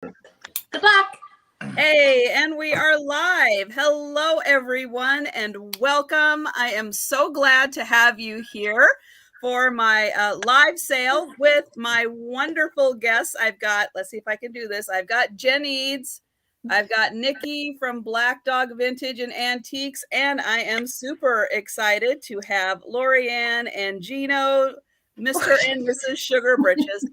Good luck. Hey, and we are live. Hello, everyone, and welcome. I am so glad to have you here for my live sale with my wonderful guests. I've got, let's see if I can do this. I've got Jenneads. I've got Nikki from Black Dog Vintage and Antiques, and I am super excited to have Lorianne and Gino, Mr. and Mrs. SugarBritches.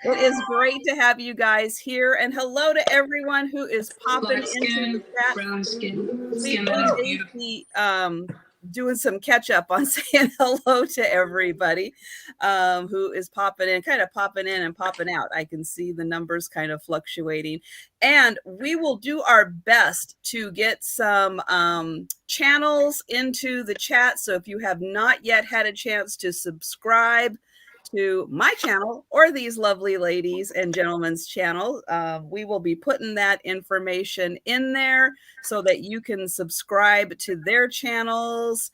It is great to have you guys here, and hello to everyone who is popping into the chat. Brown skin. We may be doing some catch up on saying hello to everybody who is popping in, kind of popping in and popping out. I can see the numbers kind of fluctuating, and we will do our best to get some channels into the chat. So if you have not yet had a chance to subscribe to my channel or these lovely ladies and gentlemen's channel, we will be putting that information in there so that you can subscribe to their channels.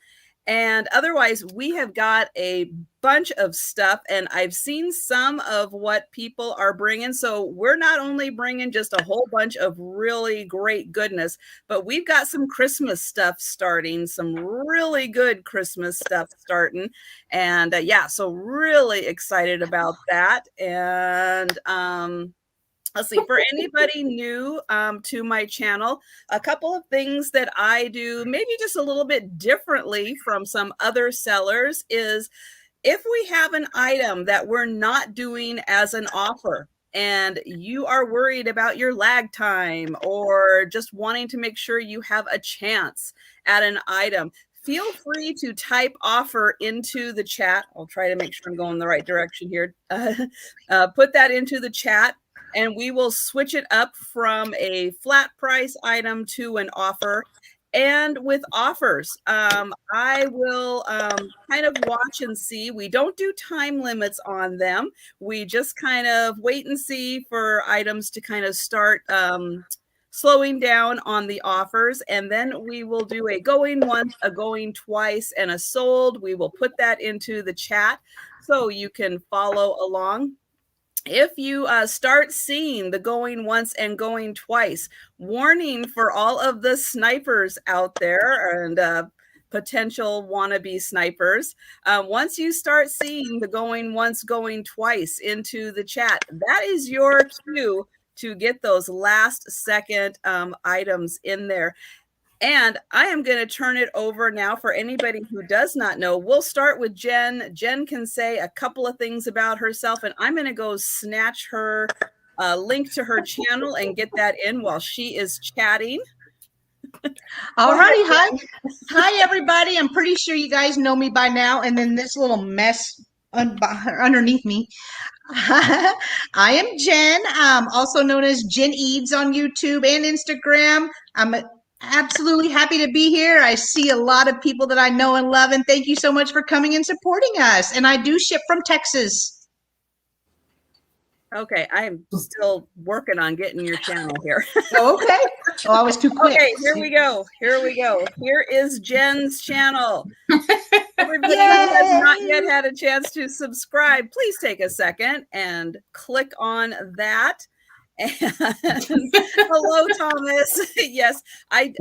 And otherwise, we have got a bunch of stuff, and I've seen some of what people are bringing. So we're not only bringing just a whole bunch of really great goodness, but we've got some Christmas stuff starting, some really good Christmas stuff starting. And yeah, so really excited about that. And let's see, for anybody new to my channel, a couple of things that I do maybe just a little bit differently from some other sellers is if we have an item that we're not doing as an offer and you are worried about your lag time or just wanting to make sure you have a chance at an item, feel free to type offer into the chat. I'll try to make sure I'm going in the right direction here. Put that into the chat, and we will switch it up from a flat price item to an offer. And with offers, I will kind of watch and see. We don't do time limits on them. We just kind of wait and see for items to kind of start slowing down on the offers. And then we will do a going once, a going twice, and a sold. We will put that into the chat so you can follow along. If you start seeing the going once and going twice, warning for all of the snipers out there and potential wannabe snipers. Once you start seeing the going once, going twice into the chat, that is your cue to get those last second items in there. And I am going to turn it over now for anybody who does not know. We'll start with Jen. Jen can say a couple of things about herself, and I'm going to go snatch her link to her channel and get that in while she is chatting. All righty. Hi, everybody. I'm pretty sure you guys know me by now. And then this little mess underneath me. I am Jen, also known as Jenneads on YouTube and Instagram. I'm absolutely happy to be here. I see a lot of people that I know and love, and thank you so much for coming and supporting us. And I do ship from Texas. Okay, I am still working on getting your channel here. Okay. Oh, I was too quick. Okay, here we go. Here is Jen's channel. Everybody who has not yet had a chance to subscribe, please take a second and click on that. And hello, Thomas. Yes, I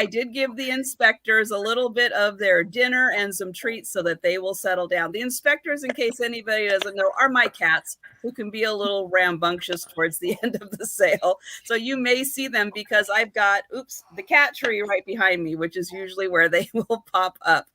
did give the inspectors a little bit of their dinner and some treats so that they will settle down. The inspectors, in case anybody doesn't know, are my cats who can be a little rambunctious towards the end of the sale. So you may see them because I've got, the cat tree right behind me, which is usually where they will pop up.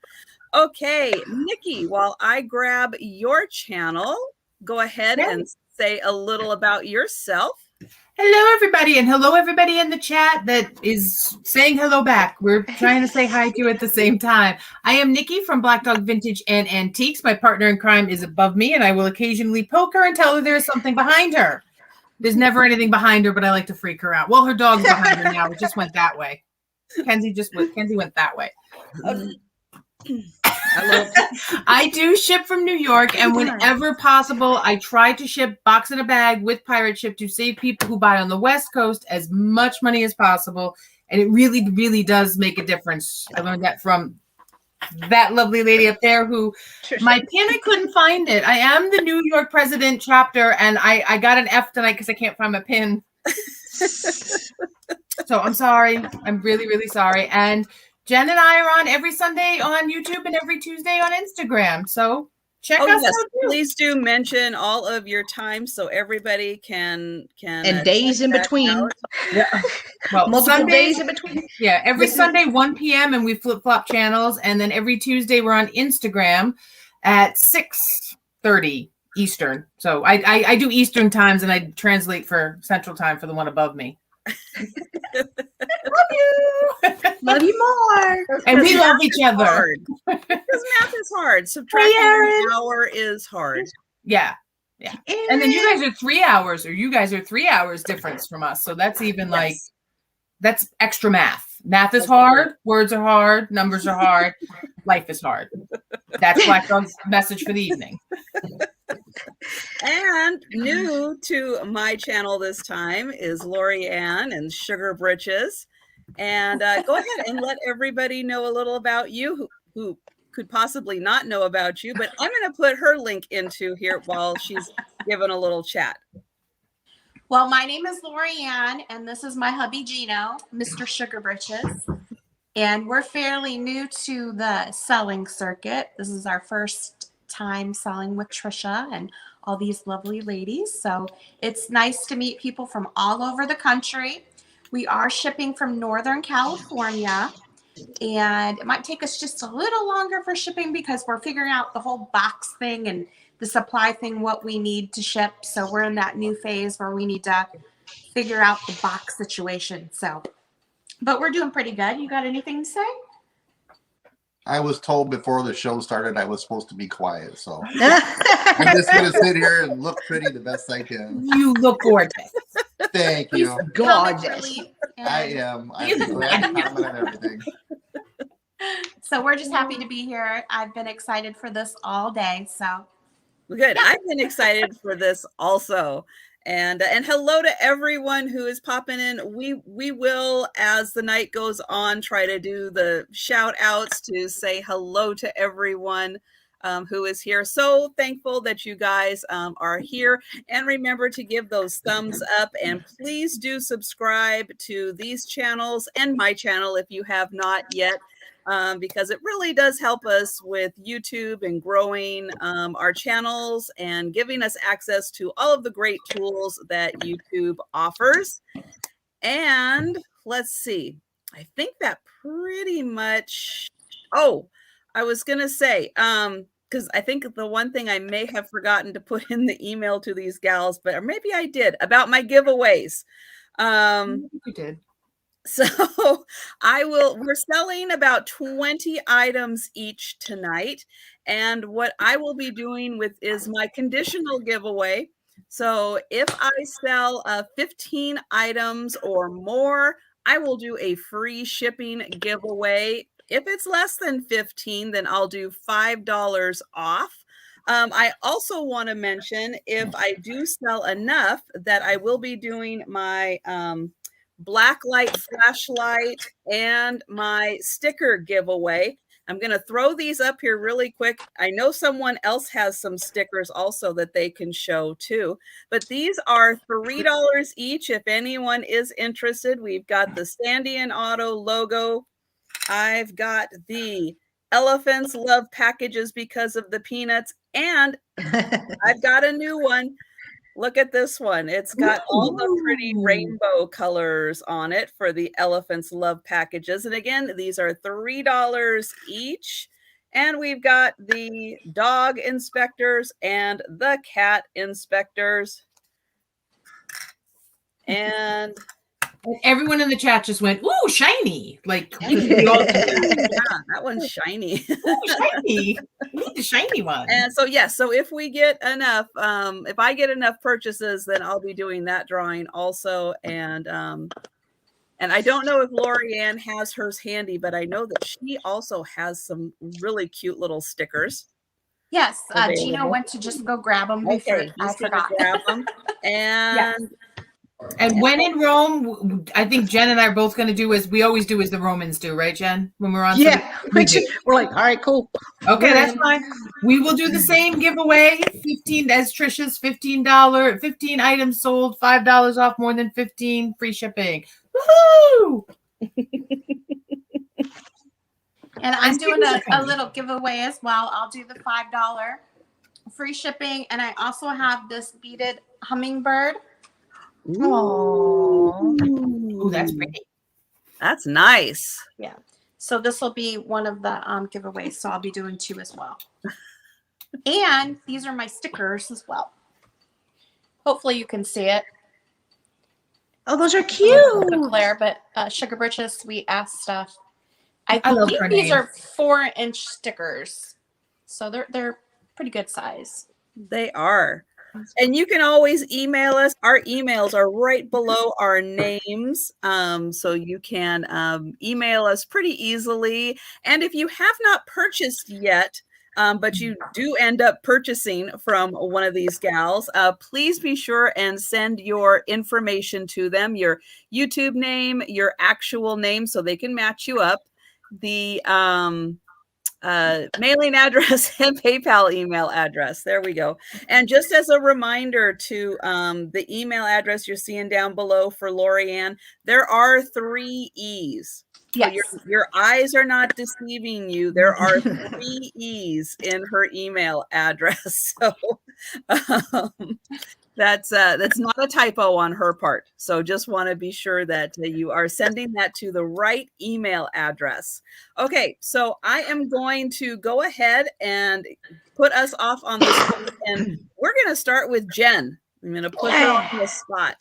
Okay, Nikki, while I grab your channel, go ahead and say a little about yourself. Hello, everybody, and hello, everybody in the chat that is saying hello back. We're trying to say hi to you at the same time. I am Nikki from Black Dog Vintage and Antiques. My partner in crime is above me, and I will occasionally poke her and tell her there's something behind her. There's never anything behind her, but I like to freak her out. Well, her dog's behind her now. It just went that way. Kenzie went that way. I do ship from New York, and whenever possible, I try to ship box in a bag with pirate ship to save people who buy on the West Coast as much money as possible. And it really, really does make a difference. I learned that from that lovely lady up there who my pin, I couldn't find it. I am the New York president chapter, and I got an F tonight because I can't find my pin. So I'm sorry. I'm really, really sorry. And Jen and I are on every Sunday on YouTube and every Tuesday on Instagram. So check us out. Please do mention all of your times so everybody can and days in between. Yeah. Well, multiple days in between. Yeah, every Sunday 1 p.m. and we flip-flop channels, and then every Tuesday we're on Instagram at 6:30 Eastern. So I do Eastern times, and I translate for Central time for the one above me. Love you. Love you more. And we love each other. Because math is hard. Subtracting an hour is hard. Yeah. Yeah. And then you guys are 3 hours, or you guys are 3 hours difference from us. So that's even like, that's extra math. Math is hard. Words are hard. Numbers are hard. Life is hard. That's Black Dog's message for the evening. And new to my channel this time is Lori Ann and SugarBritches. And go ahead and let everybody know a little about you who could possibly not know about you. But I'm going to put her link into here while she's giving a little chat. Well, my name is Lori Ann, and this is my hubby Gino, Mr. SugarBritches. And we're fairly new to the selling circuit. This is our first time selling with Trisha and all these lovely ladies. So it's nice to meet people from all over the country. We are shipping from Northern California, and it might take us just a little longer for shipping because we're figuring out the whole box thing and the supply thing, what we need to ship. So we're in that new phase where we need to figure out the box situation. So, but we're doing pretty good. You got anything to say? I was told before the show started I was supposed to be quiet, so I'm just going to sit here and look pretty the best I can. You look gorgeous. Thank you. Gorgeous. I am. I'm glad to comment on everything. So we're just happy to be here. I've been excited for this all day. So good. I've been excited for this also. And hello to everyone who is popping in. We will, as the night goes on, try to do the shout outs to say hello to everyone who is here. So thankful that you guys are here. And remember to give those thumbs up, and please do subscribe to these channels and my channel if you have not yet. Because it really does help us with YouTube and growing our channels and giving us access to all of the great tools that YouTube offers. And let's see, I think that pretty much, I was going to say, because I think the one thing I may have forgotten to put in the email to these gals, but or maybe I did, about my giveaways. You did. So we're selling about 20 items each tonight. And what I will be doing is my conditional giveaway. So if I sell 15 items or more, I will do a free shipping giveaway. If it's less than 15, then I'll do $5 off. I also want to mention, if I do sell enough, that I will be doing my black light flashlight and my sticker giveaway. I'm going to throw these up here really quick. I know someone else has some stickers also that they can show too, but these are $3 each if anyone is interested. We've got the Sandy and Otto logo. I've got the Elephants Love Packages because of the peanuts, and I've got a new one. Look at this one. It's got all the pretty rainbow colors on it for the Elephants Love Packages. And again, these are $3 each. And we've got the dog inspectors and the cat inspectors. And everyone in the chat just went, "Ooh, shiny!" Like, yeah, that one's shiny. Ooh, shiny! We need the shiny one. And so, yes, so if we get enough, if I get enough purchases, then I'll be doing that drawing also. And I don't know if Lori Ann has hers handy, but I know that she also has some really cute little stickers. Yes, Gino went to just go grab them. Okay, I forgot. grab them. And And when in Rome, I think Jen and I are both going to do as we always do, as the Romans do, right, Jen? When we're on, Yeah, we do. we're like, all right, cool. Okay, that's fine. We will do the same giveaway. 15 as Trisha's $15, 15 items sold, $5 off more than 15, free shipping. Woohoo! And I'm doing a little giveaway as well. I'll do the $5 free shipping. And I also have this beaded hummingbird. Oh, Ooh, that's pretty. That's nice. Yeah. So this will be one of the giveaways. So I'll be doing 2 as well. And these are my stickers as well. Hopefully you can see it. oh, those are A cute. glare, but SugarBritches Sweet Ass Stuff. I I love believe her these name. are 4-inch stickers. So they're pretty good size. They are. And you can always email us. Our emails are right below our names. So you can email us pretty easily. And if you have not purchased yet, but you do end up purchasing from one of these gals, please be sure and send your information to them, your YouTube name, your actual name, so they can match you up, the mailing address and PayPal email address. There we go. And just as a reminder to the email address you're seeing down below for Lorianne, there are 3 E's. Yes. So your eyes are not deceiving you. There are 3 E's in her email address. So that's not a typo on her part. So just want to be sure that you are sending that to the right email address. Okay, so I am going to go ahead and put us off on this one, and we're going to start with Jen. I'm going to put her on the spot.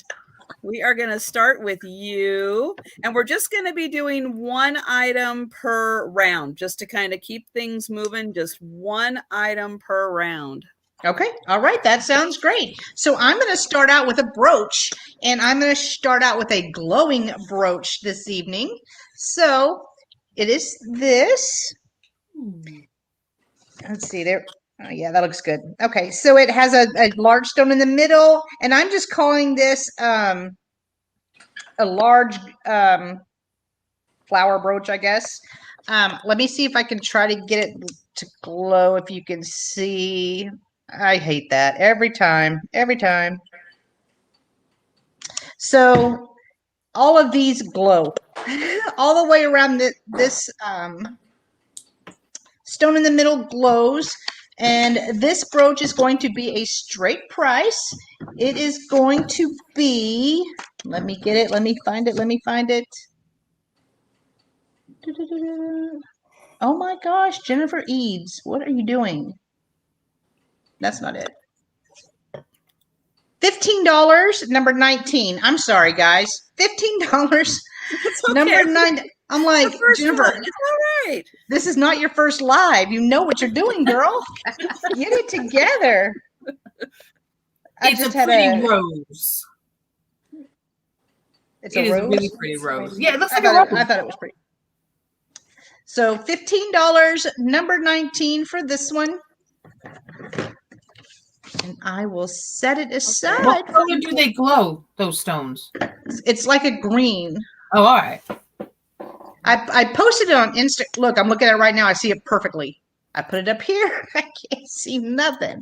We are going to start with you, and we're just going to be doing 1 item per round, just to kind of keep things moving, just 1 item per round. Okay. All right. That sounds great. So I'm going to start out with a brooch, and I'm going to start out with a glowing brooch this evening. So it is this. Let's see there. Oh, yeah, that looks good. Okay. So it has a large stone in the middle, and I'm just calling this a large flower brooch, I guess. Let me see if I can try to get it to glow. If you can see. I hate that every time. So all of these glow all the way around this stone in the middle glows, and this brooch is going to be a straight price. It is going to be, let me get it, let me find it. Oh my gosh, Jennifer Eads, what are you doing? That's not it. $15, number 19. I'm sorry, guys. $15, Okay. number 9. I'm like, Jennifer, it's all right. this is not your first live. You know what you're doing, girl. Get it together. It's a pretty rose. It's It a is rose. a really pretty rose. Yeah, it looks I like a rose. thought it was pretty. So $15, number 19 for this one. And I will set it aside. What color do they glow, those stones? It's like a green. Oh, all right. I posted it on Insta. Look, I'm looking at it right now. I see it perfectly. I put it up here. I can't see nothing.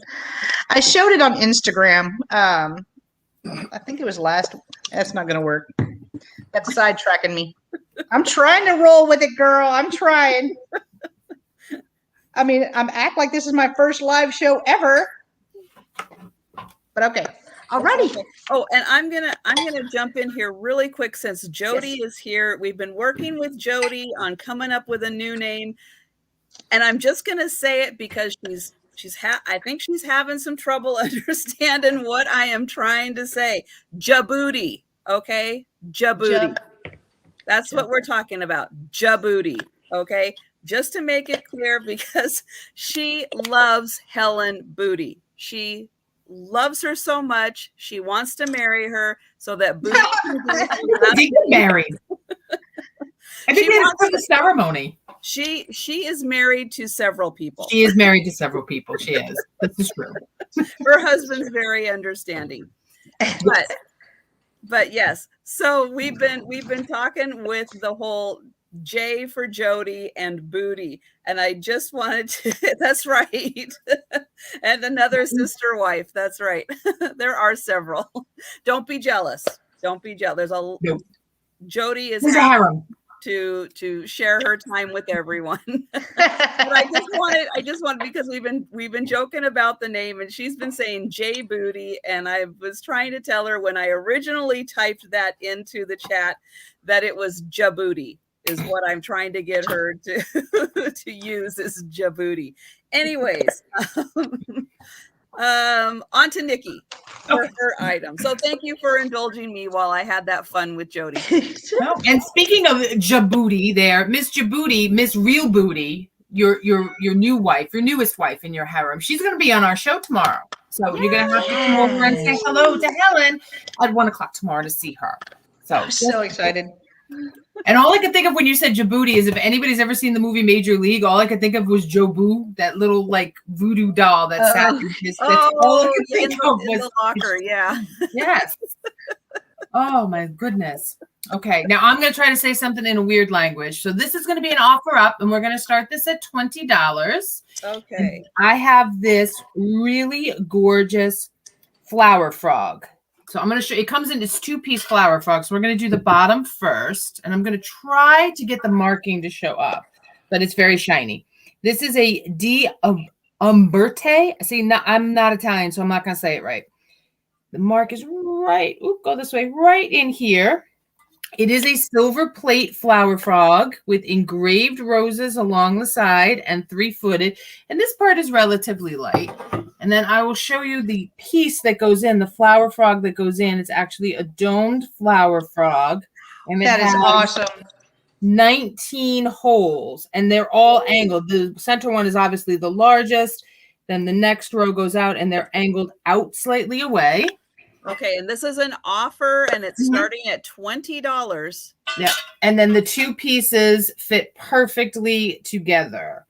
I showed it on Instagram. I think it was last. That's not going to work. That's sidetracking me. I'm trying to roll with it, girl. I'm trying. I mean, I'm act like this is my first live show ever. But okay. Alrighty. Oh, and I'm gonna jump in here really quick since Jody is here. We've been working with Jody on coming up with a new name, and I'm just gonna say it because I think she's having some trouble understanding what I am trying to say. Djibouti, okay? Djibouti. That's what we're talking about. Djibouti, okay? Just to make it clear, because she loves Helen Booty. She loves her so much. She wants to marry her so that Booty can They get married. I think it's for the ceremony. She is married to several people. She is married to several people. She is. This is true. Her husband's very understanding. But But yes, so we've been talking with the whole J for Jody and Booty, and I just wanted to. That's right, and another sister wife. That's right. There are several. Don't be jealous. Don't be jealous. There's a Nope. Jody is There's a happy harem. to share her time with everyone. But I just wanted because we've been joking about the name, and she's been saying J Booty, and I was trying to tell her when I originally typed that into the chat that it was Jabooty is what I'm trying to get her to to use is Jabooty. Anyways, on to Nikki for her item. So thank you for indulging me while I had that fun with Jody. Oh, and speaking of Djibouti, there, Miss Djibouti, Miss Real Booty, your new wife, your newest wife in your harem, she's going to be on our show tomorrow. So you're going to have to come over and say hello to Helen at 1 o'clock tomorrow to see her. So excited. And all I could think of when you said Djibouti is if anybody's ever seen the movie Major League, all I could think of was Jobu, that little like voodoo doll that sat in his. That's all I could think of was the locker. Yeah. Yes. Oh my goodness. Okay, now I'm going to try to say something in a weird language. So this is going to be an offer up, and we're going to start this at $20. Okay. And I have this really gorgeous flower frog. So I'm going to show you. It comes in this 2-piece flower frog. So we're going to do the bottom first, and I'm going to try to get the marking to show up, but it's very shiny. This is a D Umberto. See, I'm not Italian, so I'm not going to say it right. The mark is right. Oop, go this way, right in here. It is a silver plate flower frog with engraved roses along the side and 3-footed. And this part is relatively light. And then I will show you the piece that goes in, the flower frog that goes in. It's actually a domed flower frog. And That is awesome. 19 holes, and they're all angled. The center one is obviously the largest. Then the next row goes out, and they're angled out slightly away. Okay, and this is an offer, and it's starting at $20. Yeah, and then the 2 pieces fit perfectly together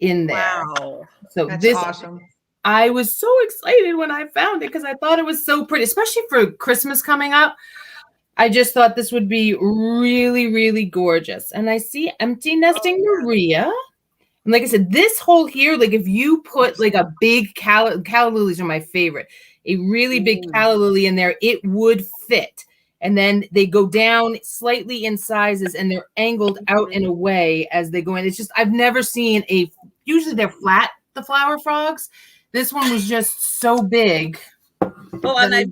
in there. Wow, so That's this awesome. I was so excited when I found it because I thought it was so pretty, especially for Christmas coming up. I just thought this would be really, really gorgeous. And I see empty nesting Maria. And like I said, this hole here, like if you put like a big calla lilies are my favorite. A really big calla lily in there, it would fit. And then they go down slightly in sizes and they're angled out in a way as they go in. It's just, I've never seen usually they're flat, the flower frogs. This one was just so big. Well, and I've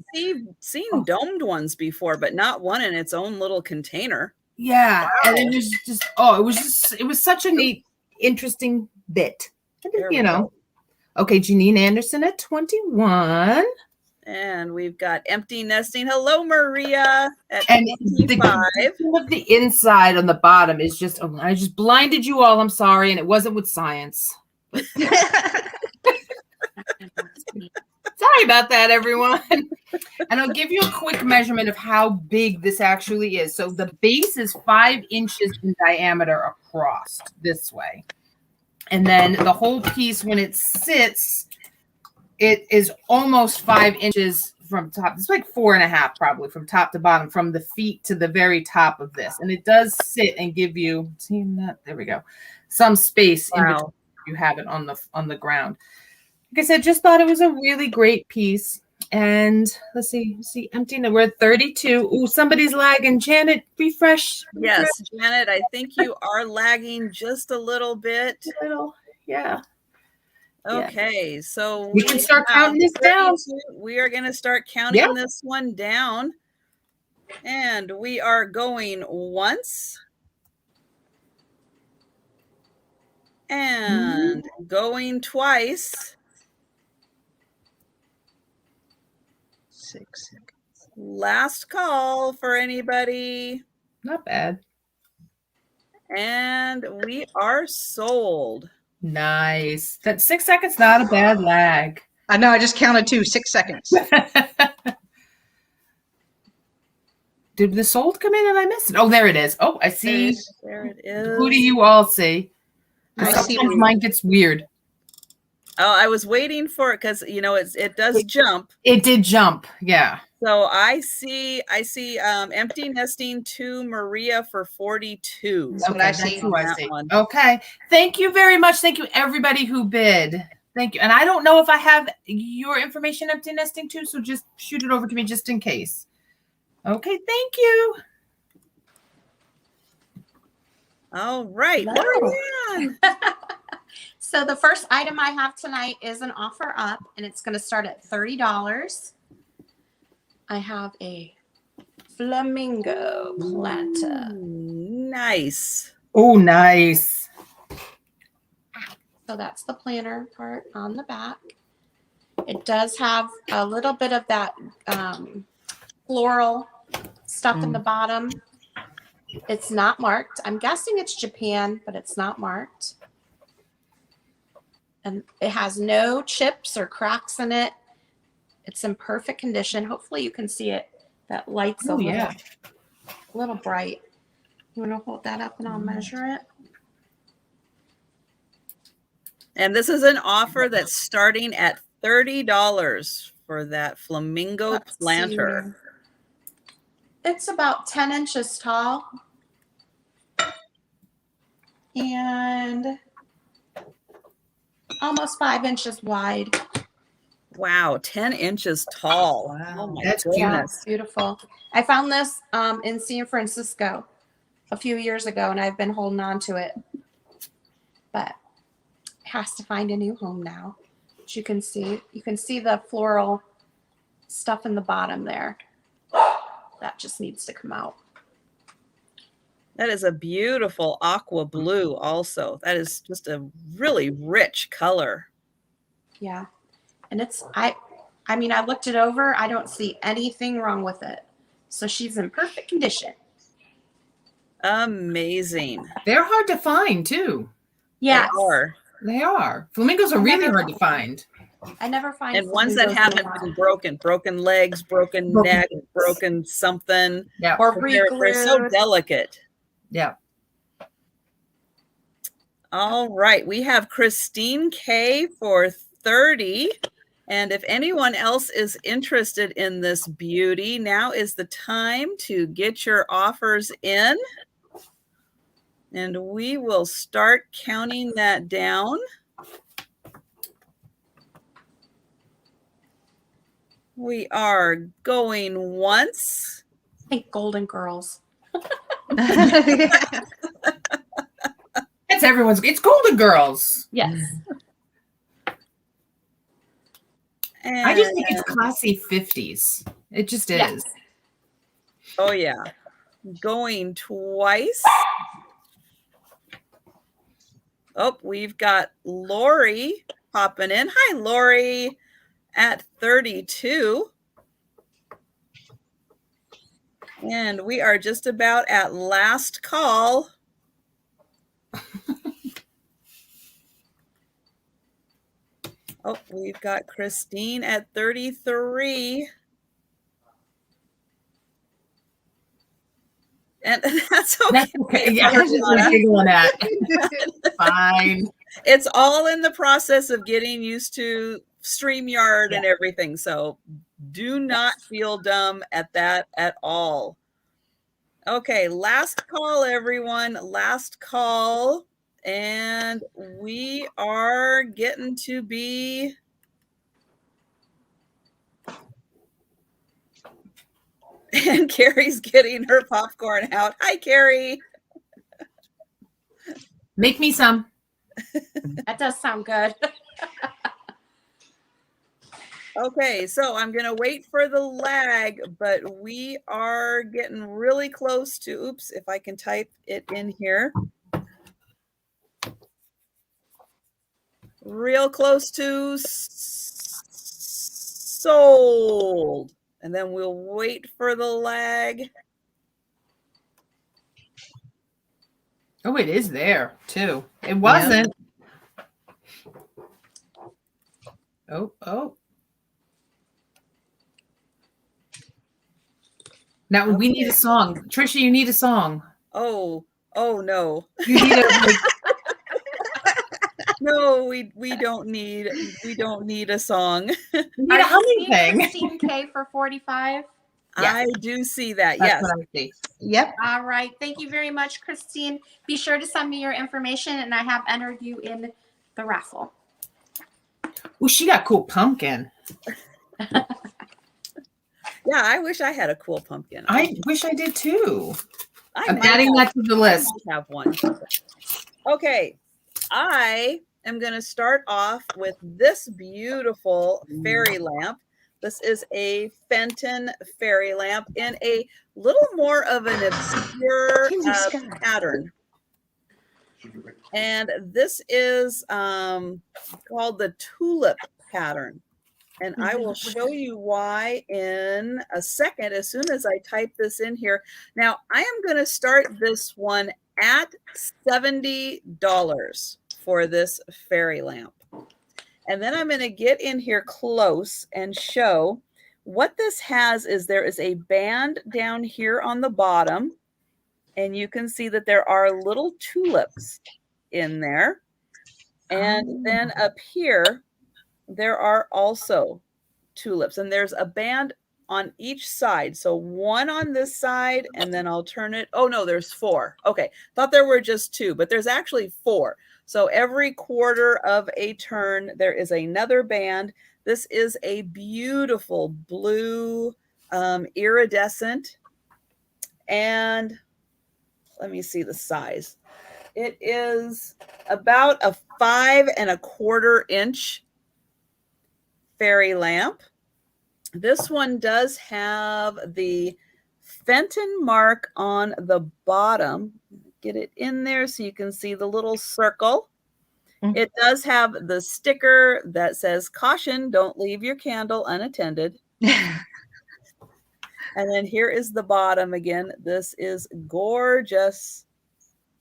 seen domed ones before, but not one in its own little container. Yeah. Wow. And it was just, it was such a neat, interesting bit. You know. Okay, Janine Anderson at 21. And we've got empty nesting. Hello, Maria at and 25. The inside on the bottom is just, I just blinded you all. I'm sorry. And it wasn't with science. Sorry about that, everyone. And I'll give you a quick measurement of how big this actually is. So the base is 5 inches in diameter across this way. And then the whole piece, when it sits, it is almost 5 inches from top. It's like 4.5 probably from top to bottom, from the feet to the very top of this. And it does sit and give you, there we go, some space in between. You have it on the ground. Like I said, just thought it was a really great piece. And let's see, empty. We're at 32. Ooh, somebody's lagging. Janet, refresh. Yes, Janet, I think you are lagging just a little bit. Yeah. Okay, so we can start counting this down. We are going to start counting this one down. And we are going once. And going twice. 6 seconds. Last call for anybody. Not bad. And we are sold. Nice. That 6 seconds, not a bad lag. I know. I just counted 2. 6 seconds. Did the sold come in and I missed it? Oh, there it is. Oh, I see. There it is. Who do you all see? I see sometimes mine gets weird. Oh, I was waiting for it because it does jump. It did jump. Yeah. So I see empty nesting to Maria for 42. That's what Okay, I that's see. who I That see. one. Okay. Thank you very much. Thank you, everybody who bid. Thank you. And I don't know if I have your information empty nesting too, so just shoot it over to me just in case. Okay, thank you. All right. Hello. Lorianne. So the first item I have tonight is an offer up, and it's going to start at $30. I have a flamingo planta. Ooh, nice. Oh, nice. So that's the planter part on the back. It does have a little bit of that floral stuff in the bottom. It's not marked. I'm guessing it's Japan, but it's not marked. And it has no chips or cracks in it. It's in perfect condition. Hopefully you can see it. That light's a little bright. You want to hold that up and I'll measure it? And this is an offer that's starting at $30 for that flamingo Let's planter. see. It's about 10 inches tall. And almost 5 inches wide. Wow, 10 inches tall. Wow, Oh my that's goodness. Yeah, it's beautiful. I found this in San Francisco a few years ago, and I've been holding on to it. But it has to find a new home now. As you can see the floral stuff in the bottom there. That just needs to come out. That is a beautiful aqua blue also. That is just a really rich color. Yeah. And it's I mean, I looked it over. I don't see anything wrong with it. So she's in perfect condition. Amazing. They're hard to find too. Yes. They are. They are. Flamingos are really hard to find. I never find And ones that flamingos in haven't wild. been broken legs, broken neck, broken something. Yeah. Or They're so re-glued. delicate. Yeah. All right. We have Christine K for 30. And if anyone else is interested in this beauty, now is the time to get your offers in. And we will start counting that down. We are going once. I think Golden Girls. It's everyone's. It's Golden Girls. Yes. And, I just think it's classy 50s. It just is. Yes. oh yeah, going twice. Oh, we've got Lori popping in. Hi, Lori, at 32. And we are just about at last call. Oh, we've got Christine at 33. And that's okay. That's okay. Yeah, we're just giggling at. Fine. It's all in the process of getting used to StreamYard and everything. So do not feel dumb at that at all. Okay, last call, everyone. Last call. And we are getting to be... And Carrie's getting her popcorn out. Hi, Carrie. Make me some. That does sound good. Okay, so I'm going to wait for the lag, but we are getting really close to, oops, if I can type it in here. Real close to sold. And then we'll wait for the lag. Oh, it is there too. It wasn't. Oh. Now we need a song. Trisha, you need a song. Oh no. You need a, No, we don't need a song. We need Are a you humming seeing thing. Christine K for 45? Yes. I do see that. That's Yes. what I see. Yep. All right. Thank you very much, Christine. Be sure to send me your information, and I have entered you in the raffle. Oh, she got cool pumpkin. Yeah, I wish I had a cool pumpkin. I wish I did too. I'm might adding that to the I list. might have one. Okay, I am going to start off with this beautiful fairy lamp. This is a Fenton fairy lamp in a little more of an obscure pattern. And this is called the tulip pattern. And I will show you why in a second, as soon as I type this in here. Now, I am going to start this one at $70 for this fairy lamp. And then I'm going to get in here close and show what this has is there is a band down here on the bottom. And you can see that there are little tulips in there. And then up here, there are also tulips, and there's a band on each side. So one on this side, and then I'll turn it. Oh no, there's 4. Okay, thought there were just 2, but there's actually 4. So every quarter of a turn, there is another band. This is a beautiful blue iridescent, and let me see the size. It is about a 5 1/4 inch fairy lamp. This one does have the Fenton mark on the bottom. Get it in there so you can see the little circle. It does have the sticker that says, "Caution, don't leave your candle unattended." And then here is the bottom again. This is gorgeous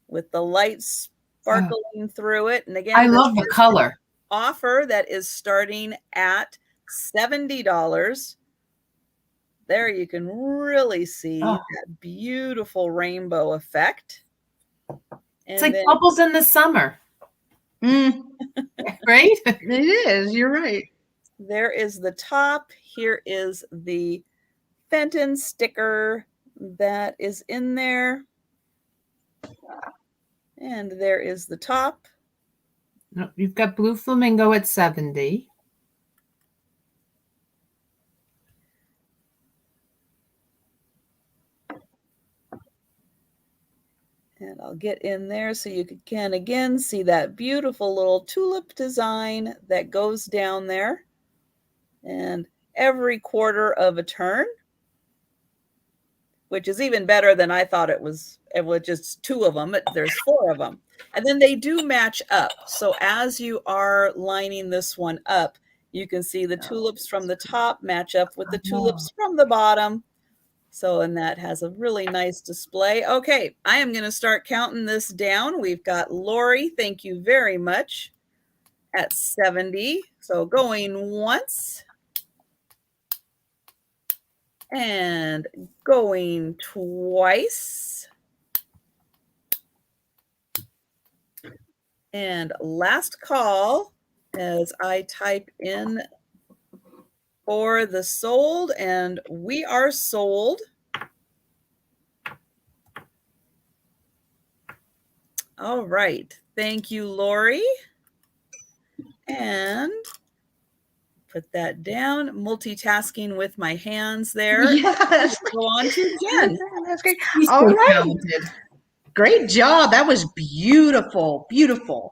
with the light sparkling through it. And again, I love the color. Offer that is starting at $70. There you can really see that beautiful rainbow effect. It's like bubbles in the summer. Right? It is. You're right. There is the top. Here is the Fenton sticker that is in there. And there is the top. No, you've got Blue Flamingo at 70. And I'll get in there so you can again see that beautiful little tulip design that goes down there. And every quarter of a turn, which is even better than I thought it was just 2 of them. There's 4 of them. And then they do match up. So as you are lining this one up, you can see the tulips from the top match up with the tulips from the bottom. So, and that has a really nice display. Okay, I am going to start counting this down. We've got Lori, thank you very much, at 70. So going once. And going twice. And last call as I type in for the sold, and we are sold. All right. Thank you, Lori. And put that down, multitasking with my hands there. Yes. Go on to Jen. That's great. He's All so right. talented. Great job. That was beautiful. Beautiful.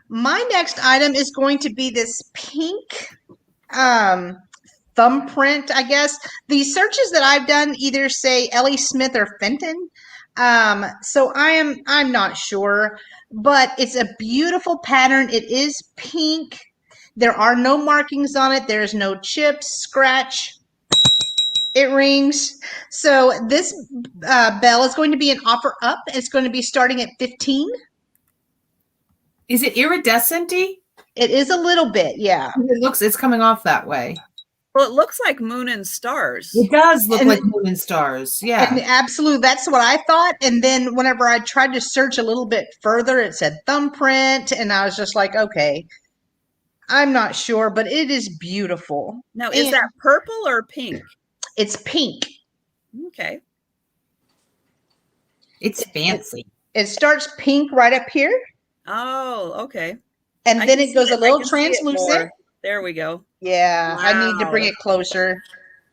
My next item is going to be this pink thumbprint, I guess. The searches that I've done either say Ellie Smith or Fenton. So I'm not sure, but it's a beautiful pattern. It is pink. There are no markings on it. There's no chips, scratch. It rings. So this bell is going to be an offer up. It's going to be starting at 15. Is it iridescent-y? It is a little bit, yeah. It's coming off that way. Well, it looks like moon and stars. It does look And- like moon and stars. Yeah. And absolutely, that's what I thought. And then whenever I tried to search a little bit further, it said thumbprint, and I was just like, okay, I'm not sure, but it is beautiful. Now, is And that purple or pink? it's pink. Okay. It's fancy. It starts pink right up here, Oh, okay. and I then can it goes see a little I can see it translucent. more. There we go. Yeah, I need to bring Wow. it closer.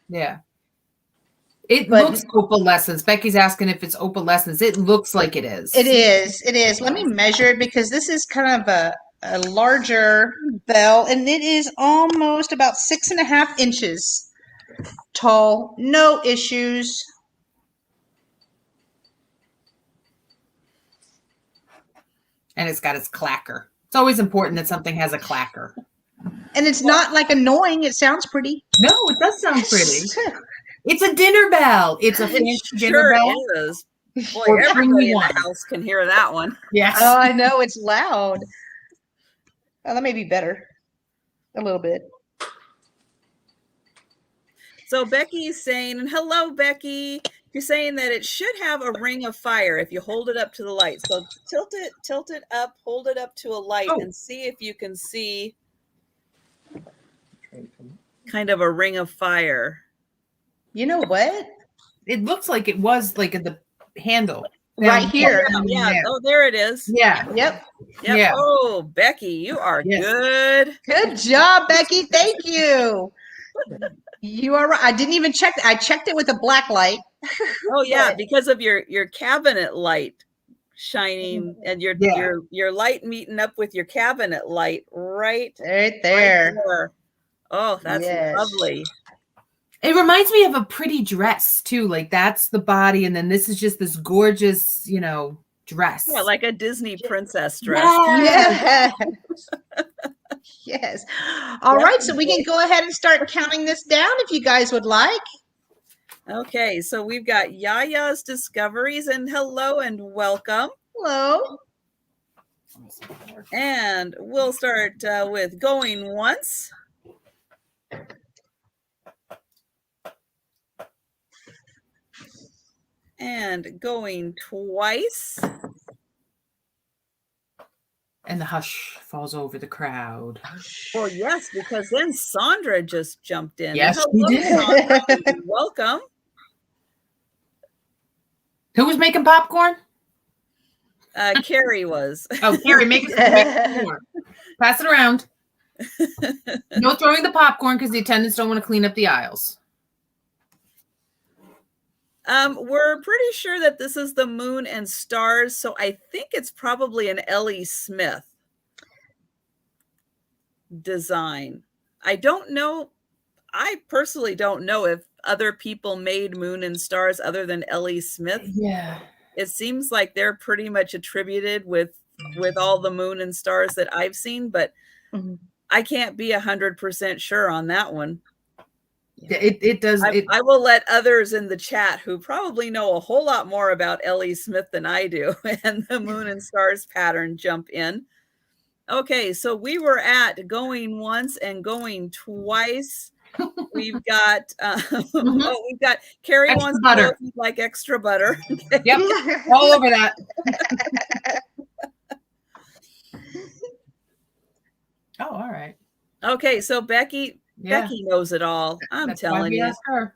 Yeah. It But- looks opalescence. Becky's asking if it's opalescence. It looks like it is. It is. It is. Let me measure it because this is kind of a larger bell, and it is almost about 6.5 inches tall. No issues. And it's got its clacker. It's always important that something has a clacker. And it's not like annoying. It sounds pretty. No, it does sound pretty. It's a dinner bell. It's a fancy It dinner sure bell. is. Boy, Or everybody in one. the house can hear that one. Yes. Oh, I know. It's loud. Oh, that may be better. A little bit. So Becky's saying, and hello, Becky. You're saying that it should have a ring of fire if you hold it up to the light. So tilt it up, hold it up to a light, Oh. and see if you can see kind of a ring of fire. You know what? It looks like it was like at the handle. Right Down here. Yeah. there. Oh, there it is. Yeah. Yep. Yep. Yeah. Oh, Becky, you are Yes. good. Good job, Becky. Thank you. You are right. I didn't even check. I checked it with a black light. Oh yeah, Good. because of your cabinet light shining and your Yeah. your light meeting up with your cabinet light right Right there. there. Oh, that's Yes. lovely. It reminds me of a pretty dress too. Like that's the body, and then this is just this gorgeous, dress. Yeah, like a Disney princess dress. Yes. Yes. Yes. All right. So we can go ahead and start counting this down if you guys would like. Okay, so we've got Yaya's Discoveries, and hello and welcome. Hello. And we'll start with going once. And going twice. And the hush falls over the crowd. Well, yes, because then Sandra just jumped in. Yes, Hello, she did. Sandra. Welcome. Who was making popcorn? Carrie was. Oh, Carrie, make some more. Pass it around. No throwing the popcorn because the attendants don't want to clean up the aisles. We're pretty sure that this is the moon and stars, so I think it's probably an L.E. Smith design. I don't know. I personally don't know if other people made moon and stars other than L.E. Smith. Yeah. It seems like they're pretty much attributed with all the moon and stars that I've seen, but Mhm. I can't be 100% sure on that one. It does. I will let others in the chat who probably know a whole lot more about L.E. Smith than I do and the moon and stars pattern jump in. Okay, so we were at going once and going twice. We've got we've got Carrie Extra wants butter. to know if you'd like extra butter. Yep. All over that. Oh, all right. Okay, so Becky knows it all. I'm That's why telling we you. asked her.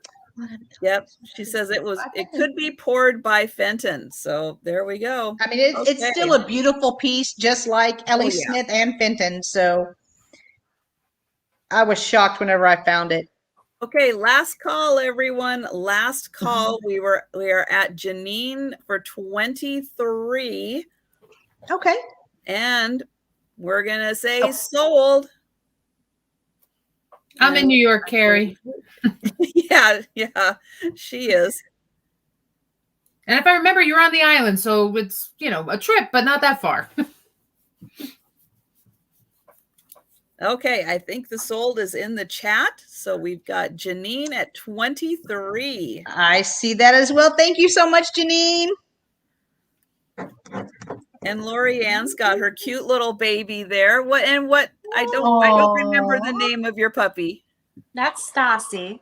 Yep. She says it could be poured by Fenton. So there we go. I mean, it's Okay. still a beautiful piece, just like Ellie Oh, yeah. Smith and Fenton. So I was shocked whenever I found it. Okay, last call, everyone. Last call. We are at Janine for 23. Okay. And we're gonna say sold. I'm in New York, Carrie. Yeah, she is. And if I remember, you're on the island, so it's, a trip, but not that far. Okay, I think the sold is in the chat. So we've got Janine at 23. I see that as well. Thank you so much, Janine. And Lori Ann's got her cute little baby there. I don't remember the name of your puppy. That's Stassi.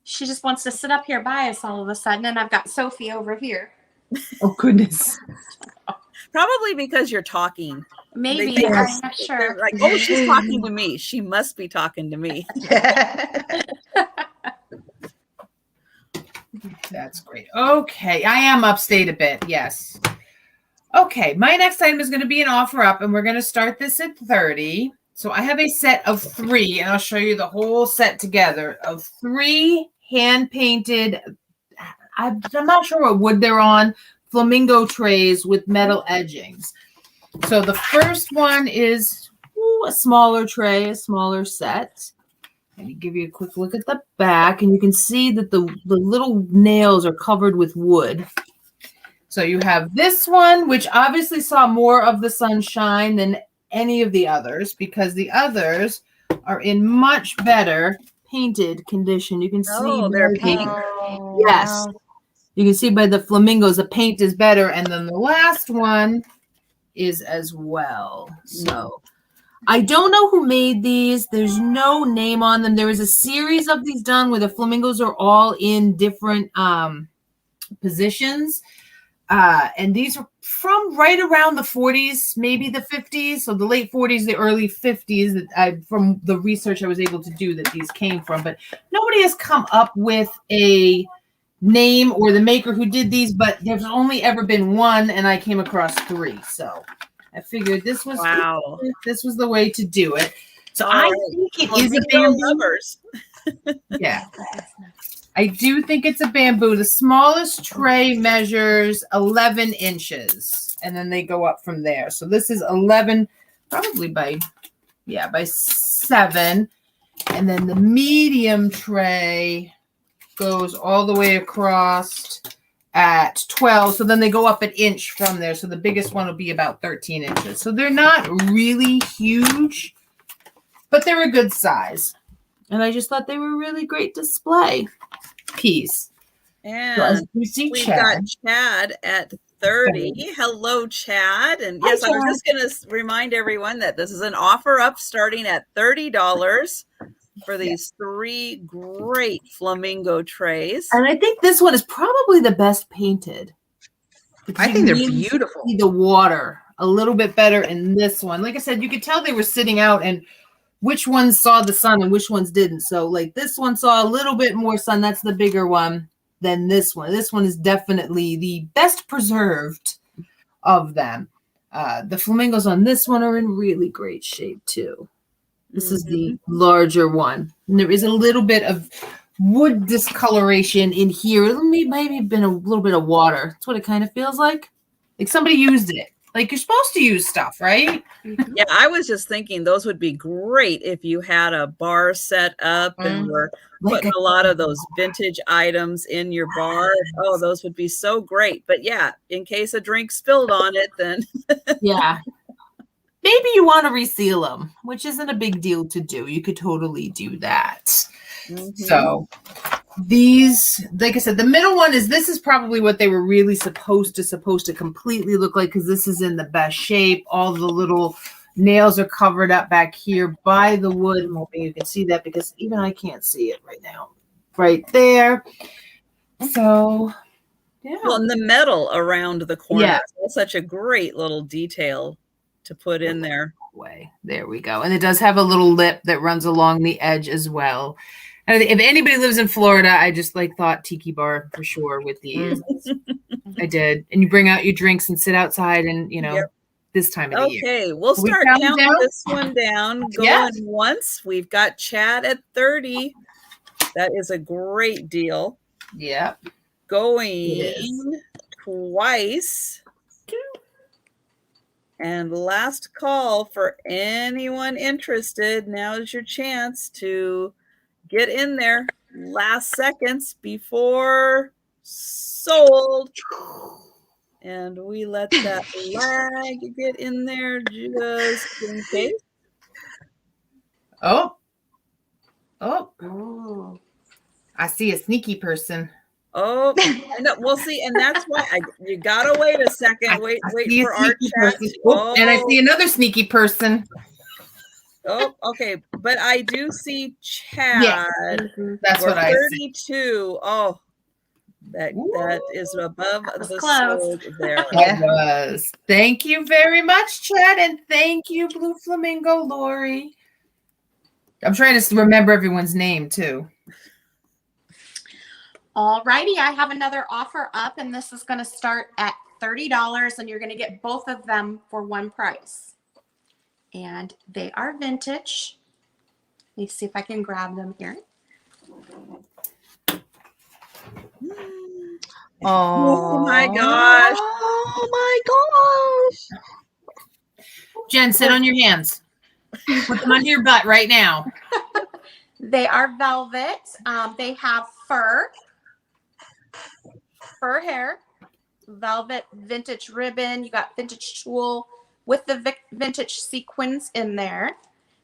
She just wants to sit up here by us all of a sudden, and I've got Sophie over here. Oh, goodness. Probably because you're talking. Maybe. They- I'm not sure. They're like, oh, she's talking to me. She must be talking to me. That's great. Okay, I am upstate a bit. Yes. Okay, my next item is going to be an offer up, and we're going to start this at 30. So I have a set of 3, and I'll show you the whole set together of 3 hand-painted, I'm not sure what wood they're on, flamingo trays with metal edgings. So the first one is a smaller tray, a smaller set. Let me give you a quick look at the back, and you can see that the little nails are covered with wood. So you have this one, which obviously saw more of the sunshine than any of the others, because the others are in much better painted condition. You can see they're by pink. yes. Wow. You can see by the flamingos, the paint is better. And then the last one is as well. So I don't know who made these. There's no name on them. There is a series of these done where the flamingos are all in different positions. And these are from right around the 40s, maybe the 50s. So the late 40s, the early 50s, that from the research I was able to do that these came from. But nobody has come up with a name or the maker who did these, but there's only ever been one, and I came across 3. So I figured this was the way to do it. So I think it is a bamboo. Yeah. I do think it's a bamboo. The smallest tray measures 11 inches, and then they go up from there. So this is 11, probably by 7. And then the medium tray goes all the way across at 12. So then they go up an inch from there. So the biggest one will be about 13 inches. So they're not really huge, but they're a good size. And I just thought they were a really great display piece. And so you see we've Chad. got Chad at 30. Hello, Chad. And yes, Hi, I was just going to remind everyone that this is an offer up starting at $30 for these 3 great flamingo trays. And I think this one is probably the best painted. I think they're beautiful. See the water a little bit better in this one. Like I said, you could tell they were sitting out and which ones saw the sun and which ones didn't. So like this one saw a little bit more sun. That's the bigger one than this one. This one is definitely the best preserved of them. The flamingos on this one are in really great shape too. This is the larger one. And there is a little bit of wood discoloration in here. It maybe been a little bit of water. That's what it kind of feels like. Like somebody used it. Like you're supposed to use stuff, right? Yeah, I was just thinking those would be great if you had a bar set up and were putting a lot of those vintage items in your bar. Oh, those would be so great. But yeah, in case a drink spilled on it, then yeah. Maybe you want to reseal them, which isn't a big deal to do. You could totally do that. So these, like I said, the middle one this is probably what they were really supposed to completely look like, because this is in the best shape. All the little nails are covered up back here by the wood. I'm hoping you can see that, because even I can't see it right now. Right there. So yeah. Well, and the metal around the corner. Yeah. That's such a great little detail to put in there. There we go. And it does have a little lip that runs along the edge as well. And if anybody lives in Florida, I just thought tiki bar for sure with these. I did. And you bring out your drinks and sit outside and, this time of the year. Okay, we'll start counting this one down. Going once. We've got Chad at 30. That is a great deal. Yeah. Going twice. And last call for anyone interested. Now's your chance to get in there. Last seconds before sold. And we let that lag get in there just in case. Oh. I see a sneaky person. Oh, no, we'll see. And that's why you gotta wait a second. Wait for our chat. And I see another sneaky person. Oh, okay. But I do see Chad. Yeah. Mhm. That's We're what I see. 32. Oh, that is above That was the close. sold there. Yeah. It was. Thank you very much, Chad, and thank you, Blue Flamingo Lori. I'm trying to remember everyone's name too. Alrighty, I have another offer up, and this is going to start at $30, and you're going to get both of them for one price. And they are vintage. Let me see if I can grab them here. Oh my gosh. Oh my gosh. Jen, sit on your hands. Put them under your butt right now. They are velvet. They have fur hair, velvet vintage ribbon. You got vintage tulle with the vintage sequins in there.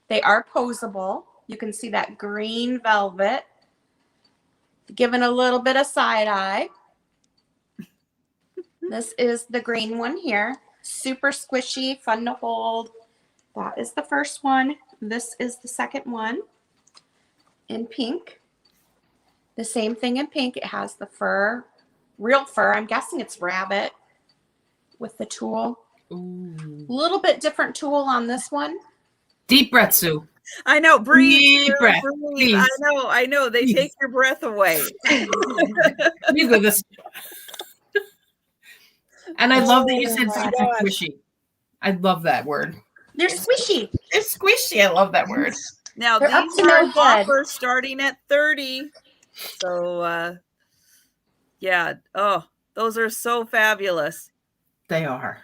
They are posable. You can see that green velvet, giving a little bit of side eye. This is the green one here. Super squishy, fun to hold. That is the first one. This is the second one in pink. The same thing in pink. It has the fur, real fur. I'm guessing it's rabbit with the tulle. A little bit different tulle on this one. Deep breath, Sue. I know. Breathe. Deep breath, Breathe. please. I know. They Please. take your breath away. You go this. And I love that you said Oh my super gosh. squishy. I love that word. They're squishy. It's squishy. I love that word. Now They're up these to are no good. offers starting at 30. So yeah. Oh, those are so fabulous. They are.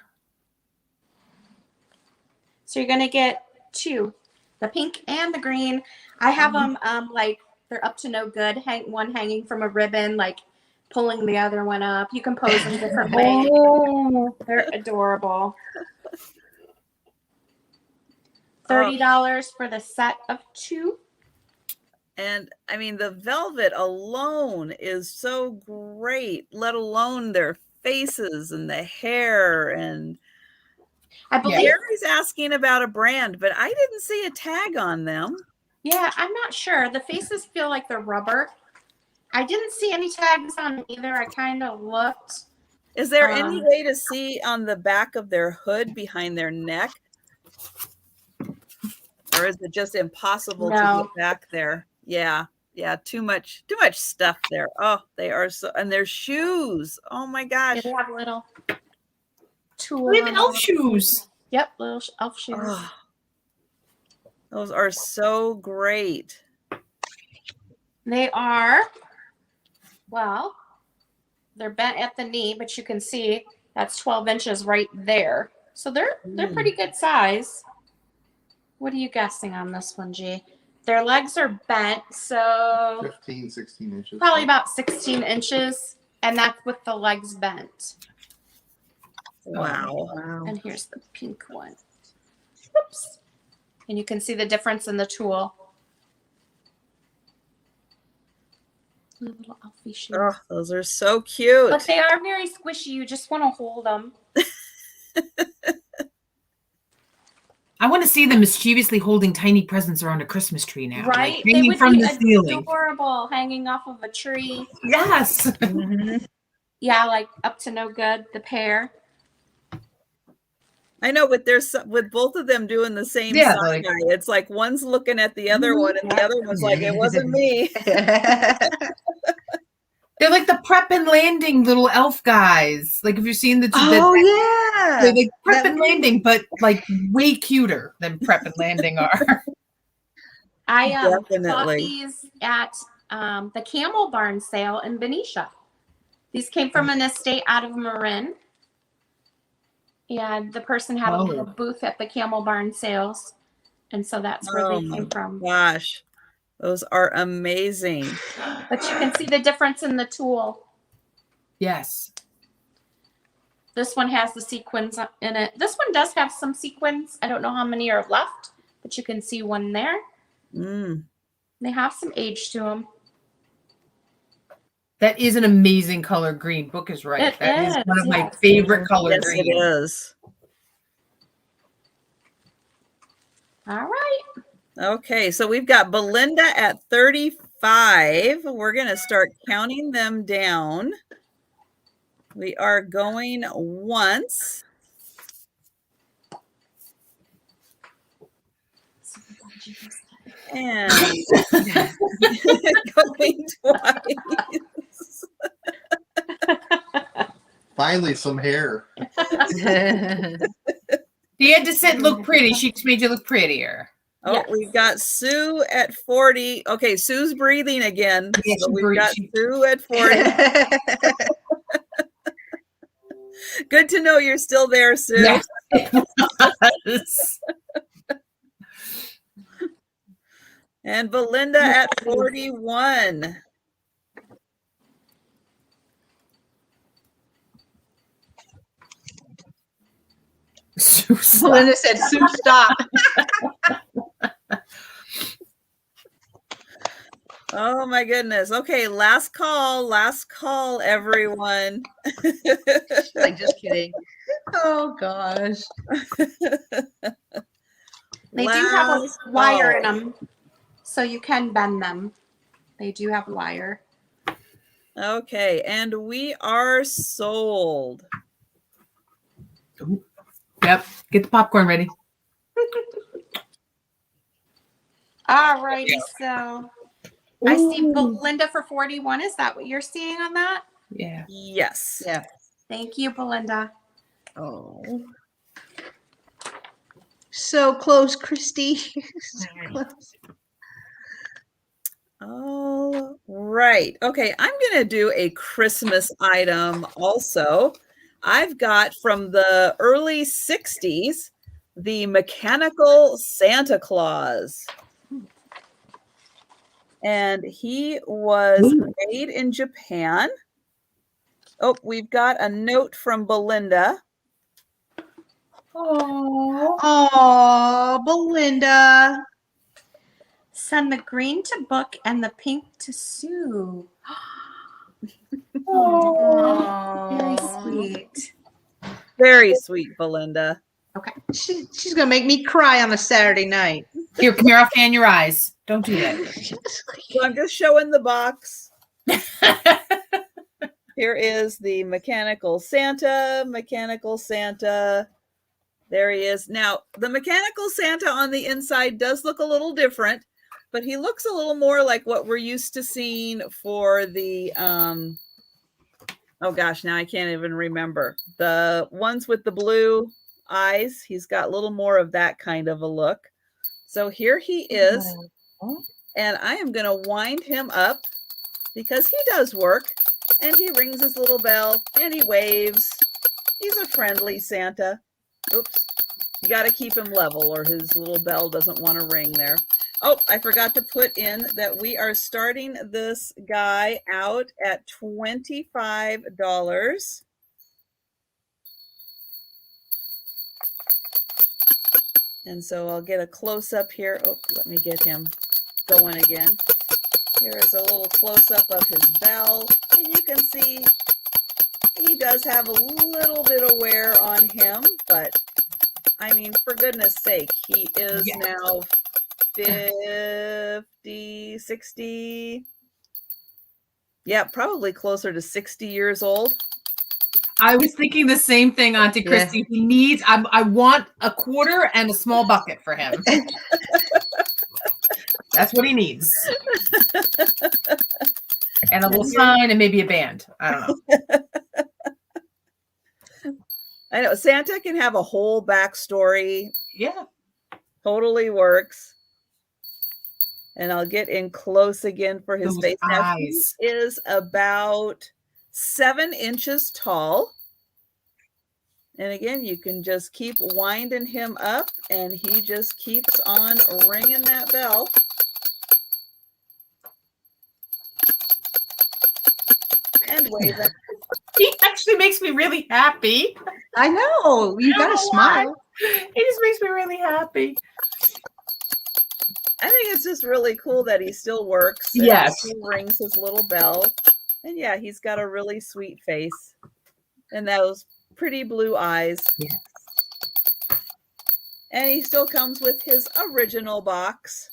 So you're gonna get two, the pink and the green. I have them like they're up to no good. One hanging from a ribbon, like pulling the other one up. You can pose them different ways. They're adorable. $30 for the set of two. And I mean, the velvet alone is so great, let alone their faces and the hair. And I believe. Gary's asking about a brand, but I didn't see a tag on them. Yeah, I'm not sure. The faces feel like they're rubber. I didn't see any tags on them either. I kind of looked. Is there any way to see on the back of their hood behind their neck? Or is it just impossible to get back there? Yeah. Yeah. Too much stuff there. Oh, they are so, and their shoes. Oh my gosh. They have little tulle. We have elf shoes. Yep, little elf shoes. Oh, those are so great. They are, well, they're bent at the knee, but you can see that's 12 inches right there. So they're pretty good size. What are you guessing on this one, G? Their legs are bent, so 15, 16 inches. probably about 16 inches, and that's with the legs bent. Wow. And here's the pink one. Whoops. And you can see the difference in the tulle. Little elfie shoes. Oh, those are so cute. But they are very squishy. You just want to hold them. I want to see them mischievously holding tiny presents around a Christmas tree now. Right? Like They hanging would from be the ceiling. adorable hanging off of a tree. Yes. Yeah, like up to no good, the pair. I know, but there's with both of them doing the same Yeah, side like- eye. It's like one's looking at the other one, and the other one's like, "It wasn't me." They're like the prep and landing little elf guys. Like if you've seen the Oh, they're yeah. like prep and landing, but like way cuter than prep and landing are. I bought Definitely. these at the Camel Barn sale in Benicia. These came from an estate out of Marin. And the person had a little booth at the Camel Barn sales. And so that's where they came from. Gosh, those are amazing. But you can see the difference in the tulle. Yes. This one has the sequins in it. This one does have some sequins. I don't know how many are left, but you can see one there. They have some age to them. That is an amazing color green. Book is right. That is one of my favorite color Yes, green. it is. All right. Okay, so we've got Belinda at 35. We're going to start counting them down. We are going once. And going twice. Finally, some hair. You had to sit and look pretty. She made you look prettier. Oh, Yes. we've got Sue at 40. Okay, Sue's breathing again. Yeah, So she we've breathe- got she- Sue at 40. Good to know you're still there, Sue. Yes. And Belinda at 41. Belinda said, Sue, stop. Oh my goodness. Okay, last call, everyone. Like, just kidding. Oh, gosh. They do have a Last wire call. in them, so you can bend them. They do have wire. Okay, and we are sold. Yep. Get the popcorn ready. All righty, so I see Belinda for 41. Is that what you're seeing on that? Yeah. Yes. Yeah. Thank you, Belinda. Oh. So close, Christy. So close. All right. Okay, I'm going to do a Christmas item also. I've got from the early 60s, the mechanical Santa Claus. And he was made in Japan. Oh, we've got a note from Belinda. Oh, Belinda. Send the green to Book and the pink to Sue. Very Aw. sweet. Very sweet, Belinda. Okay. She's gonna make me cry on a Saturday night. Here, come here. I'll fan your eyes. Don't do that. So I'm just showing the box. Here is the mechanical Santa. There he is. Now, the mechanical Santa on the inside does look a little different, but he looks a little more like what we're used to seeing for the, oh gosh, now I can't even remember. The ones with the blue eyes, he's got a little more of that kind of a look. So here he is, and I am going to wind him up because he does work, and he rings his little bell, and he waves. He's a friendly Santa. Oops. You got to keep him level or his little bell doesn't want to ring there. Oh, I forgot to put in that we are starting this guy out at $25. And so I'll get a close up here. Oh, let me get him going again. Here is a little close up of his bell. And you can see he does have a little bit of wear on him, but I mean, for goodness sake, he is now 50, 60. Yeah, probably closer to 60 years old. I was thinking the same thing, Auntie Christy. He needs, I want a quarter and a small bucket for him. That's what he needs. And a little sign and maybe a band. I don't know. I know Santa can have a whole backstory. Yeah. Totally works. And I'll get in close again for his Those face. Now, he eyes. is about 7 inches tall. And again, you can just keep winding him up and he just keeps on ringing that bell. And waving. He actually makes me really happy. I know. You gotta smile. He just makes me really happy. I think it's just really cool that he still works. And Yes. he rings his little bell. And yeah, he's got a really sweet face. And those pretty blue eyes. Yes. And he still comes with his original box.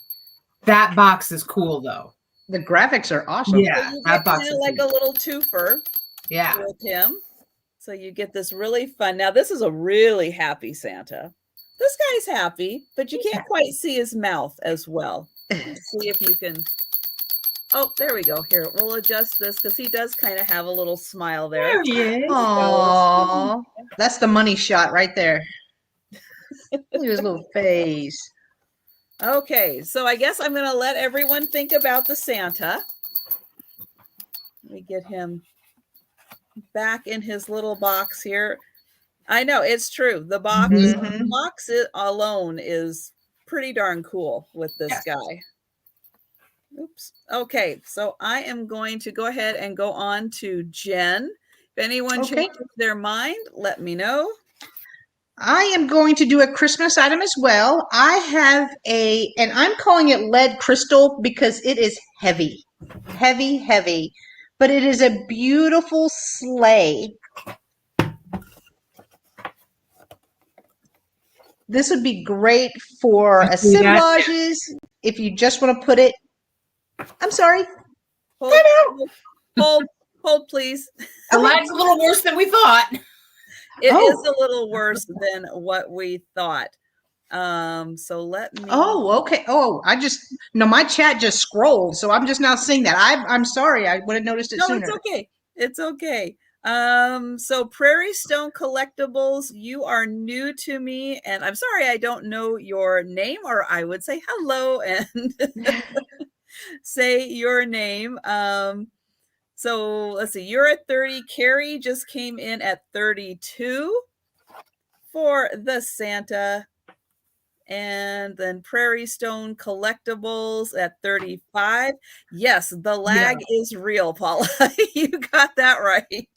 That box is cool though. The graphics are awesome. Yeah, So you that get box kind is of like cool. a little twofer Yeah. with him. So you get this really fun. Now this is a really happy Santa. This guy's happy, but you can't quite see his mouth as well. Let's see if you can. Oh, there we go. Here, we'll adjust this because he does kind of have a little smile there. There he is. Aww. That's the money shot right there. Look at his little face. Okay, so I guess I'm going to let everyone think about the Santa. Let me get him back in his little box here. I know, it's true. The box, Mhm. box alone is pretty darn cool with this guy. Oops. Okay, so I am going to go ahead and go on to Jen. If anyone changes their mind, let me know. I am going to do a Christmas item as well. I have and I'm calling it lead crystal because it is heavy, heavy, heavy, but it is a beautiful sleigh. This would be great for assemblages. If you just want to put it, I'm sorry. Hold, please. The lag's a little worse than we thought. It is a little worse than what we thought. So let me. Oh, okay. Oh, my chat just scrolled, so I'm just now seeing that. I'm sorry. I would have noticed it sooner. No, it's okay. It's okay. So Prairie Stone Collectibles, you are new to me, and I'm sorry I don't know your name, or I would say hello and say your name. So let's see, you're at 30. Carrie just came in at 32 for the Santa. And then Prairie Stone Collectibles at 35. Yes, the lag is real, Paula. You got that right.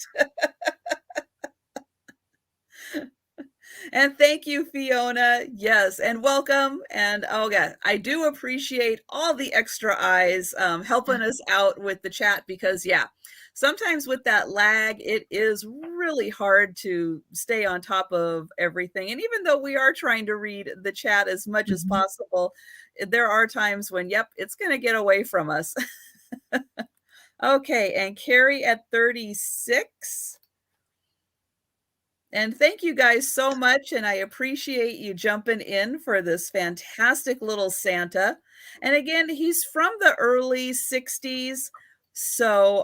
And thank you, Fiona. Yes, and welcome. And oh, yeah, I do appreciate all the extra eyes helping us out with the chat because, yeah, sometimes with that lag, it is really hard to stay on top of everything. And even though we are trying to read the chat as much as possible, there are times when, yep, it's going to get away from us. Okay, and Carrie at 36. And thank you guys so much. And I appreciate you jumping in for this fantastic little Santa. And again, he's from the early 60s. So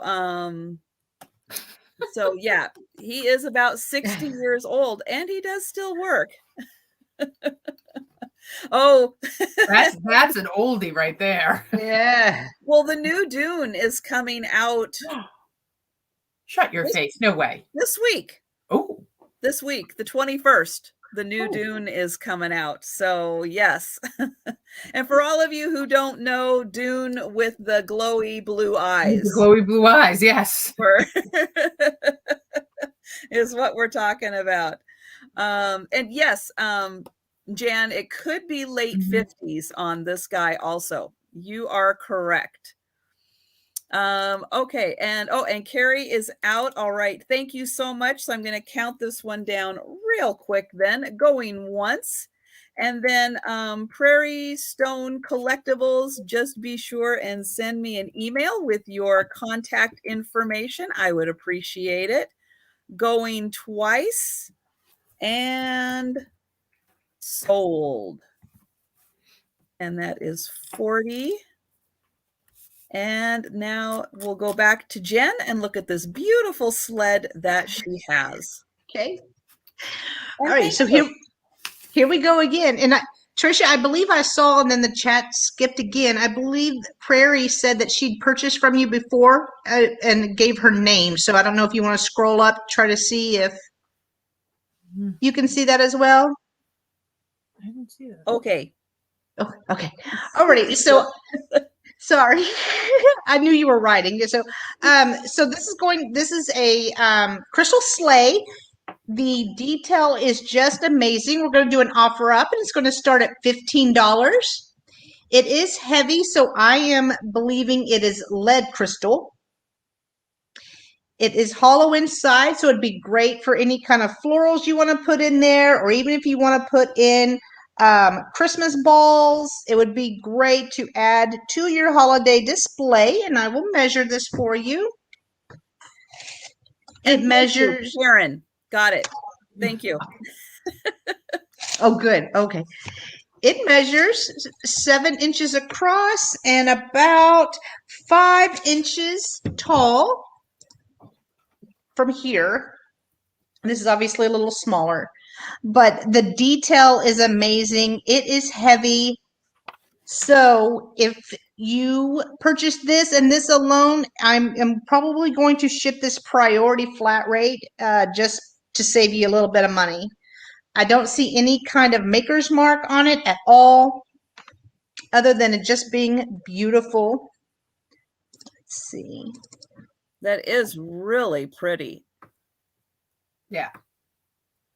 yeah, he is about 60 years old and he does still work. Oh, that's an oldie right there. Yeah. Well, the new Dune is coming out. Shut your face. No way. This week. Oh. This week, the 21st, the new Dune is coming out. So, yes. And for all of you who don't know, Dune with the glowy blue eyes. The glowy blue eyes, yes. Is what we're talking about. And yes, Jan, it could be late 50s on this guy also. You are correct. Okay, and Carrie is out. All right, thank you so much. So I'm going to count this one down real quick then. Going once, and then Prairie Stone Collectibles, just be sure and send me an email with your contact information. I would appreciate it. Going twice, and sold. And that is 40. And now we'll go back to Jen and look at this beautiful sled that she has. Okay. All right. So here we go again. And Trisha, I believe I saw, and then the chat skipped again. I believe Prairie said that she'd purchased from you before and gave her name. So I don't know if you want to scroll up, try to see if you can see that as well. I didn't see that. Okay. Oh, okay. All right. So sorry, I knew you were writing. So, so this is a crystal sleigh. The detail is just amazing. We're going to do an offer up, and it's going to start at $15. It is heavy, so I am believing it is lead crystal. It is hollow inside, so it'd be great for any kind of florals you want to put in there, or even if you want to put in Christmas balls. It would be great to add to your holiday display, and I will measure this for you. It measures. Karen, got it. Thank you. Oh, good. Okay. It measures 7 inches across and about 5 inches tall from here. This is obviously a little smaller, but the detail is amazing. It is heavy. So if you purchase this and this alone, I'm probably going to ship this priority flat rate just to save you a little bit of money. I don't see any kind of maker's mark on it at all, other than it just being beautiful. Let's see. That is really pretty. Yeah.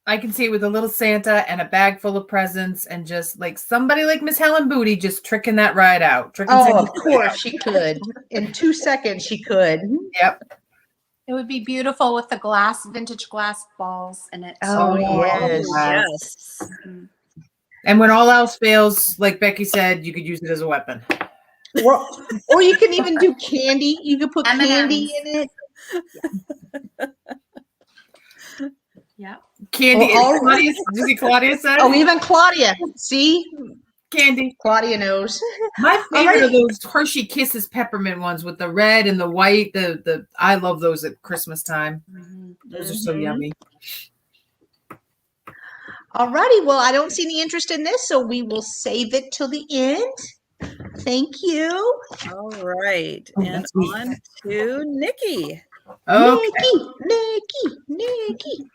I can see it with a little Santa and a bag full of presents and just like somebody like Miss Helen Booty just tricking that ride out. Oh, of course she could. In 2 seconds she could. Yep. It would be beautiful with the vintage glass balls in it. Oh, yes. Yes. And when all else fails, like Becky said, you could use it as a weapon. Or you can even do candy. You could put M&Ms. candy in it. Yeah. Candy. Oh, Claudia, did you see Claudia said? Oh, even Claudia. See? Candy. Claudia knows. My favorite right. are those Hershey Kisses peppermint ones with the red and the white. The I love those at Christmas time. Those are so yummy. Alrighty, well, I don't see any interest in this, so we will save it till the end. Thank you. All right. Oh, And that's neat. on to Nikki. Okay. Nikki.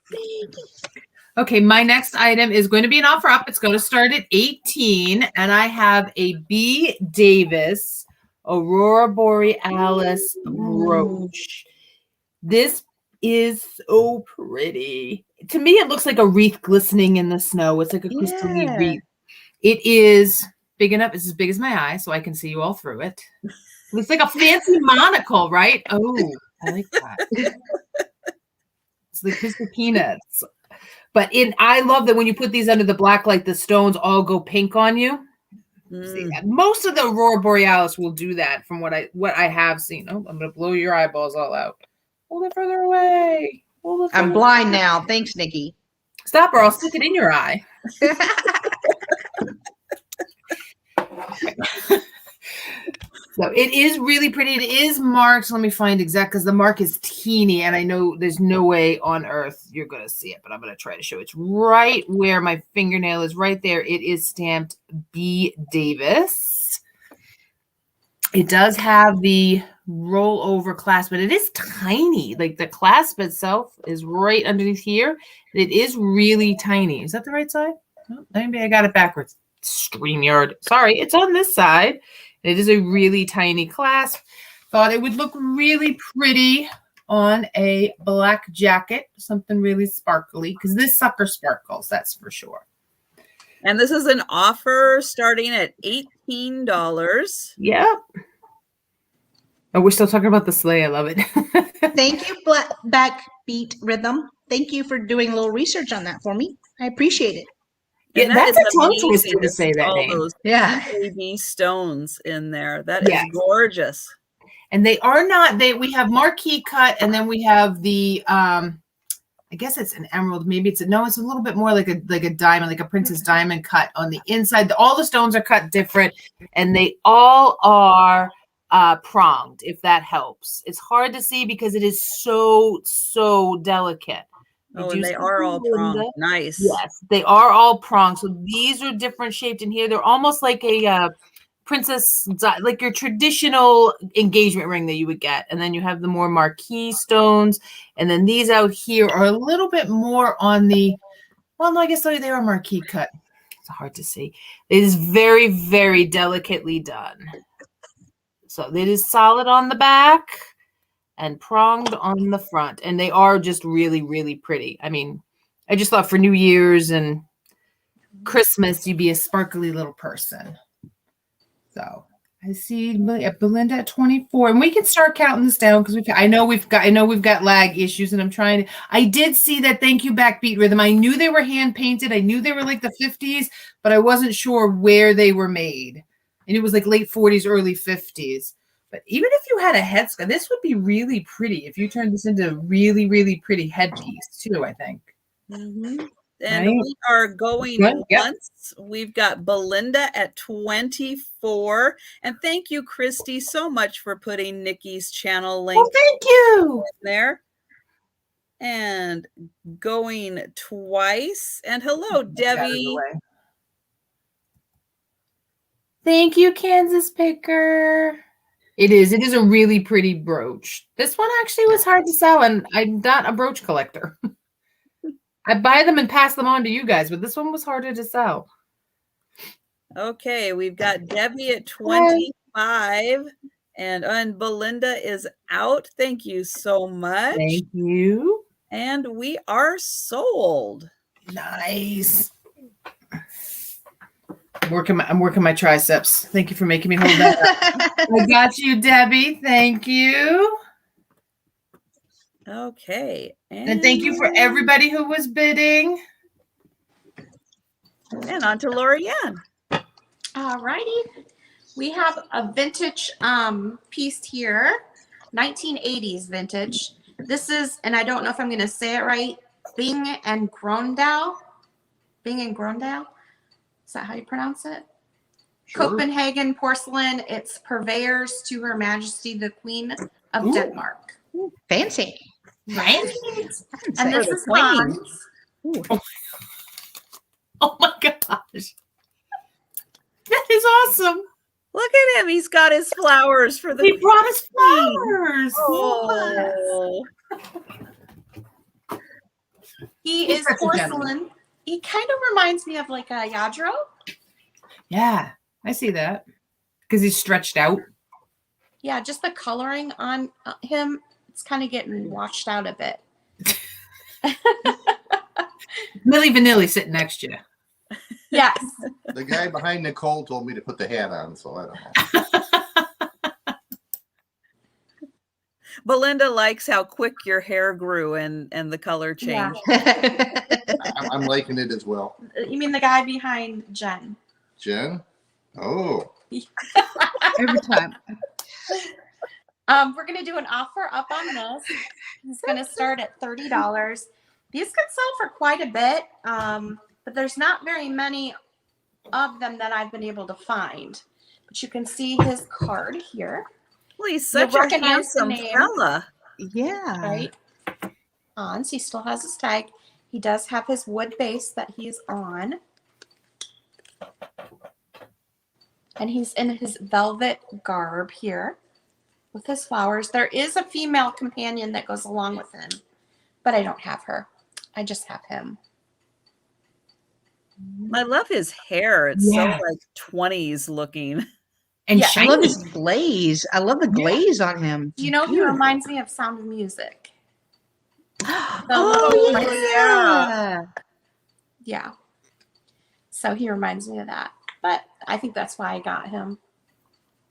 Okay, my next item is going to be an offer up. It's going to start at 18, and I have a B. Davis Aurora Borealis brooch. This is so pretty. To me, it looks like a wreath glistening in the snow. It's like a crystalline wreath. It is big enough. It's as big as my eye, so I can see you all through it. Looks like a fancy monocle, right? Oh, I like that. It's like Mr. Peanuts. But I love that when you put these under the black light, the stones all go pink on you. See, most of the Aurora Borealis will do that from what I have seen. Oh, I'm going to blow your eyeballs all out. Hold it further away. I'm blind now. Thanks, Nikki. Stop or I'll stick it in your eye. So it is really pretty. It is marked. Let me find exact because the mark is teeny, and I know there's no way on earth you're going to see it, but I'm going to try to show it. It's right where my fingernail is, right there. It is stamped B. Davis. It does have the rollover clasp, but it is tiny. Like the clasp itself is right underneath here. It is really tiny. Is that the right side? Oh, maybe I got it backwards. StreamYard. Sorry, it's on this side. It is a really tiny clasp. Thought it would look really pretty on a black jacket, something really sparkly, because this sucker sparkles, that's for sure. And this is an offer starting at $18. Yep. Oh, we're still talking about the sleigh. I love it. Thank you, Backbeat Rhythm. Thank you for doing a little research on that for me. I appreciate it. Yeah, And that's is a tongue amazing twister to see say that all name. those Yeah. baby stones in there. That is Yes. gorgeous. And they are not, we have marquee cut, and then we have the I guess it's an emerald, maybe it's a little bit more like a diamond, like a princess diamond cut on the inside. All the stones are cut different, and they all are pronged, if that helps. It's hard to see because it is so delicate. Oh, and they are all pronged. Nice. Yes, they are all pronged. So these are different shaped in here. They're almost like a princess, like your traditional engagement ring that you would get. And then you have the more marquee stones. And then these out here are a little bit more on the, well, no, I guess they are marquee cut. It's hard to see. It is very, very delicately done. So it is solid on the back and pronged on the front. And they are just really, really pretty. I mean, I just thought for New Year's and Christmas, you'd be a sparkly little person. So I see Belinda at 24, and we can start counting this down because I know we've got lag issues, and I'm trying to. I did see that. Thank you, Backbeat Rhythm. I knew they were hand painted. I knew they were like the 50s, but I wasn't sure where they were made, and it was like late 40s, early 50s. But even if you had a head sculpt, this would be really pretty if you turned this into a really, really pretty headpiece too. I think. Mm-hmm. And Right. we are going Good. Yep. once. We've got Belinda at 24. And thank you, Christy, so much for putting Nikki's channel link Thank you. there. And going twice. And hello, Debbie. Thank you, Kansas Picker. It is a really pretty brooch. This one actually was hard to sell, and I'm not a brooch collector. I buy them and pass them on to you guys, but this one was harder to sell. Okay, we've got Debbie at 25, and Belinda is out. Thank you so much. Thank you. And we are sold. Nice. I'm working my triceps. Thank you for making me hold that up. I got you, Debbie. Thank you. Okay. And thank you for everybody who was bidding. And on to Lorianne. All righty. We have a vintage piece here, 1980s vintage. This is, and I don't know if I'm going to say it right, Bing and Grondau. Bing and Grondau. Is that how you pronounce it? Sure. Copenhagen porcelain. It's purveyors to Her Majesty the Queen of Denmark. Fancy. Right? And this is Hans. Oh my gosh. That is awesome. Look at him. He's got his flowers for the. He brought his flowers. Oh. He is porcelain. He kind of reminds me of like a Yadro. Yeah, I see that. Because he's stretched out. Yeah, just the coloring on him, it's kind of getting washed out a bit. Milli Vanilli sitting next to you. Yes. The guy behind Nicole told me to put the hat on, so I don't know. Belinda likes how quick your hair grew and the color changed. Yeah. I'm liking it as well. You mean the guy behind Jen? Jen? Oh. Every time. We're going to do an offer up on this. It's going to start at $30. These could sell for quite a bit, but there's not very many of them that I've been able to find. But you can see his card here. Well, he's such a handsome fella. Yeah. Right? Hans, he still has his tag. He does have his wood base that he's on. And he's in his velvet garb here with his flowers. There is a female companion that goes along with him, but I don't have her. I just have him. I love his hair. It's so like 20s looking. And I love his glaze. I love the glaze on him. You know, he reminds me of Sound of Music. Yeah. Yeah. So he reminds me of that. But I think that's why I got him.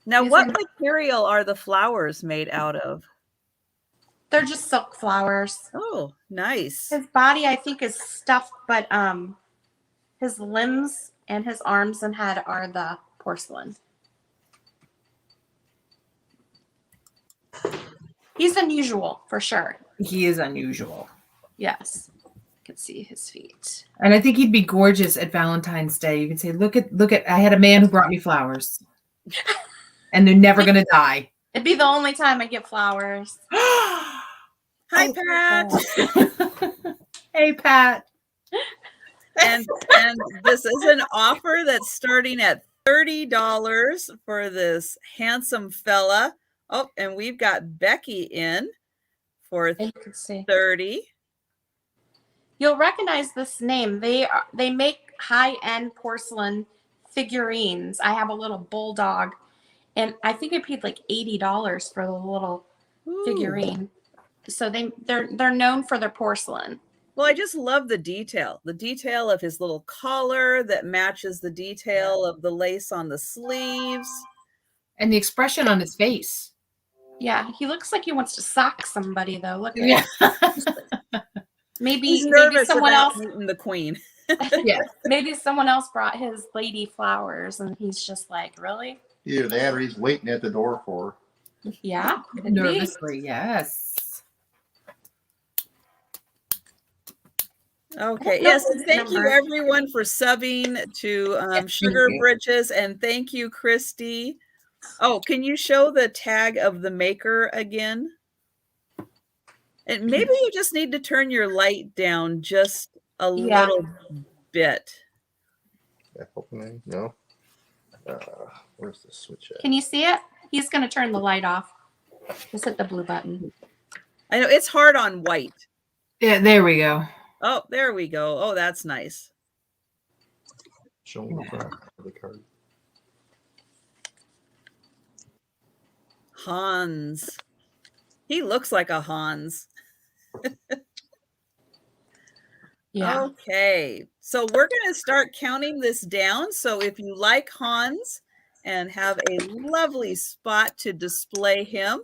Now, what material are the flowers made out of? They're just silk flowers. Oh, nice. His body, I think, is stuffed, but his limbs and his arms and head are the porcelain. He's unusual, for sure. He is unusual. Yes. You can see his feet. And I think he'd be gorgeous at Valentine's Day. You can say, look at, I had a man who brought me flowers. And they're never going to die. It'd be the only time I get flowers. Hi, Pat. Hey, Pat. And this is an offer that's starting at $30 for this handsome fella. Oh, and we've got Becky in for $30. You'll recognize this name. They make high-end porcelain figurines. I have a little bulldog, and I think I paid like $80 for the little figurine. So they're known for their porcelain. Well, I just love the detail of his little collar that matches the detail of the lace on the sleeves. And the expression on his face. Yeah, he looks like he wants to sock somebody though. Look at Yeah. He's maybe nervous someone about else meeting the queen. Yeah. maybe someone else brought his lady flowers and he's just like, really? Either that or he's waiting at the door for her. Yeah, could be. Nervously, yes. Okay. I don't know Yes. his And thank you number. everyone for subbing to Sugar you. Britches, and thank you, Christy. Oh, can you show the tag of the maker again? And maybe you just need to turn your light down just a Yeah. little bit. That opening? No. Where's the switch at? Can you see it? He's going to turn the light off. Just hit the blue button. I know it's hard on white. Yeah, there we go. Oh, there we go. Oh, that's nice. Show me the front of the card. Hans. He looks like a Hans. Yeah. Okay. So we're going to start counting this down. So if you like Hans and have a lovely spot to display him,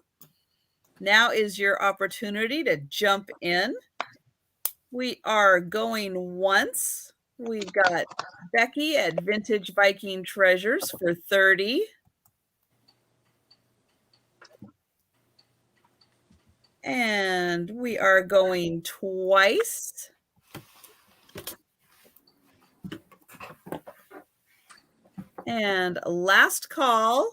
now is your opportunity to jump in. We are going once. We've got Becky at Vintage Viking Treasures for 30. And we are going twice. And last call.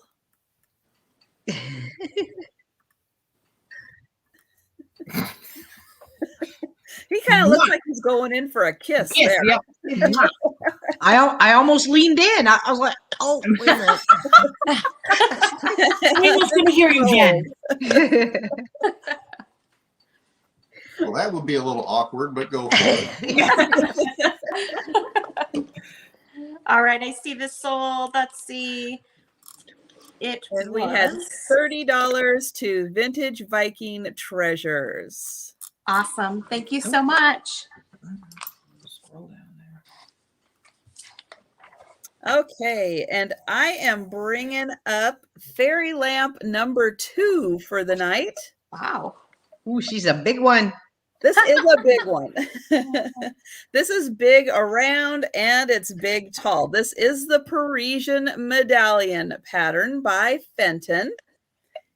He kind of looks like he's going in for a kiss Yes, there. yep. I almost leaned in. I was like, oh, wait a minute. Who's going to hear you, Jen? Well, that would be a little awkward, but go for it. All right. I see this sold. Let's see. And we had $30 to Vintage Viking Treasures. Awesome. Thank you so much. Scroll down there. Okay, and I am bringing up Fairy Lamp number 2 for the night. Wow. Ooh, she's a big one. This is a big one. This is big around and it's big tall. This is the Parisian medallion pattern by Fenton.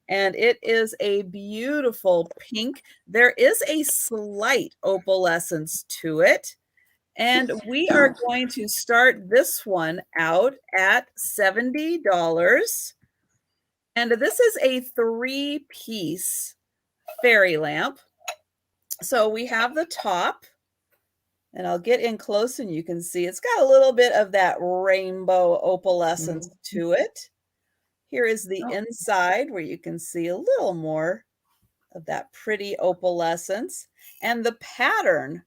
And it is a beautiful pink. There is a slight opalescence to it. And we are going to start this one out at $70. And this is a 3-piece fairy lamp. So we have the top, and I'll get in close and you can see it's got a little bit of that rainbow opalescence to it. Here is the inside where you can see a little more of that pretty opalescence. And the pattern,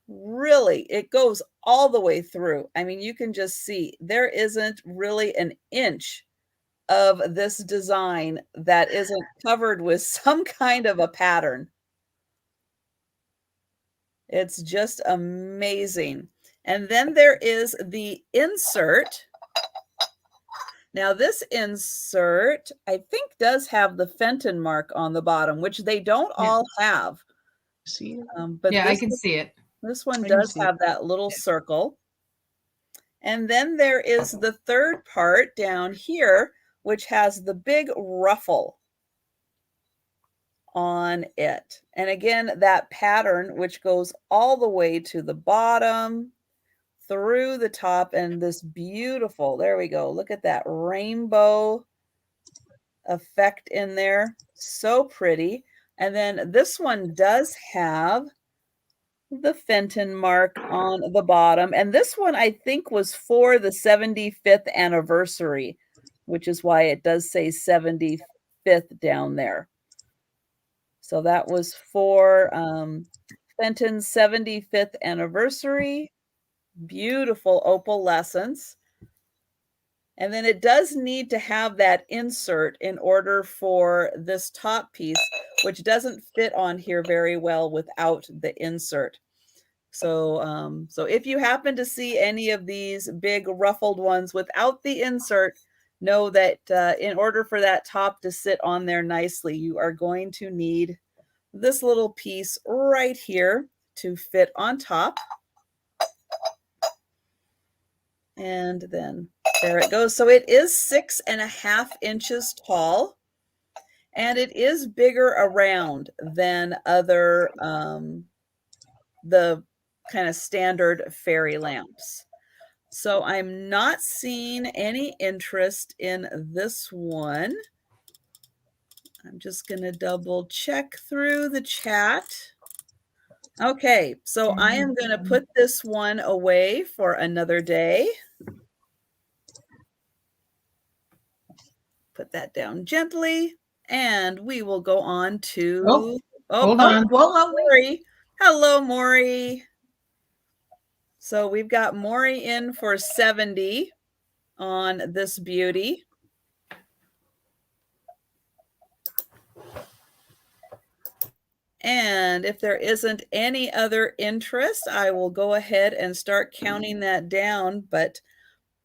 really, it goes all the way through. I mean, you can just see there isn't really an inch of this design that isn't covered with some kind of a pattern. It's just amazing. And then there is the insert. Now this insert, I think, does have the Fenton mark on the bottom, which they don't all have. See it? But Yeah, I this can see it. This one I can does see have that little circle. And then there is the third part down here, which has the big ruffle on it. And again, that pattern, which goes all the way to the bottom, through the top, and this beautiful, there we go. Look at that rainbow effect in there. So pretty. And then this one does have the Fenton mark on the bottom. And this one, I think, was for the 75th anniversary, which is why it does say 75th down there. So that was for Fenton's 75th anniversary. Beautiful opalescence. And then it does need to have that insert in order for this top piece, which doesn't fit on here very well without the insert. So, so if you happen to see any of these big ruffled ones without the insert, know that in order for that top to sit on there nicely, you are going to need this little piece right here to fit on top. And then there it goes. So it is 6.5 inches tall, and it is bigger around than other the kind of standard fairy lamps. So I'm not seeing any interest in this one. I'm just going to double check through the chat. Okay, so I am going to put this one away for another day. Put that down gently, and we will go on to... Hold on. Maury. Hello, Maury. So we've got Maury in for 70 on this beauty. And if there isn't any other interest, I will go ahead and start counting that down. But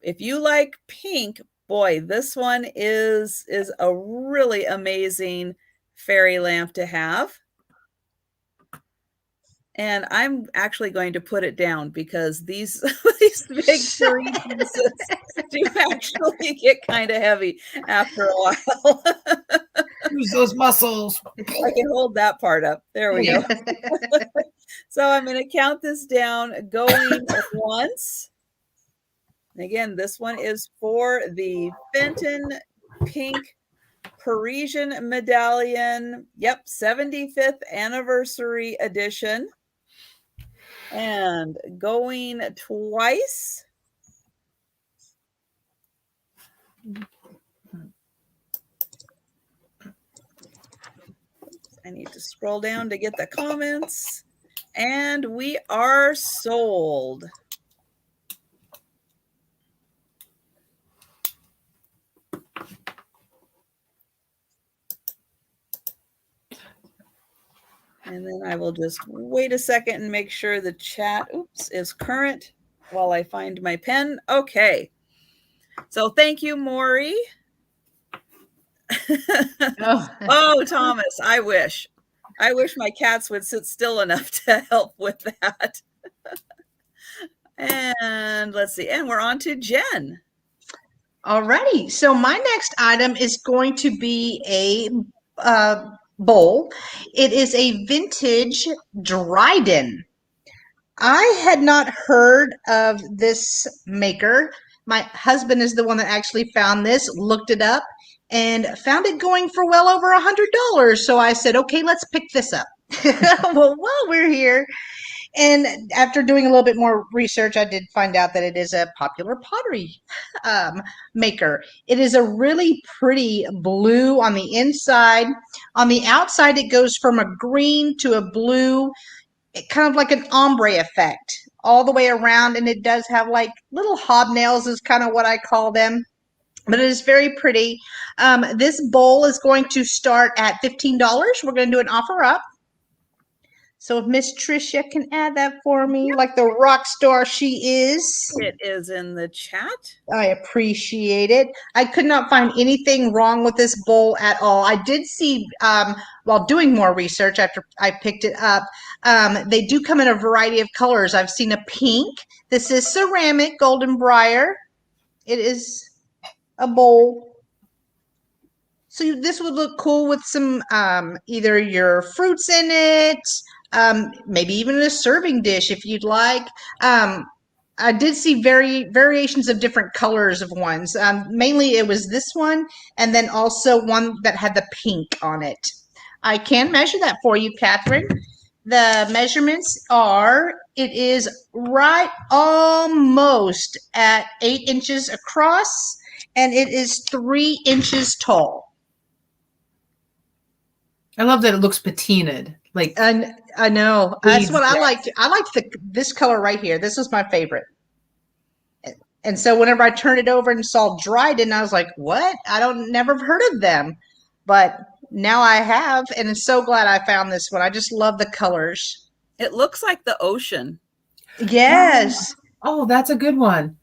if you like pink, boy, this one is a really amazing fairy lamp to have. And I'm actually going to put it down because these big three pieces do actually get kind of heavy after a while. Use those muscles. I can hold that part up. There we go. So I'm going to count this down going once. Again, this one is for the Fenton Pink Parisian Medallion. Yep, 75th anniversary edition. And going twice. I need to scroll down to get the comments. And we are sold. And then I will just wait a second and make sure the chat, is current while I find my pen. Okay. So thank you, Maury. Oh, Thomas, I wish my cats would sit still enough to help with that. And let's see. And we're on to Jen. Alrighty. So my next item is going to be a bowl. It is a vintage Dryden. I had not heard of this maker. My husband is the one that actually found this, looked it up, and found it going for well over $100. So I said, okay, let's pick this up. Well, while we're here, and after doing a little bit more research, I did find out that it is a popular pottery maker. It is a really pretty blue on the inside. On the outside, it goes from a green to a blue, kind of like an ombre effect all the way around. And it does have like little hobnails is kind of what I call them. But it is very pretty. This bowl is going to start at $15. We're going to do an offer up. So if Miss Trisha can add that for me, like the rock star she is. It is in the chat. I appreciate it. I could not find anything wrong with this bowl at all. I did see, while doing more research after I picked it up, they do come in a variety of colors. I've seen a pink. This is ceramic, golden briar. It is a bowl. So this would look cool with some either your fruits in it, maybe even a serving dish if you'd like. I did see variations of different colors of ones. Mainly it was this one, and then also one that had the pink on it. I can measure that for you, Catherine. The measurements are, it is right almost at 8 inches across, and it is 3 inches tall. I love that it looks patinaed. Like, And I know that's what I liked. I liked this color right here. This was my favorite. And so whenever I turned it over and saw Dryden, I was like, "What? Never heard of them." But now I have, and I'm so glad I found this one. I just love the colors. It looks like the ocean. Yes. oh, that's a good one.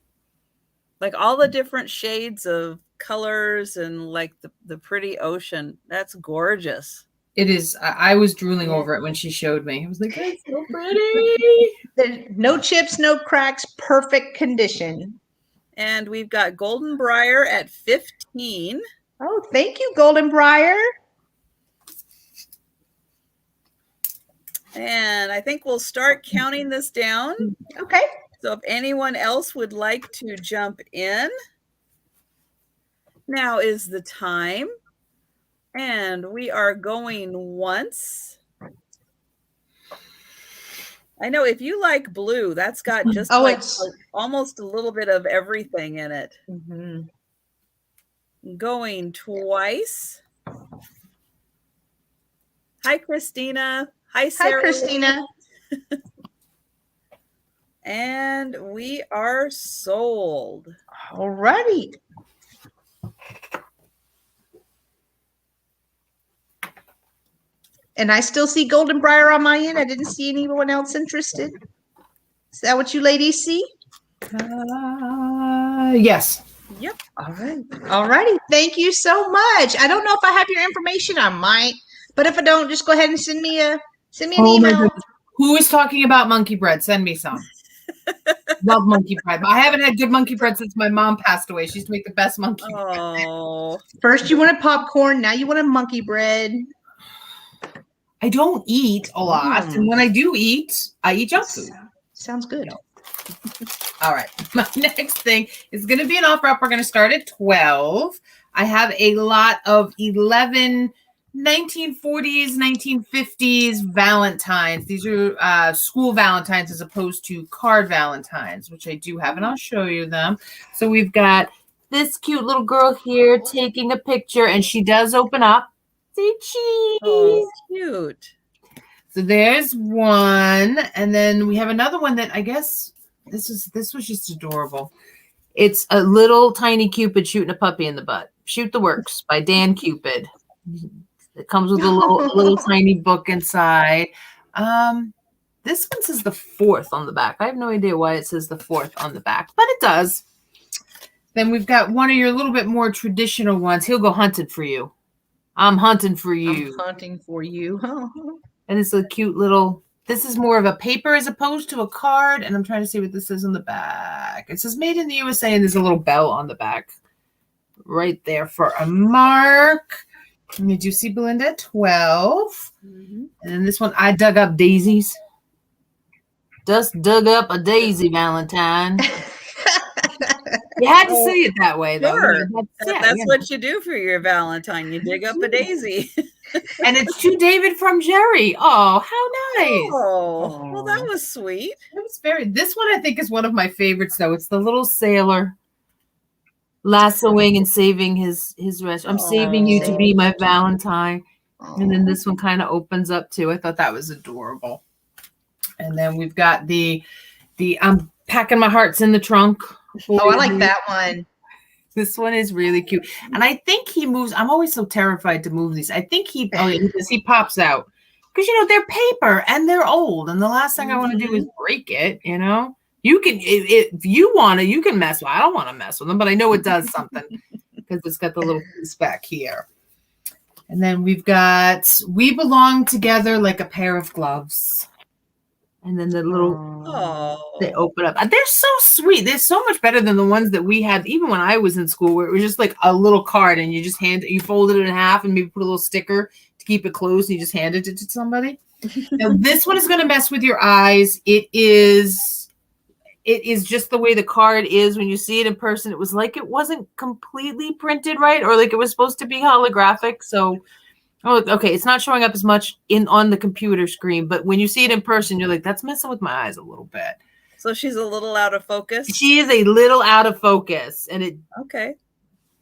Like all the different shades of colors and like the pretty ocean. That's gorgeous. It is. I was drooling over it when she showed me. I was like, that's so pretty. There's no chips, no cracks, perfect condition. And we've got Golden Briar at 15. Oh, thank you, Golden Briar. And I think we'll start counting this down. Okay. So if anyone else would like to jump in, now is the time. And we are going once. I know if you like blue, that's got just almost a little bit of everything in it. Going twice. Hi, Christina. Hi, Sarah. Hi, Christina. And we are sold. All righty. And I still see Golden Briar on my end. I didn't see anyone else interested. Is that what you ladies see? Yes. Yep. All right. All righty. Thank you so much. I don't know if I have your information. I might, but if I don't, just go ahead and send me an email. My goodness. Who is talking about monkey bread? Send me some. Love monkey bread. I haven't had good monkey bread since my mom passed away. She used to make the best monkey bread. Oh. First you wanted popcorn. Now you want a monkey bread. I don't eat a lot. And when I do eat, I eat junk food. Sounds good. All right. My next thing is going to be an offer up. We're going to start at 12. I have a lot of 11 1940s, 1950s Valentines. These are school Valentines as opposed to card Valentines, which I do have, and I'll show you them. So we've got this cute little girl here taking a picture, and she does open up. Say cheese. Oh, cute. So there's one, and then we have another one that I guess this was just adorable. It's a little tiny Cupid shooting a puppy in the butt. Shoot the Works by Dan Cupid. It comes with a little tiny book inside. This one says the 4th on the back. I have no idea why it says the 4th on the back, but it does. Then we've got one of your little bit more traditional ones. He'll go hunting for you. I'm hunting for you. I'm hunting for you. And it's a cute little, this is more of a paper as opposed to a card. And I'm trying to see what this says on the back. It says made in the USA, and there's a little bell on the back right there for a mark. And did you see Belinda? 12. And then this one, I dug up daisies. Just dug up a daisy Valentine. You had to say it that way, though. Sure. That's what you do for your Valentine. You dig up a daisy. And it's to David from Jerry. Oh, how nice. Oh, well, that was sweet. It was this one I think is one of my favorites, though. It's the little sailor lassoing and saving his rest. I'm saving you to be my Valentine. And then this one kind of opens up too. I thought that was adorable. And then we've got the I'm packing my hearts in the trunk. Oh, I like that one. This one is really cute. And I think he moves. I'm always so terrified to move these. I think he pops out. Because, they're paper and they're old. And the last thing I want to do is break it, You can, if you want to, you can mess with. I don't want to mess with them, but I know it does something because it's got the little piece back here. And then we've got We Belong Together Like a Pair of Gloves. And then the little, they open up. They're so sweet. They're so much better than the ones that we had, even when I was in school, where it was just like a little card and you just you folded it in half and maybe put a little sticker to keep it closed and you just handed it to somebody. Now, this one is going to mess with your eyes. It is just the way the card is. When you see it in person, it was like it wasn't completely printed right, or like it was supposed to be holographic. So, okay, it's not showing up as much on the computer screen, but when you see it in person, you're like, that's messing with my eyes a little bit. So she's a little out of focus? She is a little out of focus, and it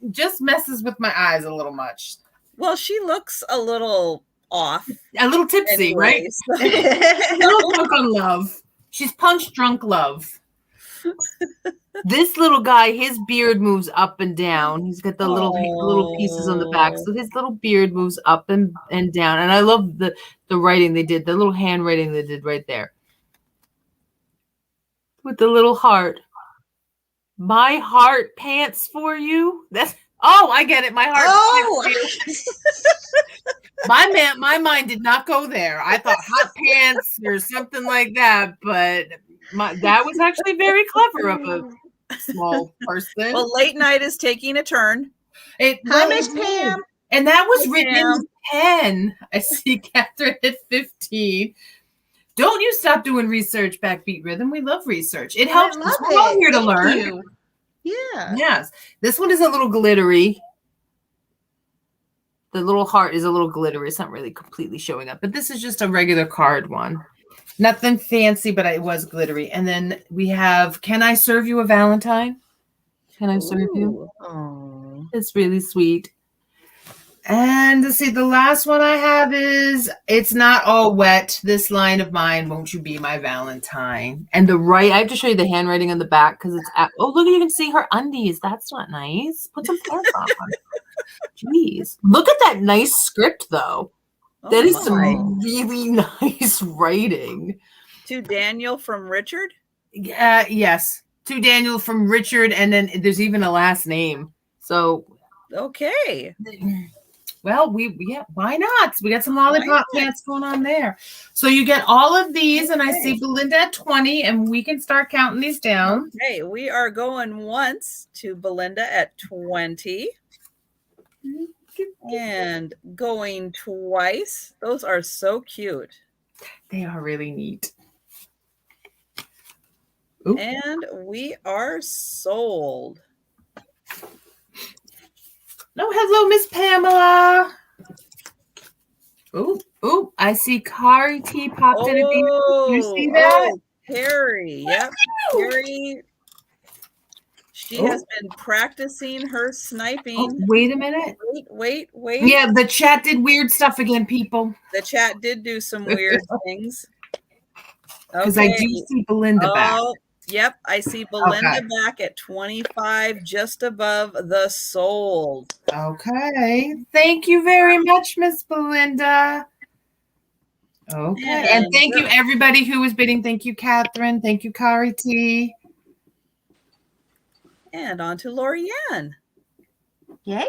just messes with my eyes a little much. Well, she looks a little off. A little tipsy, anyway, right? So. A little drunk on love. She's punch drunk love. This little guy, his beard moves up and down. He's got the little pieces on the back. So his little beard moves up and down. And I love the writing they did, the little handwriting they did right there. With the little heart. My heart pants for you. Oh, I get it. My heart. Oh, My mind did not go there. I thought hot pants or something like that, but that was actually very clever of a small person. Well, late night is taking a turn. hi, Miss Pam. And that was Hi, written in pen. I see Catherine at 15. Don't you stop doing research, Backbeat Rhythm. We love research. It helps. I love We're all it. here to Thank learn. you. Yeah. Yes. This one is a little glittery. The little heart is a little glittery. It's not really completely showing up, but this is just a regular card one. Nothing fancy, but it was glittery. And then we have, Can I Serve You a Valentine? Can I serve you? Oh. It's really sweet. And let's see, the last one I have is It's Not All Wet. This line of mine, Won't You Be My Valentine? And I have to show you the handwriting on the back because it's oh, look, you can see her undies. That's not nice. Put some pants on. Jeez. Look at that nice script though. That is some really nice writing. To Daniel from Richard? Yes. To Daniel from Richard, and then there's even a last name. So okay. Well, why not? We got some lollipop pants going on there. So you get all of these, and I see Belinda at 20, and we can start counting these down. Okay, we are going once to Belinda at 20. And going twice. Those are so cute. They are really neat. Ooh. And we are sold. No, hello, Miss Pamela. Oh, I see Kari T popped in. Do you see that? Oh, Carrie. Yep. Carrie. She has been practicing her sniping. Oh, wait a minute. Wait. Yeah, the chat did weird stuff again, people. The chat did do some weird things. Because I do see Belinda back. Yep, I see Belinda back at 25, just above the sold. Okay. Thank you very much, Miss Belinda. Okay. And thank you, everybody who was bidding. Thank you, Catherine. Thank you, Kari T. And on to Lorianne. Yay.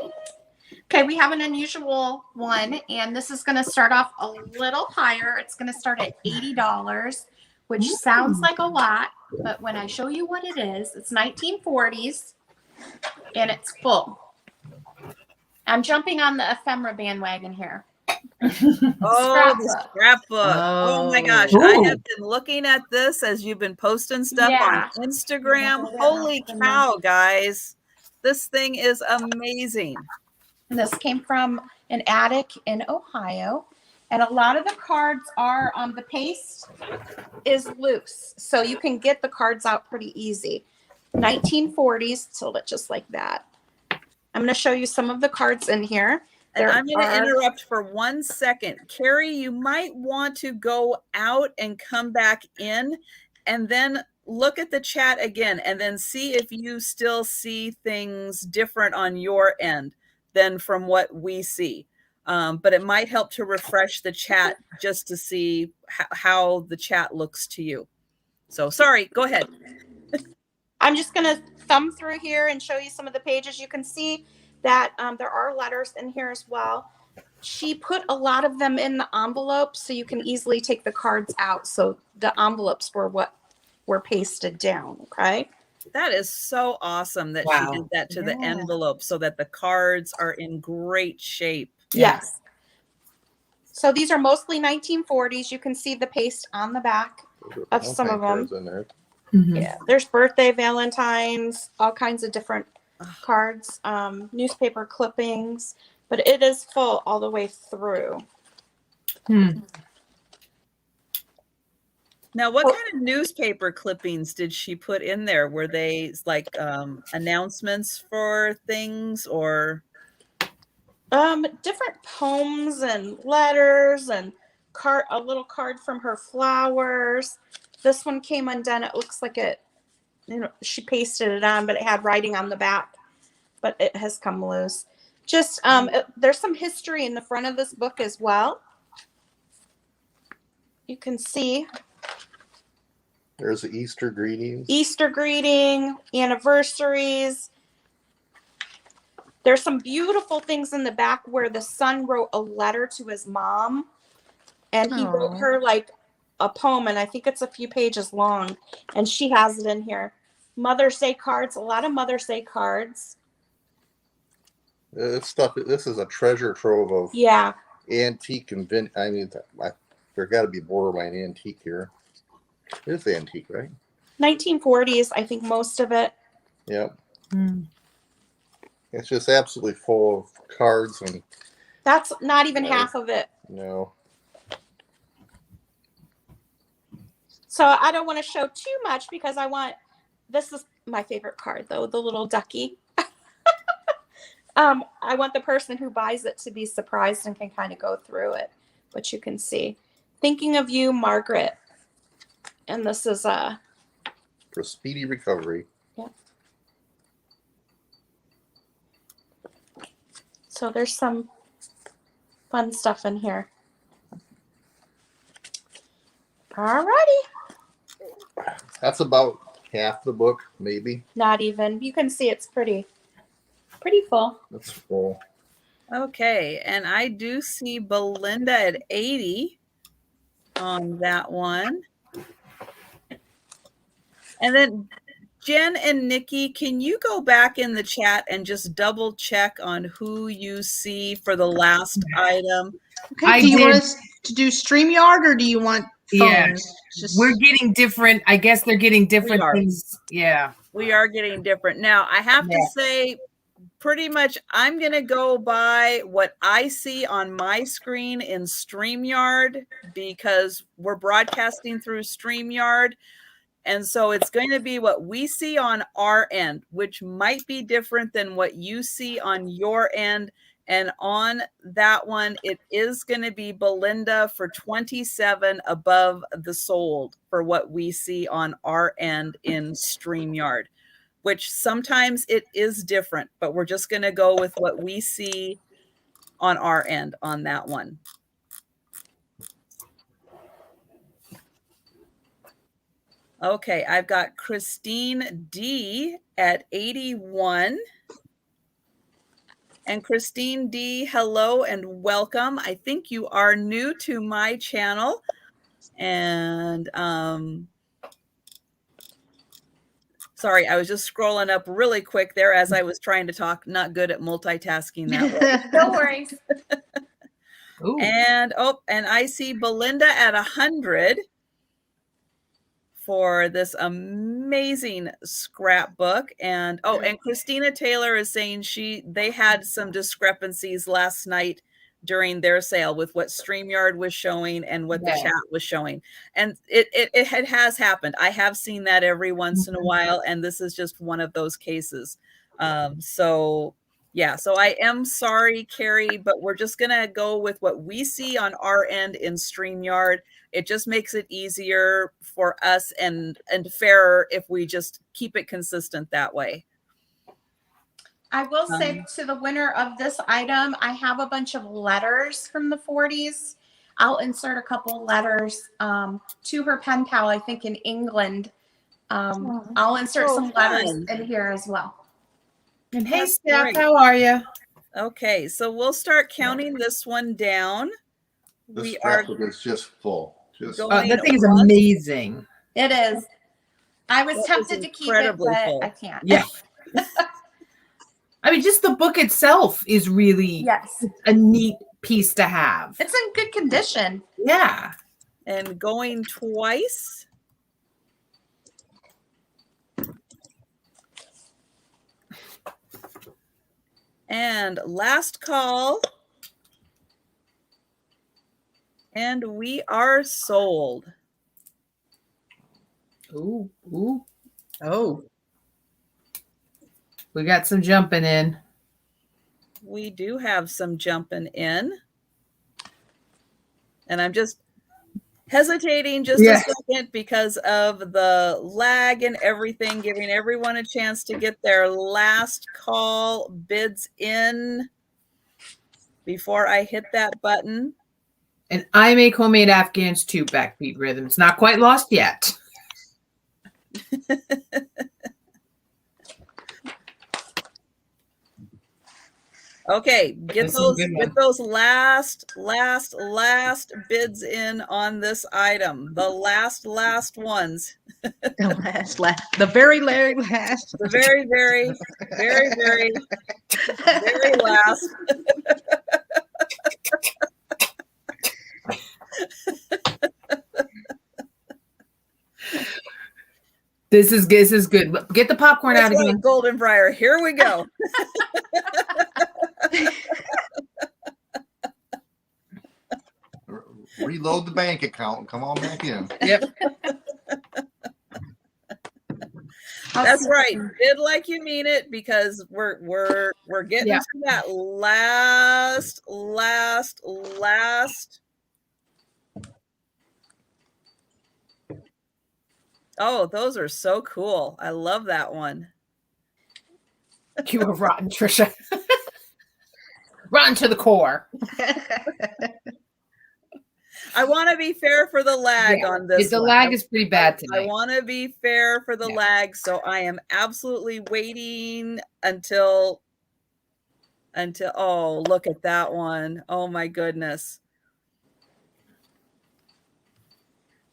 Okay, we have an unusual one, and this is going to start off a little higher. It's going to start at $80, which sounds like a lot, but when I show you what it is, it's 1940s, and it's full. I'm jumping on the ephemera bandwagon here. The scrapbook. Oh my gosh. Ooh. I have been looking at this as you've been posting stuff on Instagram. Holy cow, guys. This thing is amazing. And this came from an attic in Ohio. And a lot of the cards are, the paste is loose. So you can get the cards out pretty easy. 1940s, so it's just like that. I'm going to show you some of the cards in here. And I'm going to interrupt for 1 second. Carrie, you might want to go out and come back in and then look at the chat again and then see if you still see things different on your end than from what we see. But it might help to refresh the chat just to see how the chat looks to you. So sorry, go ahead. I'm just going to thumb through here and show you some of the pages. You can see that there are letters in here as well. She put a lot of them in the envelopes so you can easily take the cards out. So the envelopes were what were pasted down, okay? That is so awesome that she did that to the envelope so that the cards are in great shape. Yes. So these are mostly 1940s. You can see the paste on the back of some of them. Yeah, there's birthday, Valentine's, all kinds of different cards, newspaper clippings, but it is full all the way through. Now, what kind of newspaper clippings did she put in there? Were they like announcements for things or? Different poems and letters and a little card from her flowers. This one came undone. It looks like it, she pasted it on, but it had writing on the back, but it has come loose. Just, there's some history in the front of this book as well. You can see. There's the Easter greetings. Easter greeting, anniversaries. There's some beautiful things in the back where the son wrote a letter to his mom, and he wrote Aw. her like a poem, and I think it's a few pages long, and she has it in here. Mother's Day cards, a lot of Mother's Day cards. This stuff. This is a treasure trove of Yeah. antique and I mean, there got to be borderline antique here. It's antique, right? 1940s, I think most of it. Yep. Mm. It's just absolutely full of cards and That's not even Yeah. half of it. no. So I don't want to show too much because this is my favorite card though, the little ducky. I want the person who buys it to be surprised and can kind of go through it, but you can see. Thinking of you, Margaret. And this is For speedy recovery. yeah. So there's some fun stuff in here. Alrighty. That's about half the book, maybe. Not even. You can see it's pretty full. That's full. Okay, and I do see Belinda at 80 on that one. And then Jen and Nikki, can you go back in the chat and just double check on who you see for the last item? Okay. I Do you want did- us to do StreamYard or do you want phones? Yeah. Just- We're getting different. I guess they're getting different are. things. Yeah. We are getting different. Now, I have to say, pretty much I'm going to go by what I see on my screen in StreamYard because we're broadcasting through StreamYard. And so it's going to be what we see on our end, which might be different than what you see on your end. And on that one, it is going to be Belinda for 27 above the sold for what we see on our end in StreamYard, which sometimes it is different, but we're just going to go with what we see on our end on that one. Okay, I've got Christine D at 81. And Christine D, hello and welcome. I think you are new to my channel. And sorry, I was just scrolling up really quick there as I was trying to talk. Not good at multitasking that way. No worries. Ooh. And I see Belinda at 100 for this amazing scrapbook. And and Christina Taylor is saying they had some discrepancies last night during their sale with what StreamYard was showing and what the chat was showing. And it has happened. I have seen that every once in a while, and this is just one of those cases. So I am sorry, Carrie, but we're just gonna go with what we see on our end in StreamYard. It just makes it easier for us and fairer if we just keep it consistent that way. I will say to the winner of this item, I have a bunch of letters from the 40s. I'll insert a couple letters to her pen pal, I think in England. I'll insert some letters in here as well. And hey, That's Steph, great. how are you? Okay, so we'll start counting this one down. This We are scrapbook is just full. Just going That thing is once. amazing. It is. I was That is tempted to keep it, incredibly but full. I can't. Yeah. I mean, just the book itself is really Yes. a neat piece to have. It's in good condition. Yeah. And going twice. And last call. And we are sold. Ooh, ooh. Oh. We got some jumping in. We do have some jumping in. And I'm just hesitating just a second because of the lag and everything, giving everyone a chance to get their last call bids in before I hit that button. And I make homemade Afghans too, backbeat rhythms. Not quite lost yet. Okay, get This is a good one. those last bids in on this item. The last ones. The very last. The very last. This is good. Get the popcorn out again. Golden Briar. Here we go. Reload the bank account and come on back in. Yep. That's right. Bid like you mean it, because we're getting to that last. Oh, those are so cool. I love that one. You were rotten, Trisha. Rotten to the core. I want to be fair for the lag on this. The lag is pretty bad tonight. I want to be fair for the lag, so I am absolutely waiting until. Oh, look at that one. Oh my goodness.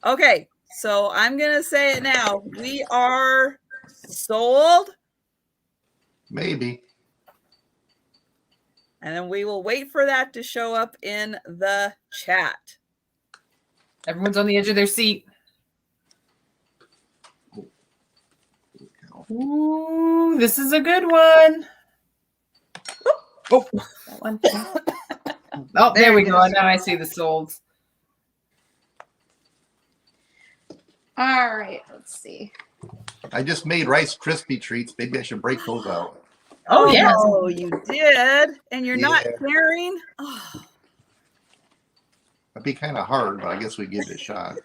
Okay, so I'm gonna say it now. We are sold. Maybe. And then we will wait for that to show up in the chat. Everyone's on the edge of their seat. Ooh, this is a good one. Oh, that one. Oh, there we go. Now I see the solds. All right, let's see. I just made Rice Krispie treats. Maybe I should break those out. Oh, yeah. Oh, you did, and you're not caring. Oh. It'd be kind of hard, but I guess we give it a shot.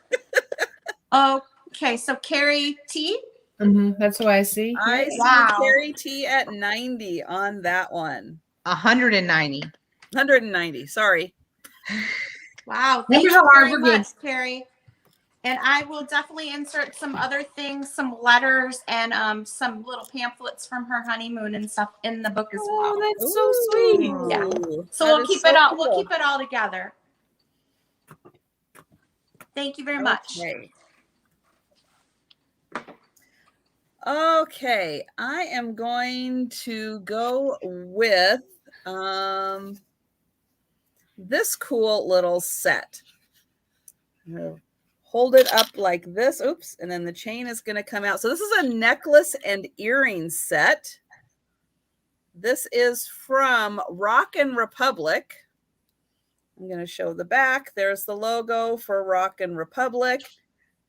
Okay, so Carrie T. That's what I see. I see Carrie T at 90 on that one. 190. 190. Sorry. Wow. Thank you very much, Carrie. And I will definitely insert some other things, some letters, and some little pamphlets from her honeymoon and stuff in the book as well. Oh, that's so sweet. Yeah. So we'll keep it all. We'll keep it all together. Thank you very much. Okay, I am going to go with this cool little set. Hold it up like this. Oops. And then the chain is going to come out. So this is a necklace and earring set. This is from Rockin' Republic. I'm going to show the back. There's the logo for Rockin' Republic.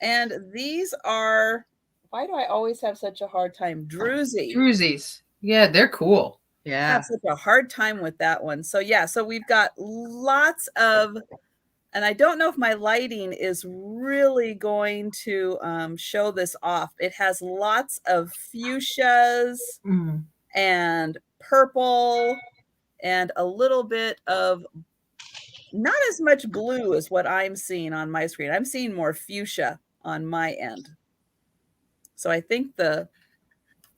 And these are, why do I always have such a hard time? Druzies. Yeah, they're cool. Yeah. I have such a hard time with that one. So yeah, so we've got lots of, and I don't know if my lighting is really going to show this off. It has lots of fuchsias and purple and a little bit of, not as much blue as what I'm seeing on my screen. I'm seeing more fuchsia on my end. So I think the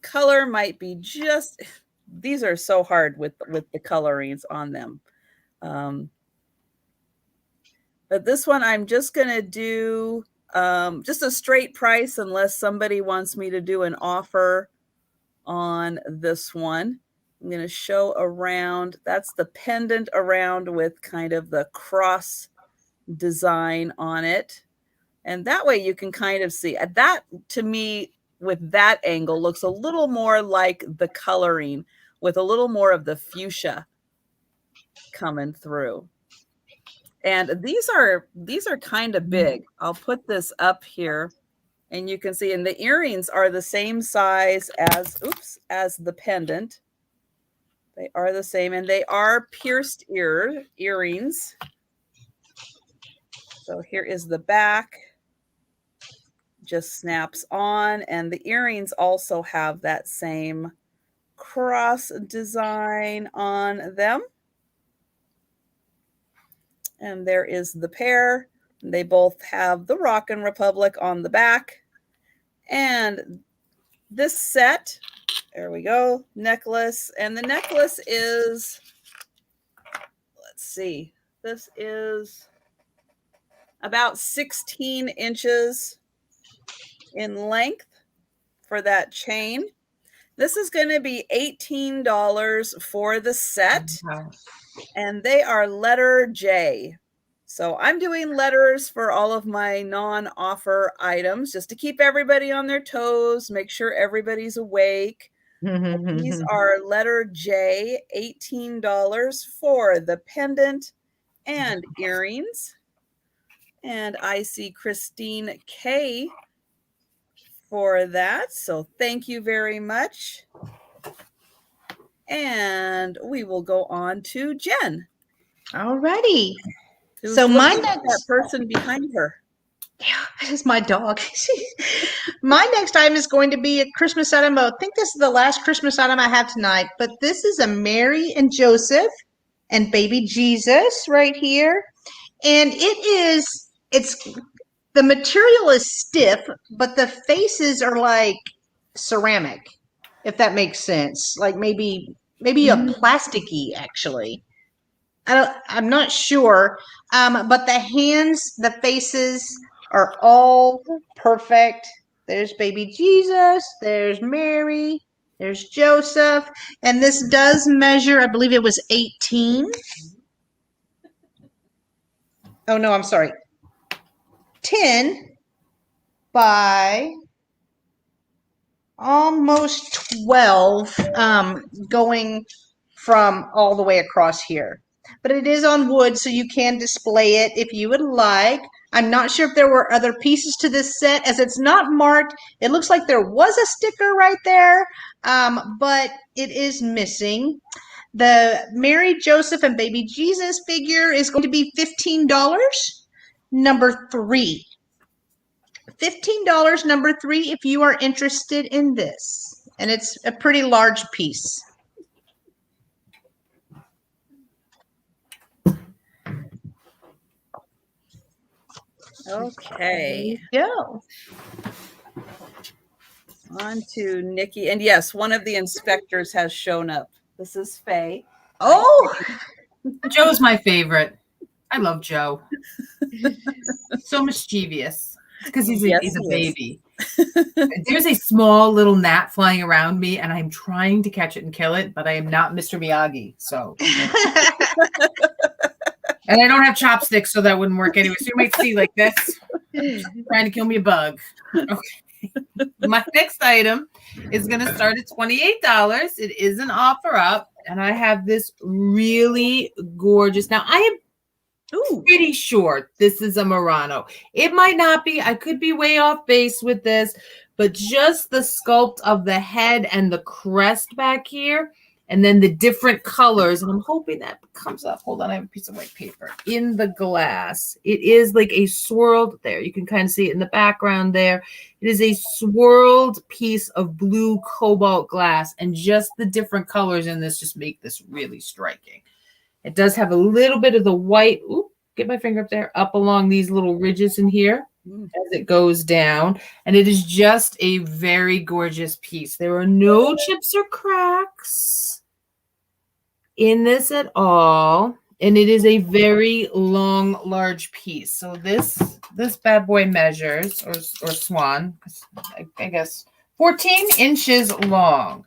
color might be just, these are so hard with the colorings on them. But this one, I'm just going to do just a straight price unless somebody wants me to do an offer on this one. I'm going to show around. That's the pendant around with kind of the cross design on it. And that way you can kind of see. That, to me, with that angle, looks a little more like the coloring with a little more of the fuchsia coming through. And these are kind of big. I'll put this up here and you can see, and the earrings are the same size as the pendant. They are the same, and they are pierced earrings. So here is the back. Just snaps on, and the earrings also have that same cross design on them. And there is the pair. They both have the Rockin' Republic on the back. And this set, there we go, necklace. And the necklace is let's see. This is about 16 inches in length for that chain. This is going to be $18 for the set, and they are letter J. So I'm doing letters for all of my non-offer items just to keep everybody on their toes, make sure everybody's awake. These are letter J, $18 for the pendant and earrings. And I see Christine K for that. So thank you very much. And we will go on to Jen. Alrighty. Who's So my looking at that next person behind her. is my dog. My next item is going to be a Christmas item. I think this is the last Christmas item I have tonight, but this is a Mary and Joseph and baby Jesus right here. And it's the material is stiff, but the faces are like ceramic, if that makes sense. Like maybe a plasticky actually. I'm not sure. But the hands, the faces are all perfect. There's baby Jesus, there's Mary, there's Joseph, and this does measure, I believe it was 18. Oh no, I'm sorry. 10 by almost 12, going from all the way across here. But it is on wood, so you can display it if you would like. I'm not sure if there were other pieces to this set, as it's not marked. It looks like there was a sticker right there, but it is missing. The Mary, Joseph, and baby Jesus figure is going to be $15. Number 3. $15, number 3, if you are interested in this. And it's a pretty large piece. Okay. There you go. On to Nikki. And yes, one of the inspectors has shown up. This is Faye. Oh, Joe's my favorite. I love Joe. So mischievous. Because he's a baby. There's a small little gnat flying around me, and I'm trying to catch it and kill it, but I am not Mr. Miyagi. So, and I don't have chopsticks, so that wouldn't work anyway. So you might see like this, trying to kill me a bug. Okay. My next item is going to start at $28. It is an offer up, and I have this really gorgeous. Now, I am pretty sure this is a Murano. It might not be. I could be way off base with this, but just the sculpt of the head and the crest back here, and then the different colors, and I'm hoping that comes up. Hold on, I have a piece of white paper in the glass. It is like a swirled, there, you can kind of see it in the background there. It is a swirled piece of blue cobalt glass, and just the different colors in this just make this really striking. It does have a little bit of the white, get my finger up there, up along these little ridges in here as it goes down. And it is just a very gorgeous piece. There are no chips or cracks in this at all. And it is a very long, large piece. So this bad boy measures, or swan, I guess, 14 inches long.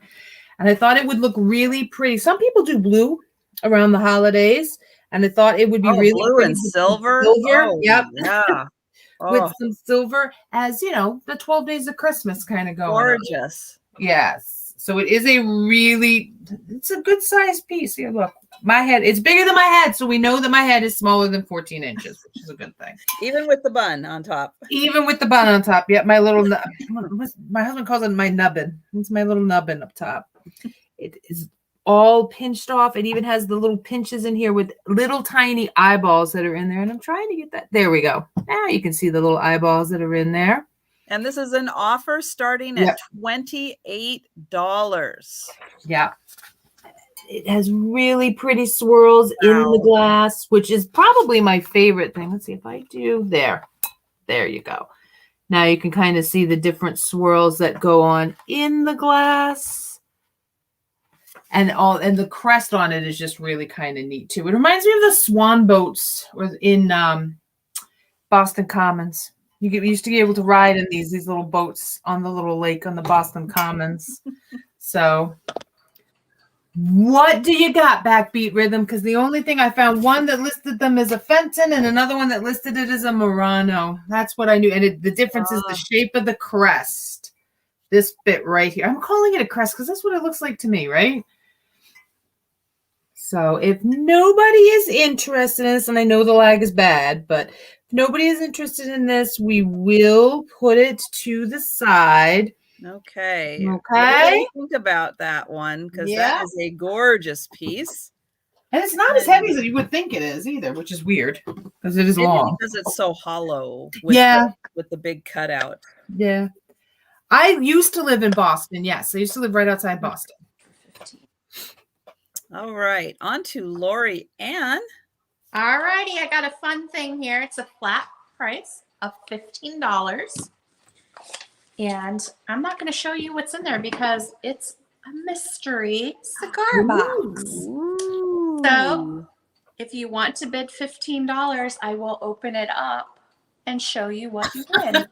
And I thought it would look really pretty. Some people do blue around the holidays, and I thought it would be really blue and silver. Oh, yep. Yeah. With some silver, as you know, the 12 days of Christmas kind of going. Gorgeous. On. Yes. So it is it's a good sized piece. Here, look, my head, it's bigger than my head. So we know that my head is smaller than 14 inches, which is a good thing. Even with the bun on top. Even with the bun on top. Yep. My little, my husband calls it my nubbin. It's my little nubbin up top. It is all pinched off. It even has the little pinches in here with little tiny eyeballs that are in there. And I'm trying to get that. There we go. Now you can see the little eyeballs that are in there. And this is an offer starting at $28. Yeah. It has really pretty swirls in the glass, which is probably my favorite thing. Let's see if I do. There you go. Now you can kind of see the different swirls that go on in the glass. and the crest on it is just really kind of neat too. It reminds me of the swan boats in Boston Commons. You used to be able to ride in these little boats on the little lake on the Boston Commons. So what do you got, Backbeat Rhythm? Because the only thing I found, one that listed them as a Fenton and another one that listed it as a Murano. That's what I knew. And the difference is the shape of the crest. This bit right here. I'm calling it a crest because that's what it looks like to me, right? So if nobody is interested in this, and I know the lag is bad, but if nobody is interested in this, we will put it to the side. Okay. Okay. Think about that one because Yeah. that is a gorgeous piece. And it's not as heavy as you would think it is either, which is weird because it is Maybe long. because it's so hollow with the big cutout. Yeah. I used to live in Boston. Yes, I used to live right outside Boston. All right. On to Lori Ann. All righty, I got a fun thing here. It's a flat price of $15. And I'm not going to show you what's in there because it's a mystery cigar box. Ooh. So if you want to bid $15, I will open it up and show you what you win.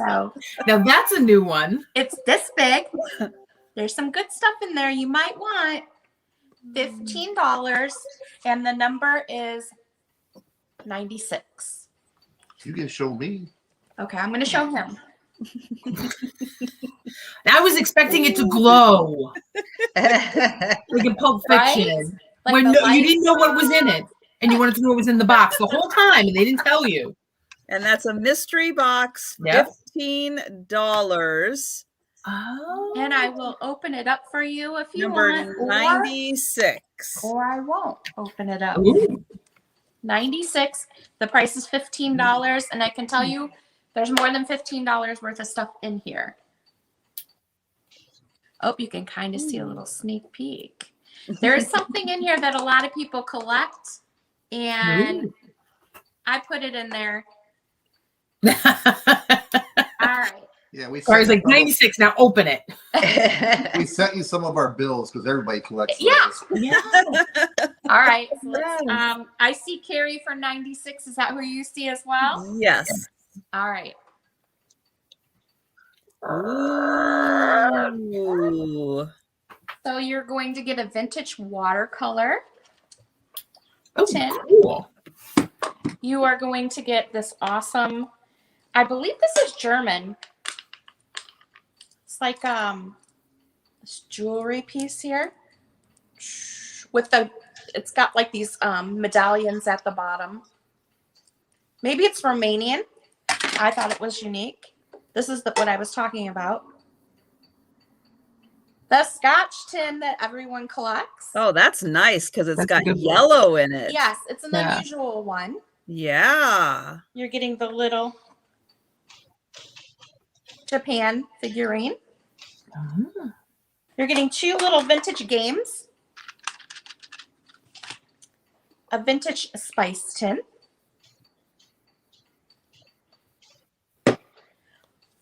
So Now that's a new one. it's this big. There's some good stuff in there you might want. $15, and the number is 96. You can show me. Okay, I'm going to show him. I was expecting it to glow like in Pulp Fiction. Right? Like When the you didn't know what lights. was in it, and you wanted to know what was in the box the whole time, and they didn't tell you. And that's a mystery box, Yep. $15. Oh. And I will open it up for you if you Number want. 96. Or I won't open it up. Ooh. 96. The price is $15. And I can tell you there's more than $15 worth of stuff in here. Oh, you can kind of see a little sneak peek. There is something in here that a lot of people collect. And Ooh. I put it in there. All All right. Yeah, we. I was like 96. Now open it. We sent you some of our bills because everybody collects. Yeah. those. Yeah. All right. So I see Carrie for 96. Is that who you see as well? Yes. All right. Ooh. So you're going to get a vintage watercolor. Oh, 10. cool. You are going to get this awesome, I believe this is German. It's like this jewelry piece here with it's got like these medallions at the bottom. Maybe it's Romanian. I thought it was unique. This is what I was talking about. The Scotch tin that everyone collects. Oh, that's nice because it's That's got a good one. yellow in it. Yes, it's an Yeah. unusual one. Yeah. You're getting the little Japan figurine. Ah. You're getting 2 little vintage games. A vintage spice tin.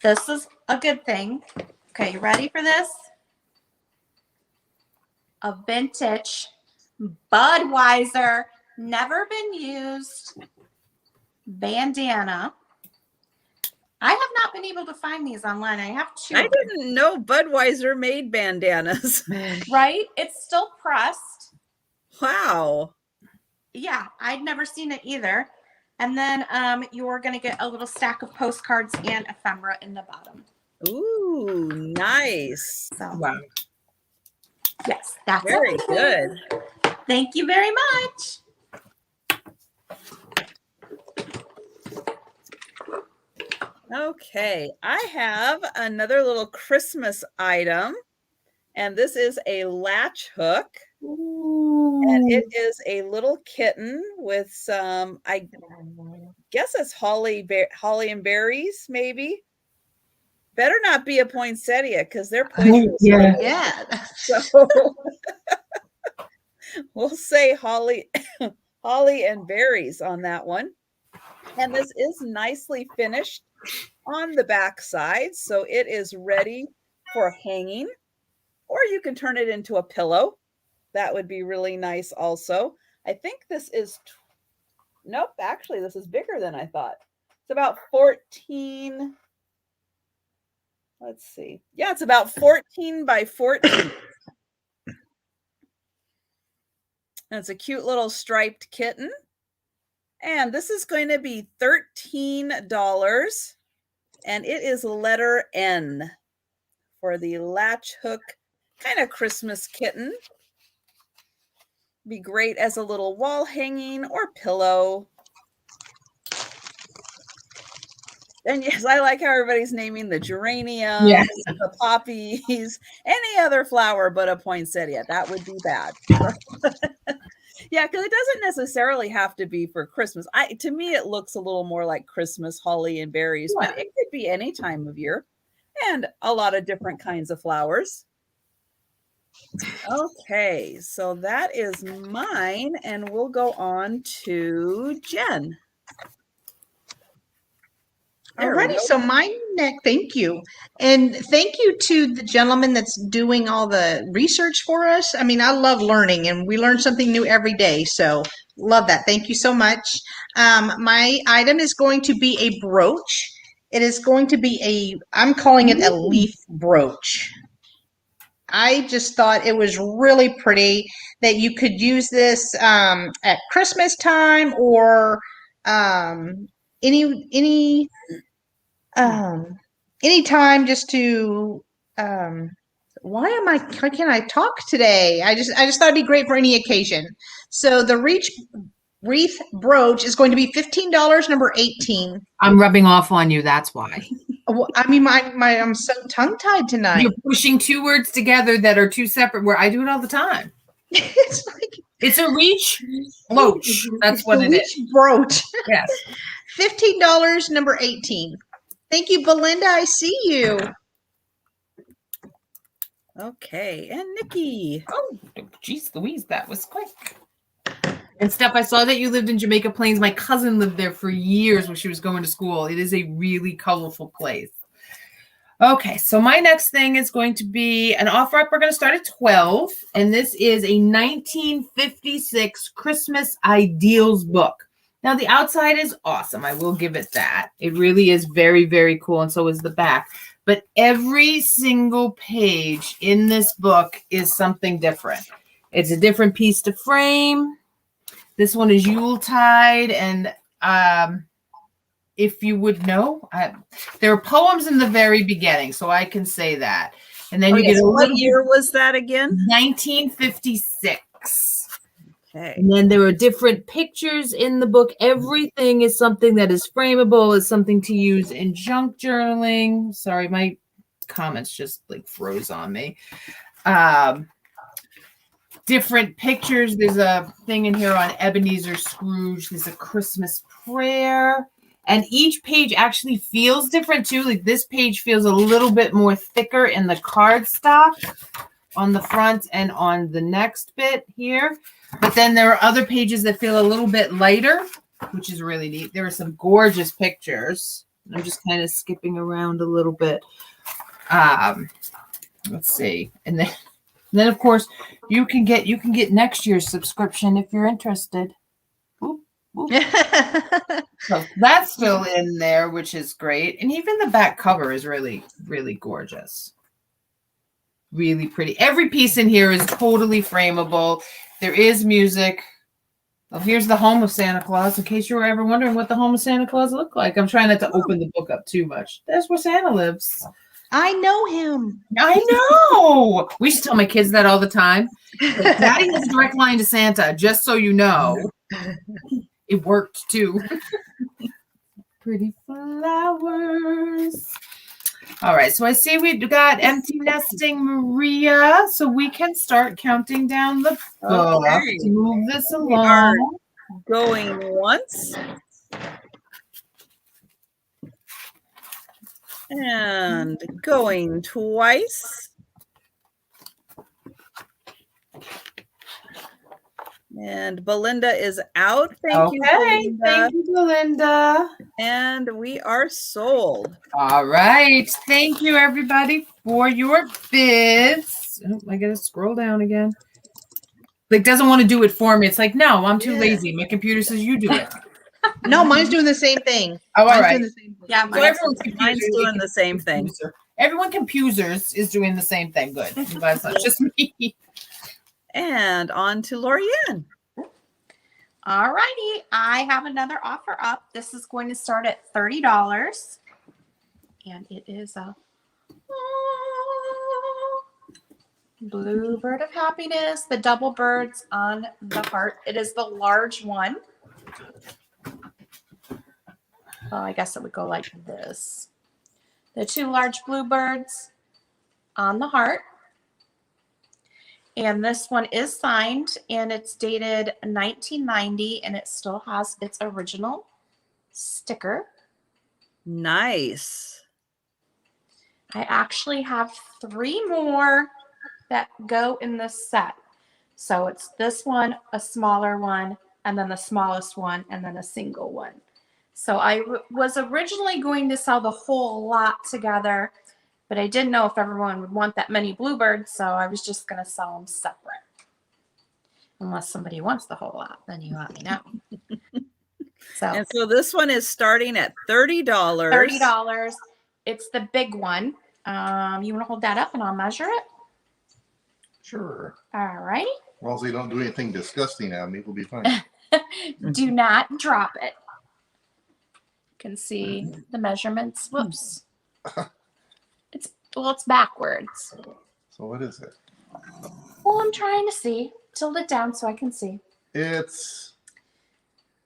This is a good thing. Okay, you ready for this? A vintage Budweiser, never been used bandana. I have not been able to find these online. I have 2. I didn't know Budweiser made bandanas. Right? It's still pressed. Wow. Yeah, I'd never seen it either. And then you're going to get a little stack of postcards and ephemera in the bottom. Ooh, nice. So, Wow. yes, that's Very everything. good. Thank you very much. Okay, I have another little Christmas item, and this is a latch hook. And it is a little kitten with some, I guess it's holly and berries, maybe. Better not be a poinsettia because they're poisonous. Yeah. Yeah. So we'll say holly and berries on that one. And this is nicely finished on the back side, so it is ready for hanging or you can turn it into a pillow. That would be really nice also. I think this is, nope, actually this is bigger than I thought. It's about 14, let's see. Yeah, it's about 14 by 14. And it's a cute little striped kitten. And this is going to be $13. And it is letter N for the latch hook kind of Christmas kitten. Be great as a little wall hanging or pillow. And yes, I like how everybody's naming the geraniums, Yes. the poppies, any other flower but a poinsettia. That would be bad. Yeah, because it doesn't necessarily have to be for Christmas. To me, it looks a little more like Christmas, holly, and berries, but it could be any time of year and a lot of different kinds of flowers. Okay, so that is mine, and we'll go on to Jen. Alrighty, so my next, thank you. And thank you to the gentleman that's doing all the research for us. I mean, I love learning and we learn something new every day. So love that. Thank you so much. My item is going to be a brooch. It is going to be I'm calling it a leaf brooch. I just thought it was really pretty that you could use this at Christmas time or anytime just to why can't I talk today? I just thought it'd be great for any occasion. So the wreath brooch is going to be $15, number 18. I'm rubbing off on you. That's why. Well, I mean, I'm so tongue-tied tonight. You're pushing two words together that are two separate, where I do it all the time. It's like It's a reach brooch. That's what it is. Brooch. Yes. $15, number 18. Thank you, Belinda. I see you. Okay, and Nikki. Oh, geez Louise, that was quick. And Steph, I saw that you lived in Jamaica Plains. My cousin lived there for years when she was going to school. It is a really colorful place. Okay, so my next thing is going to be an offer up. We're going to start at 12, and this is a 1956 Christmas Ideals book. Now, the outside is awesome. I will give it that. It really is very, very cool, and so is the back. But every single page in this book is something different. It's a different piece to frame. This one is Yuletide, and if you would know, there are poems in the very beginning, so I can say that. And then you get what year was that again? 1956. Okay. And then there are different pictures in the book. Everything is something that is frameable, is something to use in junk journaling. Sorry, my comments just like froze on me. Different pictures. There's a thing in here on Ebenezer Scrooge. There's a Christmas prayer. And each page actually feels different too. Like this page feels a little bit more thicker in the cardstock on the front and on the next bit here. But then there are other pages that feel a little bit lighter, which is really neat. There are some gorgeous pictures. I'm just kind of skipping around a little bit. Let's see. And then of course you can get next year's subscription if you're interested. Oop, oop. So that's still in there, which is great. And even the back cover is really, really gorgeous. Really pretty. Every piece in here is totally frameable. There is music. Oh, here's the home of Santa Claus, in case you were ever wondering what the home of Santa Claus looked like. I'm trying not to open the book up too much. That's where Santa lives. I know him. I know. We should tell my kids that all the time. Like, Daddy has a direct line to Santa, just so you know. It worked too. Pretty flowers. All right, so I see we've got Empty Nesting Maria, so we can start counting down the book to move this along. Going once. And going twice. And Belinda is out. Thank you, Belinda. Thank you, Belinda. And we are sold. All right. Thank you, everybody, for your bids. I gotta scroll down again. Like, doesn't want to do it for me. It's like, no, I'm too Yeah. lazy. My computer says you do it. No, mine's doing the same thing. Oh, all Mine's right. doing the same thing. Yeah, So mine's everyone's Mine's computer doing the same thing. Everyone computers is doing the same thing. Good. But it's not just me. And on to Lorianne. All righty. I have another offer up. This is going to start at $30. And it is a blue bird of happiness. The double birds on the heart. It is the large one. Well, I guess it would go like this. The two large blue birds on the heart. And this one is signed and it's dated 1990 and it still has its original sticker. Nice. I actually have 3 more that go in this set. So it's this one, a smaller one, and then the smallest one, and then a single one. So I was originally going to sell the whole lot together, but I didn't know if everyone would want that many bluebirds, so I was just going to sell them separate. Unless somebody wants the whole lot, then you let me know. And so this one is starting at $30. $30. It's the big one. You want to hold that up and I'll measure it? Sure. All righty. Well, so you don't do anything disgusting on me, we'll be fine. Do not drop it. You can see the measurements. Whoops. It's backwards. So what is it? Well, I'm trying to see. Tilt it down so I can see. It's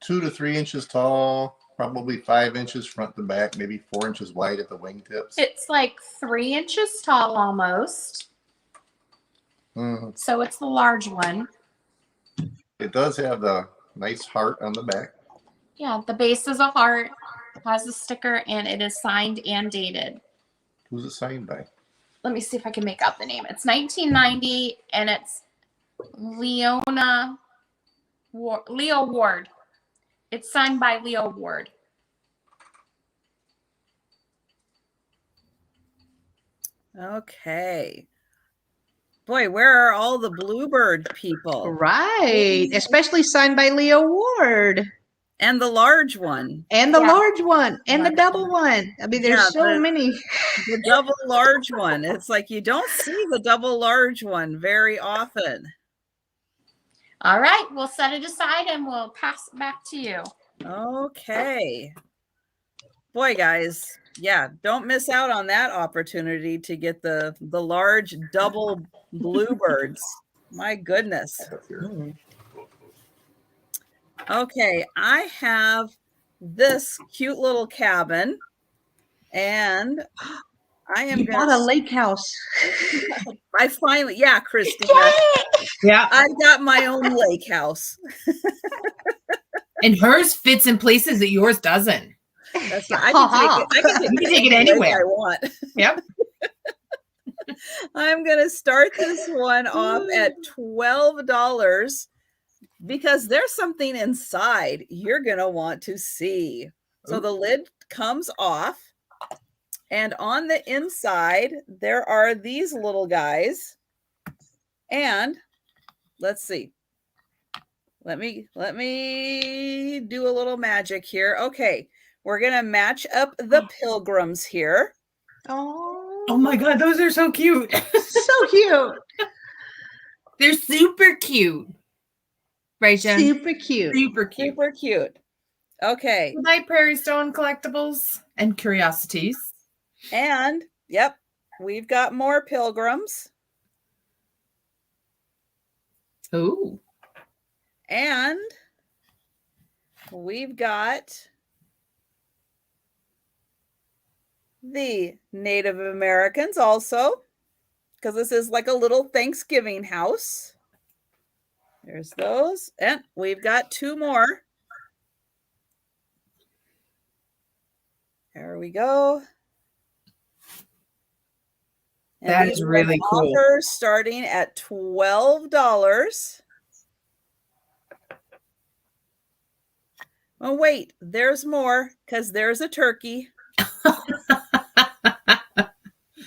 2 to 3 inches tall, probably 5 inches front to back, maybe 4 inches wide at the wingtips. It's like 3 inches tall almost. Mhm. So it's the large one. It does have the nice heart on the back. Yeah, the base is a heart, has a sticker, and it is signed and dated. Who's it signed by? Let me see if I can make out the name. It's 1990, and it's Leo Ward. It's signed by Leo Ward. Okay. Boy, where are all the bluebird people? Right. Especially signed by Leo Ward. And the large one. And the Yeah. large one. And the double one. I mean, there's Yeah, so many. The double large one. It's like you don't see the double large one very often. All right, we'll set it aside and we'll pass it back to you. Okay. Boy, guys, yeah, don't miss out on that opportunity to get the large double bluebirds. My goodness. Okay, I have this cute little cabin, and I am You bought a lake house. I finally, yeah, Christina, Yeah. I got my own lake house. And hers fits in places that yours doesn't. That's right. I can take it anywhere I want. Yep. I'm gonna start this one off at $12 because there's something inside you're gonna want to see. So the lid comes off, and on the inside there are these little guys. And let's see. Let me do a little magic here. Okay, we're gonna match up the pilgrims here. Oh my God, those are so cute. So cute. They're super cute. Right, Jen? Super cute. Super cute. Super cute. Okay. Good night, Prairie Stone Collectibles and Curiosities. And yep, we've got more pilgrims. Ooh. And we've got the Native Americans also, because this is like a little Thanksgiving house. There's those. And we've got 2 more. There we go. And That these is are really cool. offers starting at $12. Oh, wait, there's more because there's a turkey.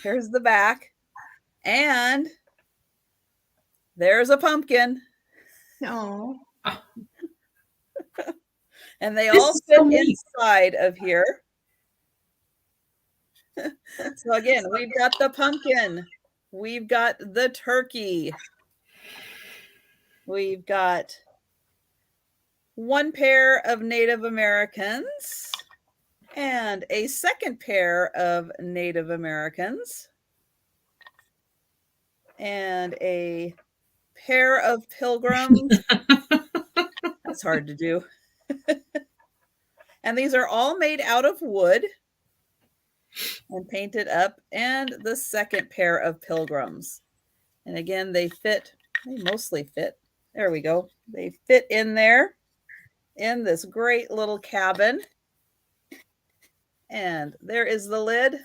Here's the back. And There's a pumpkin. No. And they This all is fit so neat. inside of here. So again, we've got the pumpkin. We've got the turkey. We've got one pair of Native Americans and a second pair of Native Americans and a pair of pilgrims. That's hard to do. And these are all made out of wood and painted up, and the second pair of pilgrims. And again, they mostly fit. There we go. They fit in there in this great little cabin. And there is the lid.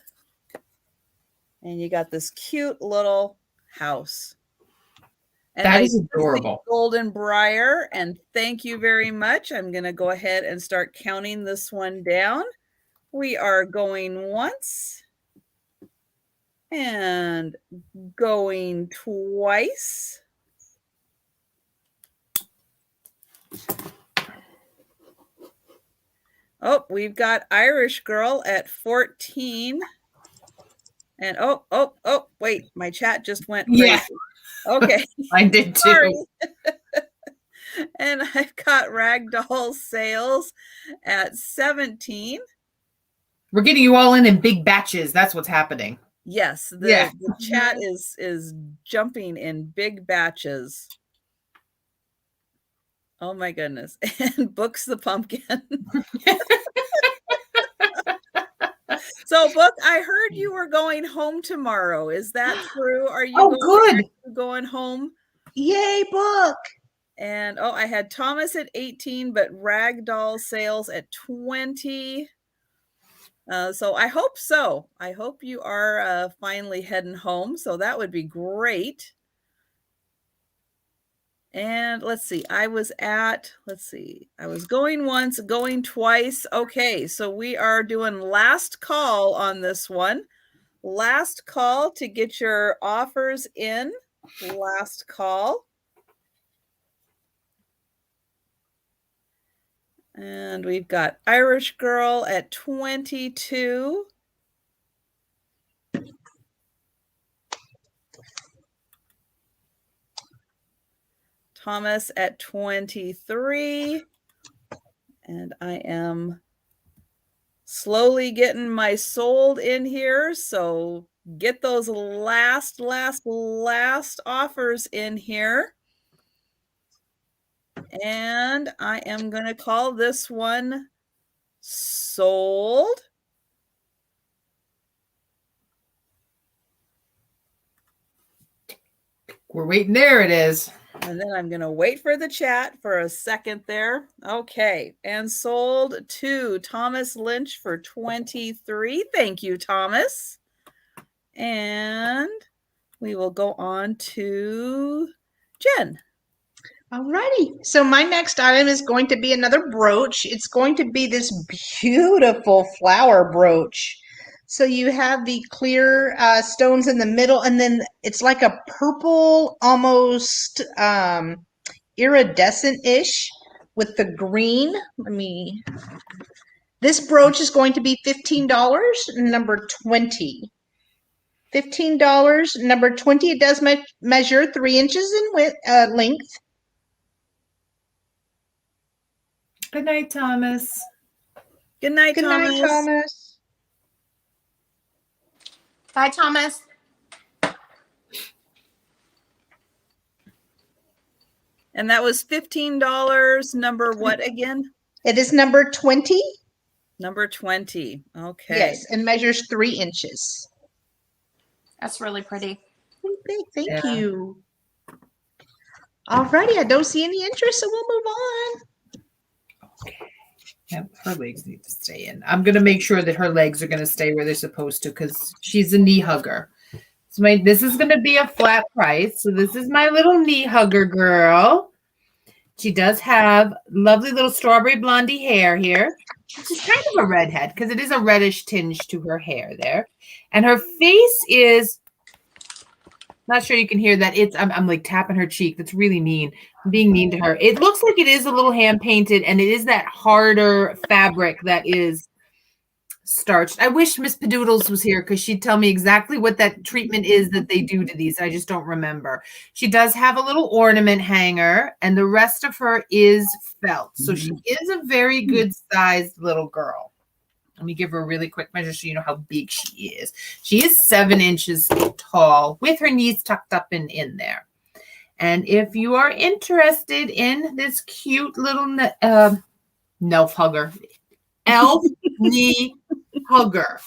And you got this cute little house. And That is adorable. Golden Briar. And thank you very much. I'm going to go ahead and start counting this one down. We are going once and going twice. Oh, we've got Irish Girl at 14. And oh, wait, my chat just went crazy. Yeah. Okay. I did too. Sorry. And I've got Ragdoll Sales at 17. We're getting you all in big batches. That's what's happening. Yes, the chat is jumping in big batches. Oh my goodness. And Book's the pumpkin. So Book, I heard you were going home tomorrow. Is that true? Are you going home? Yay, Book. And I had Thomas at 18, but Ragdoll Sales at 20. So I hope so. I hope you are finally heading home. So that would be great. And let's see, I was going once, going twice. Okay, so we are doing last call on this one. Last call to get your offers in. Last call. And we've got Irish Girl at 22. Thomas at 23. And I am slowly getting my sold in here. So get those last offers in here. And I am going to call this one sold. We're waiting. There it is. And then I'm going to wait for the chat for a second there. Okay. And sold to Thomas Lynch for 23. Thank you, Thomas. And we will go on to Jen. Alrighty. So my next item is going to be another brooch. It's going to be this beautiful flower brooch. So you have the clear stones in the middle, and then it's like a purple, almost iridescent-ish with the green. This brooch is going to be $15, number 20. $15, number 20. It does measure 3 inches in length. Good night, Thomas. Good night, Good Thomas. night, Thomas. Bye, Thomas. And that was $15. Number what again? It is number 20. Number 20. Okay. Yes, and measures 3 inches. That's really pretty. Thank you. Alrighty, I don't see any interest, so we'll move on. Okay. Yep, her legs need to stay in. I'm going to make sure that her legs are going to stay where they're supposed to because she's a knee hugger. So this is going to be a flat price. So this is my little knee hugger girl. She does have lovely little strawberry blondie hair here. She's kind of a redhead because it is a reddish tinge to her hair there. And her face is Not sure you can hear that. I'm like tapping her cheek. That's really mean. I'm being mean to her. It looks like it is a little hand painted, and it is that harder fabric that is starched. I wish Miss Padoodles was here because she'd tell me exactly what that treatment is that they do to these. I just don't remember. She does have a little ornament hanger, and the rest of her is felt. So she is a very good sized little girl. Let me give her a really quick measure so you know how big she is. She is 7 inches tall with her knees tucked up and in there. And if you are interested in this cute little elf hugger, elf knee hugger,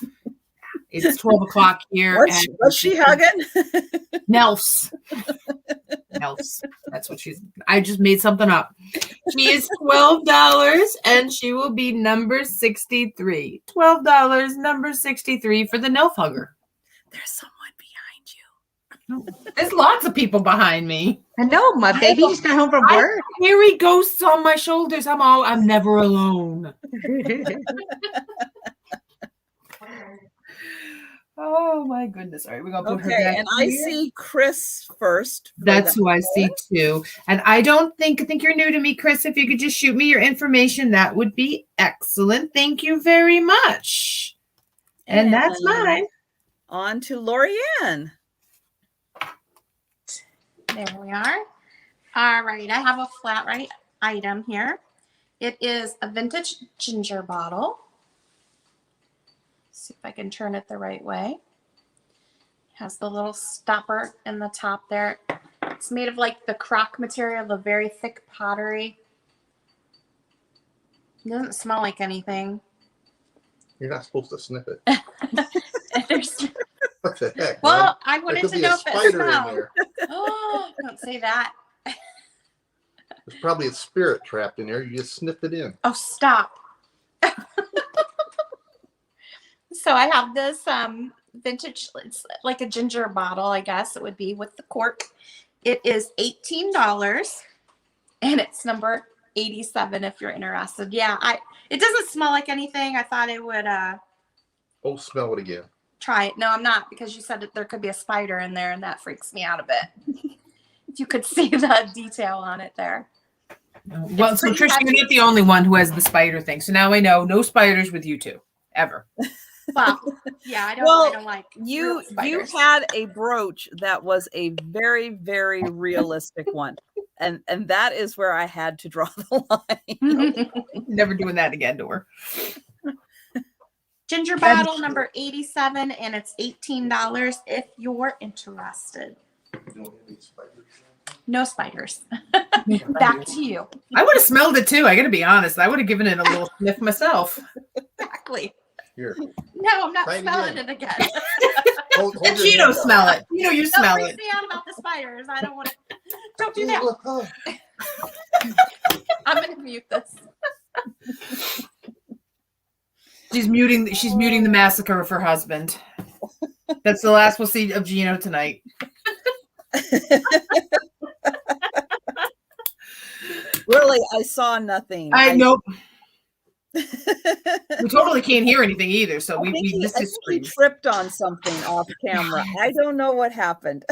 it's 12 o'clock here. What's she hugging? Nelfs. Nelfs. That's what I just made something up. She is $12 and she will be number 63. $12, number 63 for the Nelf hugger. There's someone behind you. There's lots of people behind me. I know, my baby just got home from work. Carry ghosts on my shoulders. I'm never alone. Oh my goodness. All right, we're gonna put her back. And I see Chris first. That's who I see too. And I think you're new to me, Chris. If you could just shoot me your information, that would be excellent. Thank you very much. And that's mine. On to Lorianne. There we are. All right, I have a flat right item here. It is a vintage ginger bottle. See if I can turn it the right way. It has the little stopper in the top there. It's made of like the crock material, the very thick pottery. It doesn't smell like anything. You're not supposed to sniff it. What the heck? Well, man? I wanted to know if it smelled. Oh, don't say that. There's probably a spirit trapped in there. You just sniffed it in. Oh, stop. So I have this vintage, it's like a ginger bottle, I guess it would be, with the cork. It is $18 and it's number 87 if you're interested. Yeah, it doesn't smell like anything. I thought it would Oh, smell it again. try it. No, I'm not, because you said that there could be a spider in there and that freaks me out a bit. If you could see the detail on it there. Well, so Trish, you're not the only one who has the spider thing. So now I know no spiders with you two ever. Well, yeah, I don't like you spiders. had a brooch that was a very, very realistic one. And that is where I had to draw the line. Never doing that again to her. Ginger bottle number 87, and it's $18 if you're interested. No spiders. Back to you. I would have smelled it too. I got to be honest. I would have given it a little sniff myself. Exactly. Here. No, I'm not Try it smelling again. it again. Hold And your you hand don't up. smell it. You know you smell Don't it. freak me out about the spiders. I don't want to. Don't do Ooh, that. look, oh. I'm going to mute this. She's muting the massacre of her husband. That's the last we'll see of Gino tonight. Really, I saw nothing. Nope. We totally can't hear anything either, so we missed his he screams. tripped on something off camera. I don't know what happened.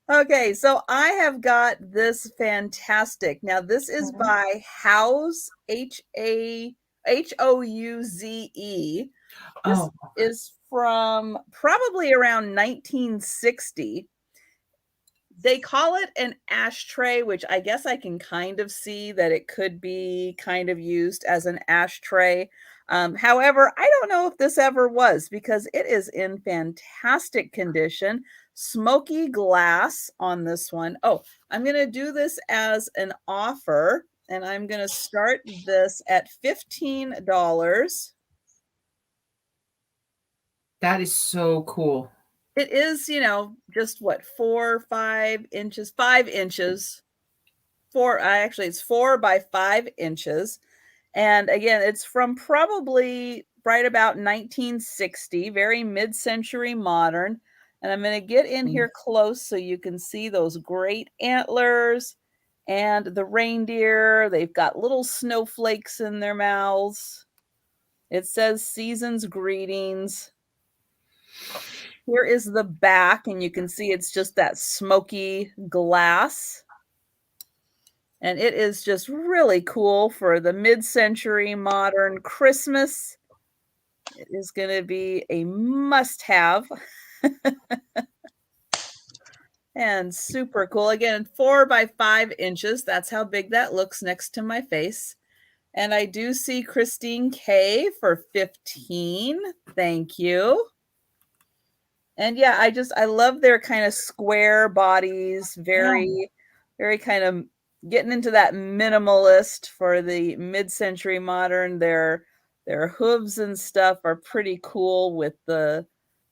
Okay, so I have got this fantastic. Now, this is by Houze, Houze. This is from probably around 1960. They call it an ashtray, which I guess I can kind of see that it could be kind of used as an ashtray. However, I don't know if this ever was, because it is in fantastic condition. Smoky glass on this one. Oh, I'm going to do this as an offer, and I'm going to start this at $15. That is so cool. It is, just what, 4 or 5 inches, 5 inches. It's 4 by 5 inches. And again, it's from probably right about 1960, very mid-century modern. And I'm going to get in here close so you can see those great antlers and the reindeer. They've got little snowflakes in their mouths. It says Season's Greetings. Here is the back, and you can see it's just that smoky glass. And it is just really cool for the mid-century modern Christmas. It is going to be a must-have. And super cool. Again, 4 by 5 inches. That's how big that looks next to my face. And I do see Christine K for 15. Thank you. And yeah, I love their kind of square bodies, very kind of getting into that minimalist for the mid-century modern. Their hooves and stuff are pretty cool with the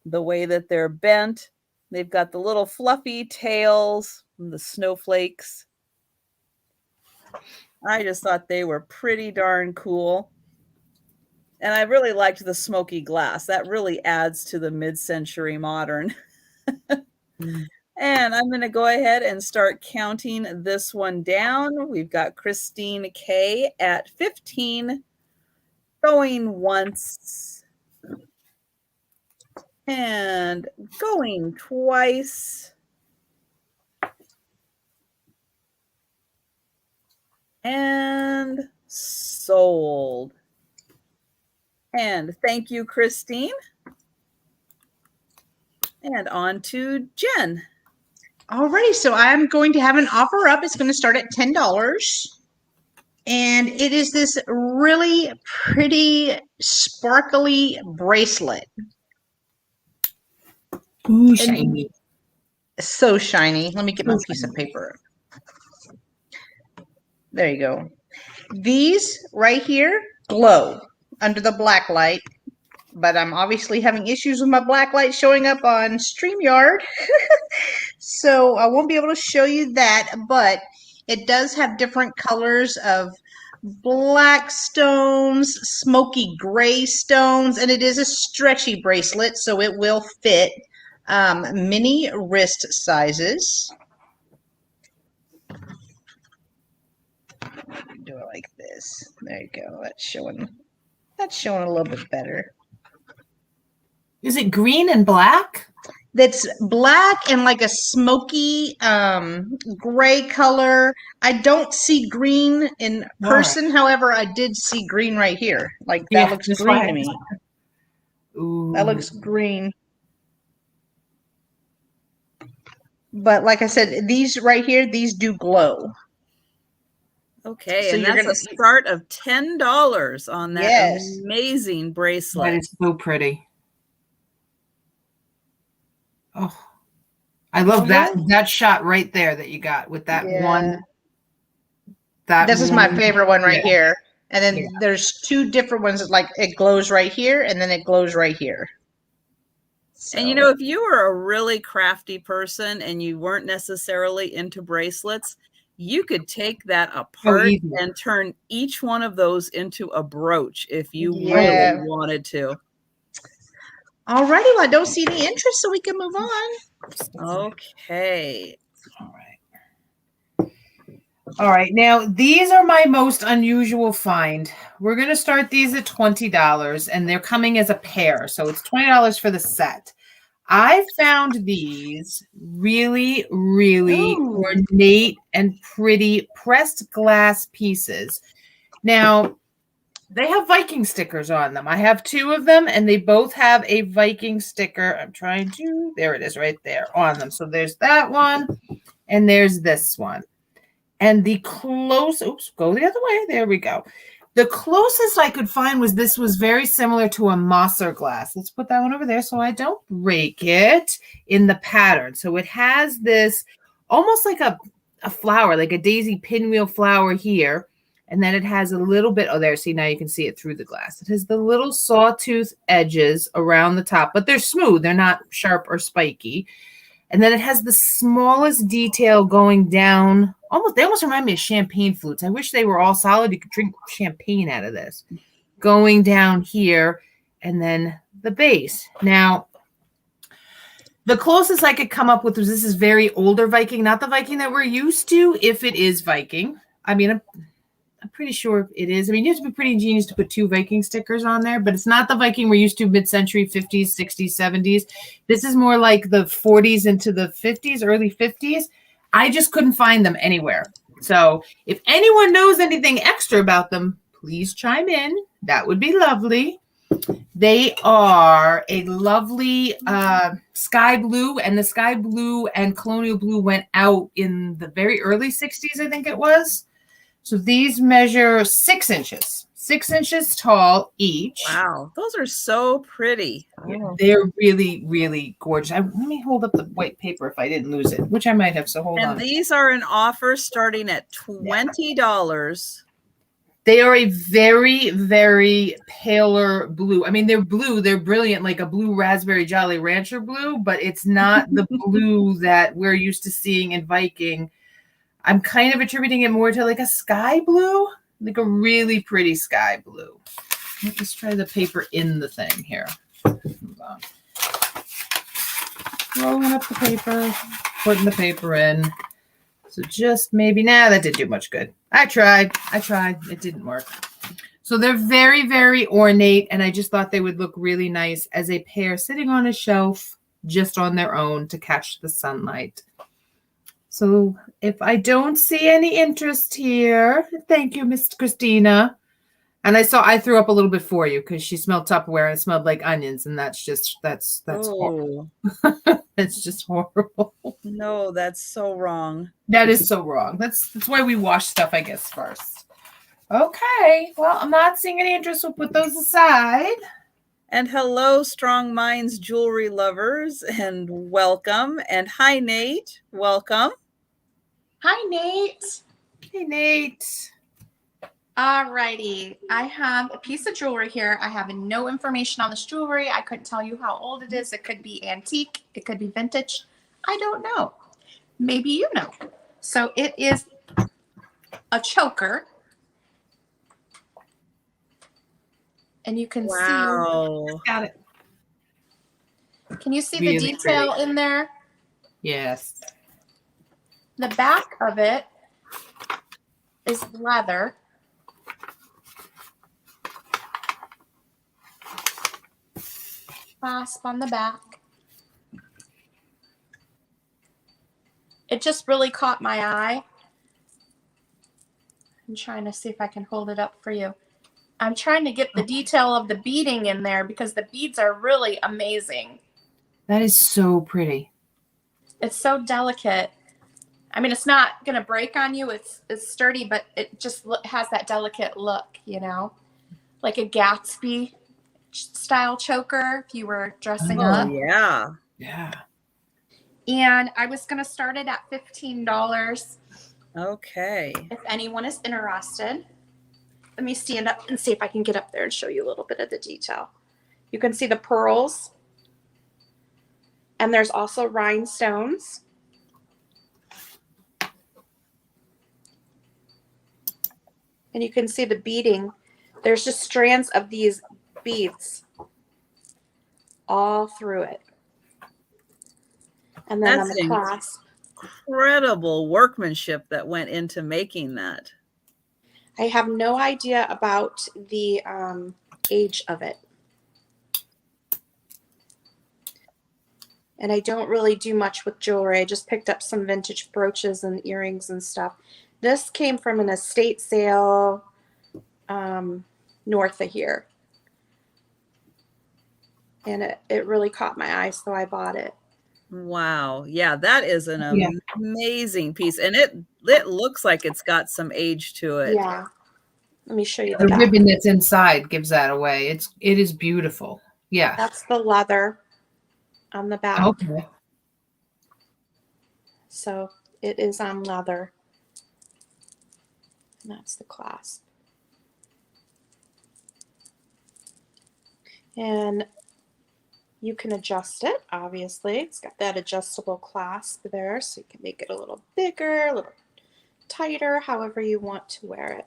way that they're bent. They've got the little fluffy tails and the snowflakes. I just thought they were pretty darn cool. And I really liked the smoky glass. That really adds to the mid-century modern. And I'm going to go ahead and start counting this one down. We've got Christine K at 15, going once, and going twice. And sold. And thank you, Christine. And on to Jen. Alrighty, so I'm going to have an offer up. It's going to start at $10. And it is this really pretty sparkly bracelet. Ooh, shiny. So shiny. Let me get my piece of paper. There you go. These right here glow under the black light, but I'm obviously having issues with my black light showing up on StreamYard. So I won't be able to show you that, but it does have different colors of black stones, smoky gray stones, and it is a stretchy bracelet, so it will fit mini wrist sizes. Do it like this. There you go. That's showing a little bit better. Is it green and black? That's black and like a smoky gray color. I don't see green in person. However, I did see green right here. Like that looks green to me. Ooh. That looks green. But like I said, these right here, these do glow. Okay, So and you're that's gonna a start of $10 on that amazing bracelet. That is so pretty. Oh, I love that shot right there that you got with that one. This is my favorite one right here. And then there's two different ones that like it glows right here and then it glows right here. So. And you know, if you were a really crafty person and you weren't necessarily into bracelets, you could take that apart and turn each one of those into a brooch if you really wanted to. Alrighty, well, I don't see any interest, so we can move on. Okay. All right. Now, these are my most unusual find. We're going to start these at $20, and they're coming as a pair. So it's $20 for the set. I found these really, really ornate and pretty pressed glass pieces. Now, they have Viking stickers on them. I have two of them, and they both have a Viking sticker. There it is right there on them. So there's that one, and there's this one. And the go the other way. There we go. The closest I could find was this was very similar to a Mosser glass. Let's put that one over there so I don't break it in the pattern. So it has this almost like a flower, like a daisy pinwheel flower here. And then it has a little bit, there, see, now you can see it through the glass. It has the little sawtooth edges around the top, but they're smooth. They're not sharp or spiky. And then it has the smallest detail going down. They almost remind me of champagne flutes. I wish they were all solid. You could drink champagne out of this. Going down here, and then the base. Now, the closest I could come up with was this is very older Viking, not the Viking that we're used to, if it is Viking. I mean, I'm pretty sure it is. I mean, you have to be pretty ingenious to put 2 Viking stickers on there, but it's not the Viking we're used to mid-century 50s, 60s, 70s. This is more like the 40s into the 50s, early 50s. I just couldn't find them anywhere. So if anyone knows anything extra about them, please chime in. That would be lovely. They are a lovely sky blue, and the sky blue and colonial blue went out in the very early 60s, I think it was. So these measure 6 inches, 6 inches tall each. Wow, those are so pretty. Yeah, they're really, really gorgeous. Let me hold up the white paper if I didn't lose it, which I might have. So hold on. And these are an offer starting at $20. They are a very, very paler blue. I mean, they're blue. They're brilliant, like a blue raspberry Jolly Rancher blue, but it's not the blue that we're used to seeing in Viking. I'm kind of attributing it more to like a sky blue, like a really pretty sky blue. Let's try the paper in the thing here. Hold on. Rolling up the paper, putting the paper in. So just maybe, that didn't do much good. I tried. It didn't work. So they're very, very ornate, and I just thought they would look really nice as a pair sitting on a shelf just on their own to catch the sunlight. So if I don't see any interest here, thank you, Miss Christina. And I threw up a little bit for you because she smelled Tupperware and it smelled like onions, and that's horrible. It's just horrible. No, that's so wrong. That is so wrong. That's why we wash stuff, I guess, first. Okay. Well, I'm not seeing any interest. We'll put those aside. And hello, Strong Minds jewelry lovers, and welcome. And hi, Nate. Welcome. Hi, Nate. Hey, Nate. Alrighty, I have a piece of jewelry here. I have no information on this jewelry. I couldn't tell you how old it is. It could be antique. It could be vintage. I don't know. Maybe you know. So it is a choker. And you can see. Got it. Can you see Really the detail pretty. in there? Yes. The back of it is leather. Clasp on the back. It just really caught my eye. I'm trying to see if I can hold it up for you. I'm trying to get the detail of the beading in there because the beads are really amazing. That is so pretty. It's so delicate. I mean, it's not going to break on you. It's sturdy, but it just has that delicate look, you know, like a Gatsby style choker if you were dressing up. Yeah. Yeah. And I was going to start it at $15. Okay. If anyone is interested, let me stand up and see if I can get up there and show you a little bit of the detail. You can see the pearls. And there's also rhinestones. And you can see the beading. There's just strands of these beads all through it. And then on the clasp. Incredible workmanship that went into making that. I have no idea about the age of it. And I don't really do much with jewelry. I just picked up some vintage brooches and earrings and stuff. This came from an estate sale north of here. And it really caught my eye, so I bought it. Wow. Yeah, that is an amazing piece. And it looks like it's got some age to it. Yeah. Let me show you The back. ribbon that's inside gives that away. It is beautiful. Yeah. That's the leather on the back. Okay. So it is on leather. And that's the clasp. And you can adjust it, obviously. It's got that adjustable clasp there, so you can make it a little bigger, a little tighter, however you want to wear it.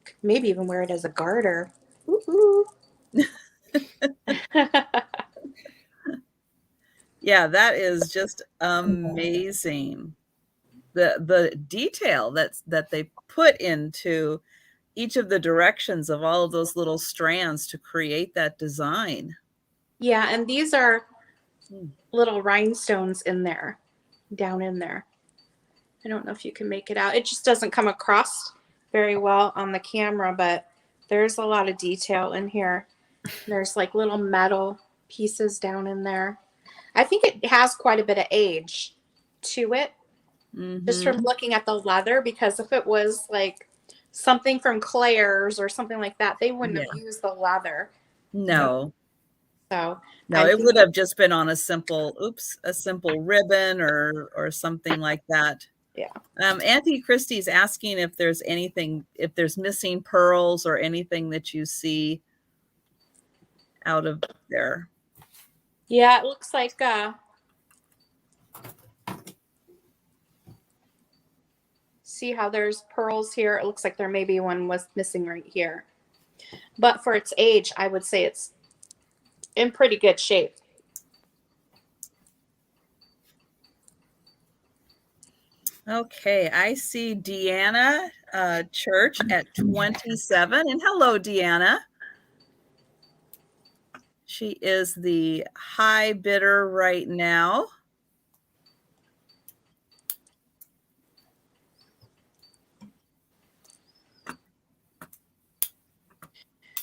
Could maybe even wear it as a garter. Woo-hoo. Yeah, that is just amazing. the detail that they put into each of the directions of all of those little strands to create that design. Yeah, and these are little rhinestones in there, down in there. I don't know if you can make it out. It just doesn't come across very well on the camera, but there's a lot of detail in here. There's like little metal pieces down in there. I think it has quite a bit of age to it, just from looking at the leather, because if it was like something from Claire's or something like that, they wouldn't have used the leather. No. So No, it would have just been on a simple ribbon or something like that. Yeah. Auntie Christie's asking if there's missing pearls or anything that you see out of there. Yeah, it looks like see how there's pearls here? It looks like there maybe one was missing right here. But for its age, I would say it's in pretty good shape. Okay, I see Deanna Church at 27. And hello, Deanna. She is the high bidder right now.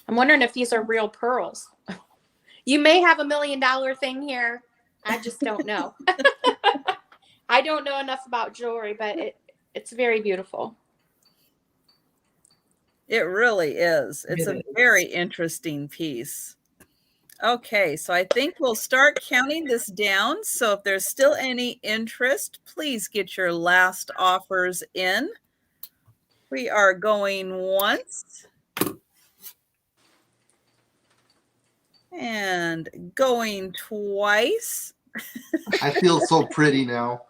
I'm wondering if these are real pearls. You may have $1 million thing here. I just don't know. I don't know enough about jewelry, but it's very beautiful. It really is. It's a very interesting piece. Okay, so I think we'll start counting this down. So if there's still any interest, please get your last offers in. We are going once and going twice. I feel so pretty now.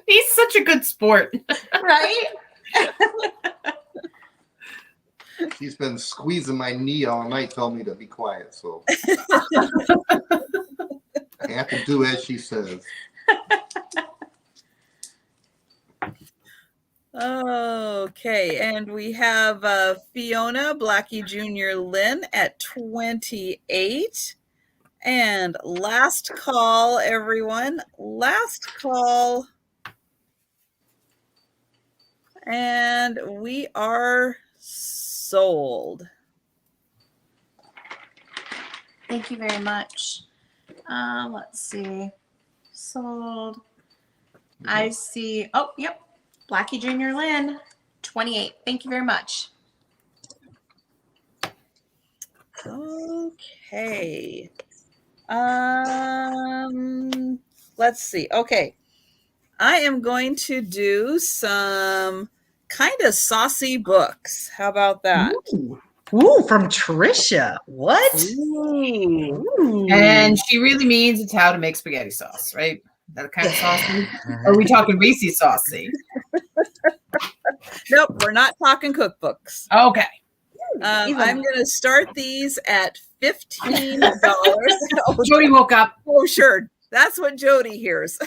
He's such a good sport. Right? He's been squeezing my knee all night, telling me to be quiet. So I have to do as she says. Okay, and we have Fiona Blackie Jr. Lynn at 28. And last call, everyone. Last call. And we are sold. Thank you very much. Let's see. Sold. I see. Oh, yep. Blackie Jr. Lynn, 28. Thank you very much. Okay. Let's see. Okay. I am going to do some kind of saucy books. How about that? Ooh, from Trisha. What? Ooh. And she really means it's how to make spaghetti sauce, right? That kind of saucy? Or are we talking Reese's saucy? Nope, we're not talking cookbooks. Okay. I'm going to start these at $15. Jody woke up. Oh, sure. That's what Jody hears.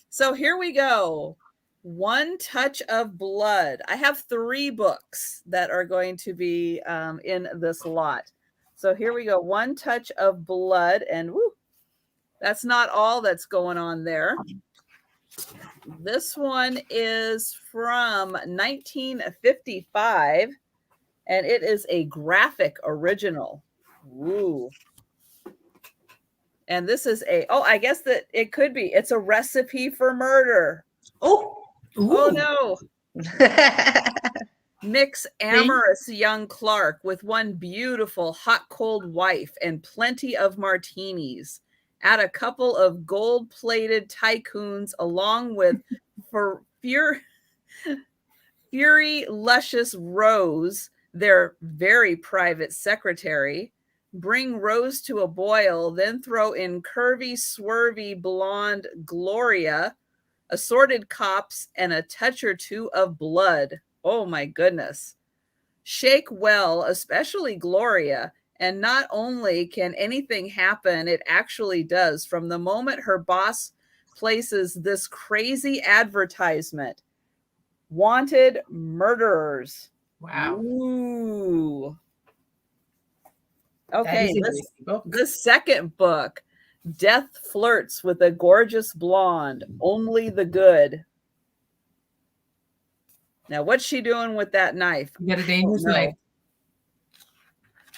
So here we go. One Touch of Blood. I have 3 books that are going to be in this lot. So here we go. One Touch of Blood. And woo, that's not all that's going on there. This one is from 1955, and it is a graphic original. Ooh. And this is I guess that it could be. It's a recipe for murder. Oh. Oh, no. Mix amorous young Clark with one beautiful hot cold wife and plenty of martinis. Add a couple of gold-plated tycoons along with Fury Luscious Rose, their very private secretary. Bring Rose to a boil, then throw in curvy, swervy blonde Gloria, assorted cops, and a touch or two of blood. Oh my goodness. Shake well, especially Gloria, and not only can anything happen, it actually does. From the moment her boss places this crazy advertisement. Wanted murderers. Wow. Ooh. That Okay, is a risky book. the second book, Death Flirts with a Gorgeous Blonde, Only the Good. Now, what's she doing with that knife? You got a dangerous knife.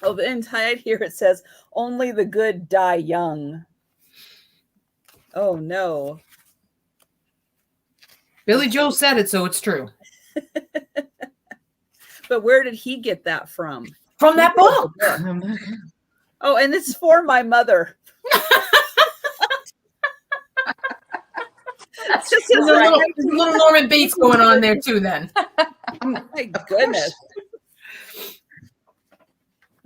Oh, the inside here it says, Only the good die young. Oh, no. Billy Joel said it, so it's true. But where did he get that from? From that book. Oh, and it's for my mother. That's just a little Norman Bates going on there too then. My goodness.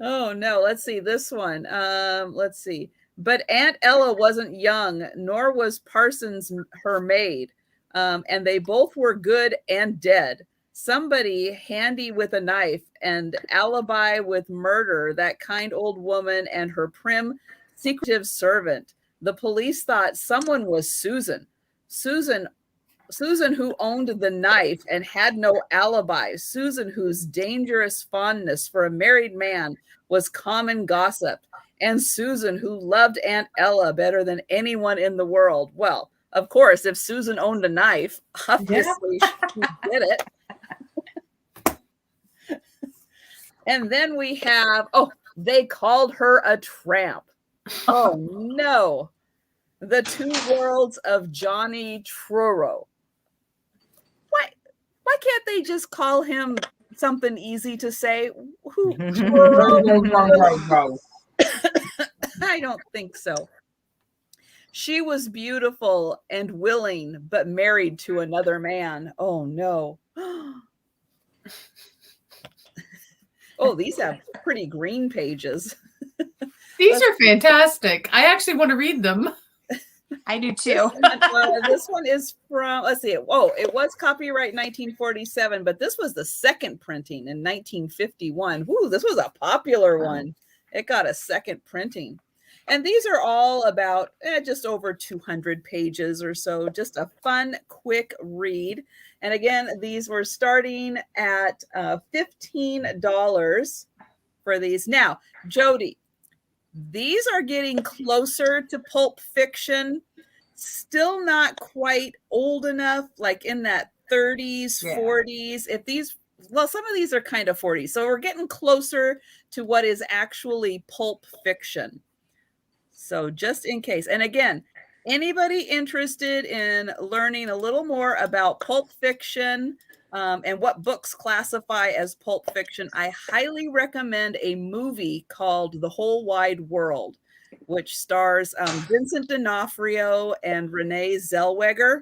Oh no, let's see this one. Let's see. But Aunt Ella wasn't young, nor was Parsons her maid. And they both were good and dead. Somebody handy with a knife and alibi with murder, that kind old woman and her prim, secretive servant. The police thought someone was Susan. Susan who owned the knife and had no alibi. Susan whose dangerous fondness for a married man was common gossip. And Susan who loved Aunt Ella better than anyone in the world. Well, of course, if Susan owned a knife, obviously she did it. And then we have, they called her a tramp. Oh, no. The Two Worlds of Johnny Truro. Why can't they just call him something easy to say? Who? I don't think so. She was beautiful and willing, but married to another man. Oh, no. Oh, these have pretty green pages. These are fantastic. I actually want to read them. I do too. This one is from, let's see. Oh, it was copyright 1947, but this was the second printing in 1951. Woo, this was a popular one. It got a second printing. And these are all about just over 200 pages or so. Just a fun, quick read. And again, these were starting at $15 for these. Now, Jody, these are getting closer to Pulp Fiction. Still not quite old enough, like in that 30s, 40s. If these, well, some of these are kind of 40s. So we're getting closer to what is actually Pulp Fiction. So just in case. And again, anybody interested in learning a little more about Pulp Fiction and what books classify as Pulp Fiction, I highly recommend a movie called The Whole Wide World, which stars Vincent D'Onofrio and Renee Zellweger.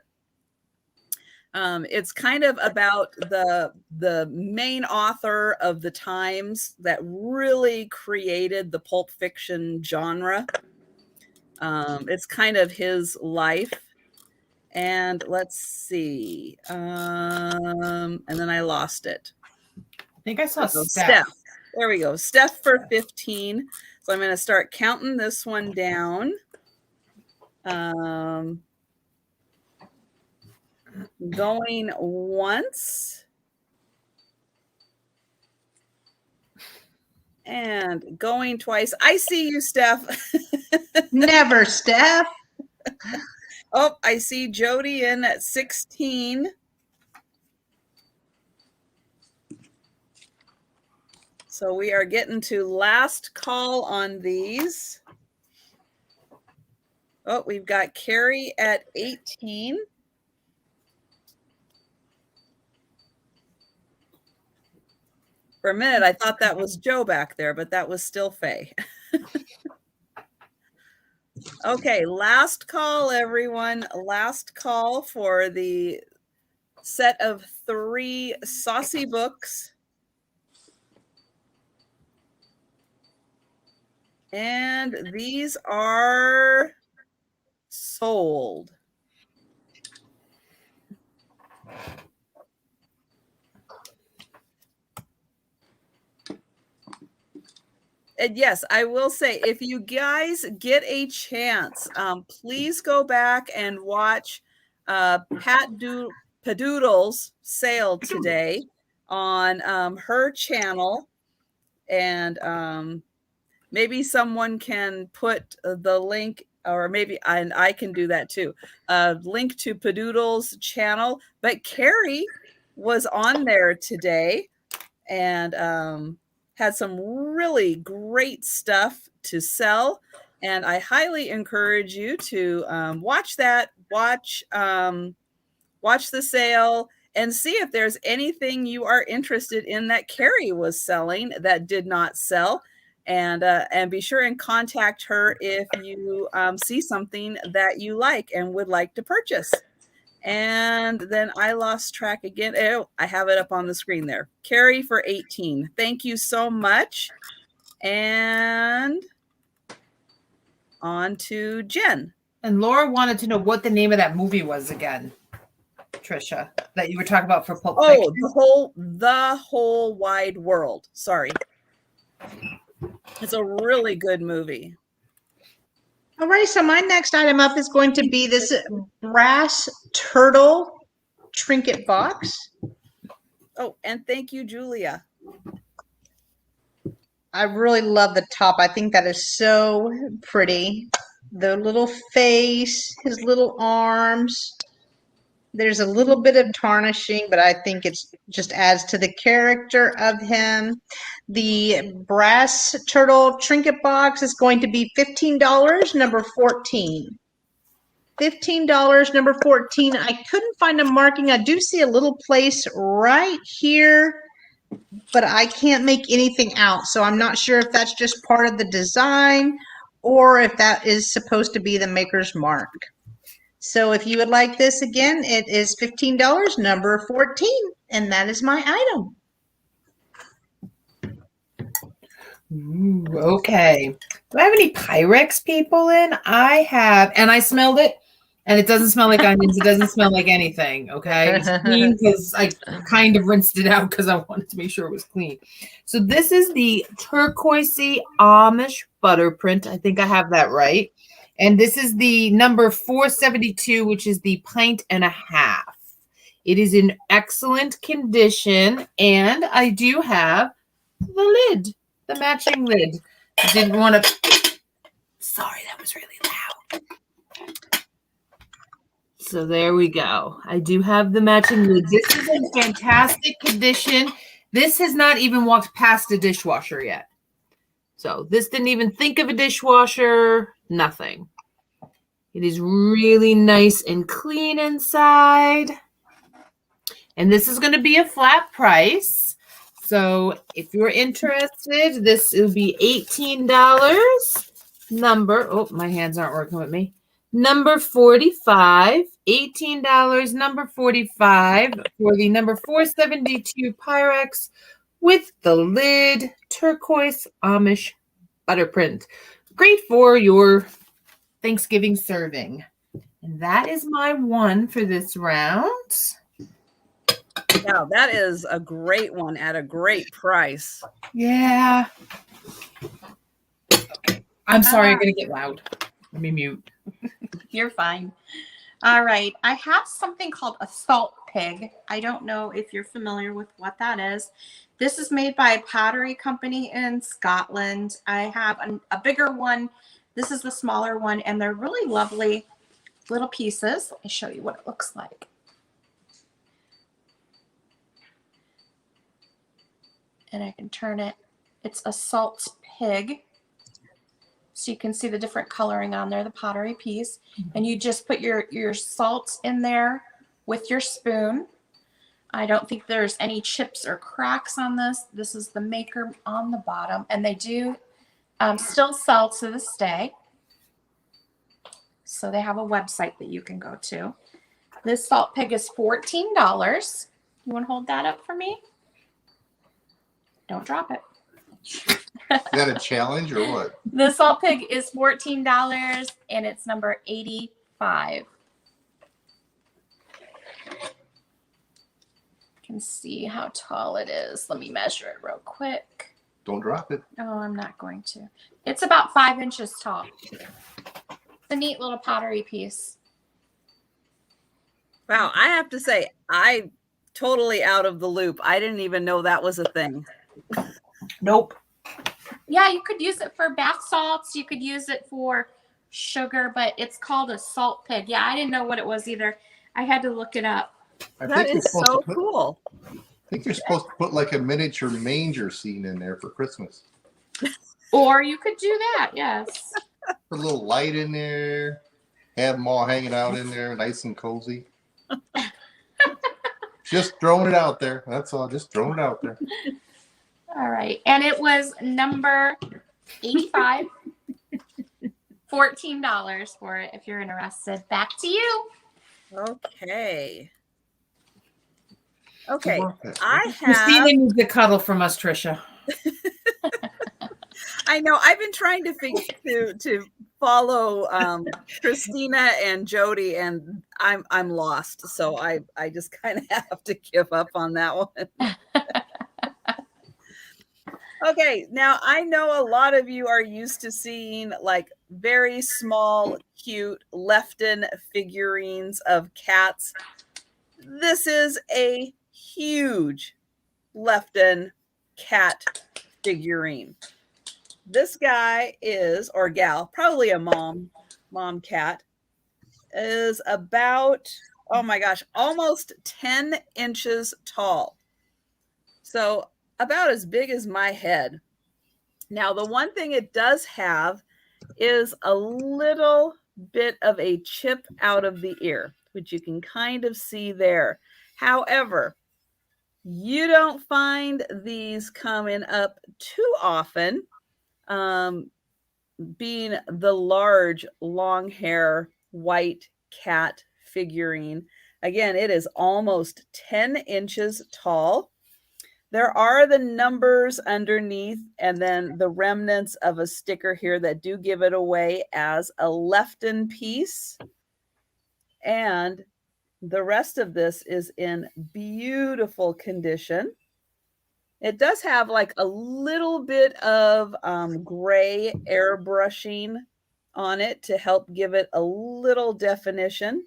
It's kind of about the main author of the times that really created the Pulp Fiction genre. It's kind of his life. And let's see. And then I lost it. I think I saw Steph. There we go. Steph for 15. So I'm going to start counting this one down. Going once. And going twice. I see you, Steph. Never, Steph. Oh, I see Jody in at 16. So we are getting to last call on these. Oh, we've got Carrie at 18. For a minute, I thought that was Joe back there, but that was still Faye. Okay, last call, everyone. Last call for the set of 3 saucy books. And these are sold. And yes, I will say, if you guys get a chance, please go back and watch Padoodle's sale today on her channel, and maybe someone can put the link, or maybe I can do that too. Link to Padoodle's channel. But Carrie was on there today and had some really great stuff to sell. And I highly encourage you to watch that, watch the sale, and see if there's anything you are interested in that Carrie was selling that did not sell. And be sure and contact her if you see something that you like and would like to purchase. And then I lost track again. Oh, I have it up on the screen there. Carrie for 18. Thank you so much. And on to Jen. And Laura wanted to know what the name of that movie was again, Trisha, that you were talking about for Pulp Fiction. The whole wide world. Sorry. It's a really good movie. All right, so my next item up is going to be this brass turtle trinket box. Oh, and thank you, Julia. I really love the top. I think that is so pretty. The little face, his little arms. There's a little bit of tarnishing, but I think it's just adds to the character of him. The brass turtle trinket box is going to be $15, number 14. $15, number 14. I couldn't find a marking. I do see a little place right here, but I can't make anything out. So I'm not sure if that's just part of the design or if that is supposed to be the maker's mark. So if you would like this again, it is $15, number 14, and that is my item. Ooh, okay. Do I have any Pyrex people in? I have, and I smelled it, and it doesn't smell like onions. It doesn't smell like anything, okay? It's clean because I kind of rinsed it out because I wanted to make sure it was clean. So this is the turquoisey Amish butter print. I think I have that right. And this is the number 472, which is the pint and a half. It is in excellent condition, and I do have the lid. The matching lid. I didn't want to. Sorry, that was really loud. So there we go. I do have the matching lid. This is in fantastic condition. This has not even walked past a dishwasher yet. So this didn't even think of a dishwasher. Nothing. It is really nice and clean inside. And this is going to be a flat price. So if you're interested, this will be $18. Number, oh, my hands aren't working with me. Number 45, $18, number 45 for the number 472 Pyrex with the lid, turquoise Amish butter print. Great for your Thanksgiving serving. And that is my one for this round. Now, that is a great one at a great price. Yeah. Okay. I'm sorry, I'm going to get loud. Let me mute. You're fine. All right. I have something called a salt pig. I don't know if you're familiar with what that is. This is made by a pottery company in Scotland. I have a bigger one. This is the smaller one, and they're really lovely little pieces. Let me show you what it looks like. And I can turn it. It's a salt pig. So you can see the different coloring on there, the pottery piece. And you just put your salt in there with your spoon. I don't think there's any chips or cracks on this. This is the maker on the bottom. And they do still sell to this day. So they have a website that you can go to. This salt pig is $14. You want to hold that up for me? Don't drop it. Is that a challenge or what? The salt pig is $14 and it's number 85. You can see how tall it is. Let me measure it real quick. Don't drop it. Oh, I'm not going to. It's about 5 inches tall. It's a neat little pottery piece. Wow, I have to say, I totally out of the loop. I didn't even know that was a thing. Nope. Yeah, you could use it for bath salts. You could use it for sugar, but it's called a salt pig. Yeah, I didn't know what it was either. I had to look it up. That is so cool. I think you're supposed to put like a miniature manger scene in there for Christmas. Or you could do that, yes. Put a little light in there. Have them all hanging out in there, nice and cozy. Just throwing it out there. That's all. Just throwing it out there. All right. And it was number 85. $14 for it if you're interested. Back to you. Okay. Okay. I Christina have. needs a cuddle from us, Trisha. I know. I've been trying to follow Christina and Jody, and I'm lost. So I just kind of have to give up on that one. Okay, now I know a lot of you are used to seeing like very small, cute Lefton figurines of cats. This is a huge Lefton cat figurine. This guy is, or gal, probably a mom cat, is about, oh my gosh, almost 10 inches tall. So about as big as my head. Now, the one thing it does have is a little bit of a chip out of the ear, which you can kind of see there. However, you don't find these coming up too often, being the large, long hair, white cat figurine. Again, it is almost 10 inches tall. There are the numbers underneath and then the remnants of a sticker here that do give it away as a Lefton piece. And the rest of this is in beautiful condition. It does have like a little bit of gray airbrushing on it to help give it a little definition.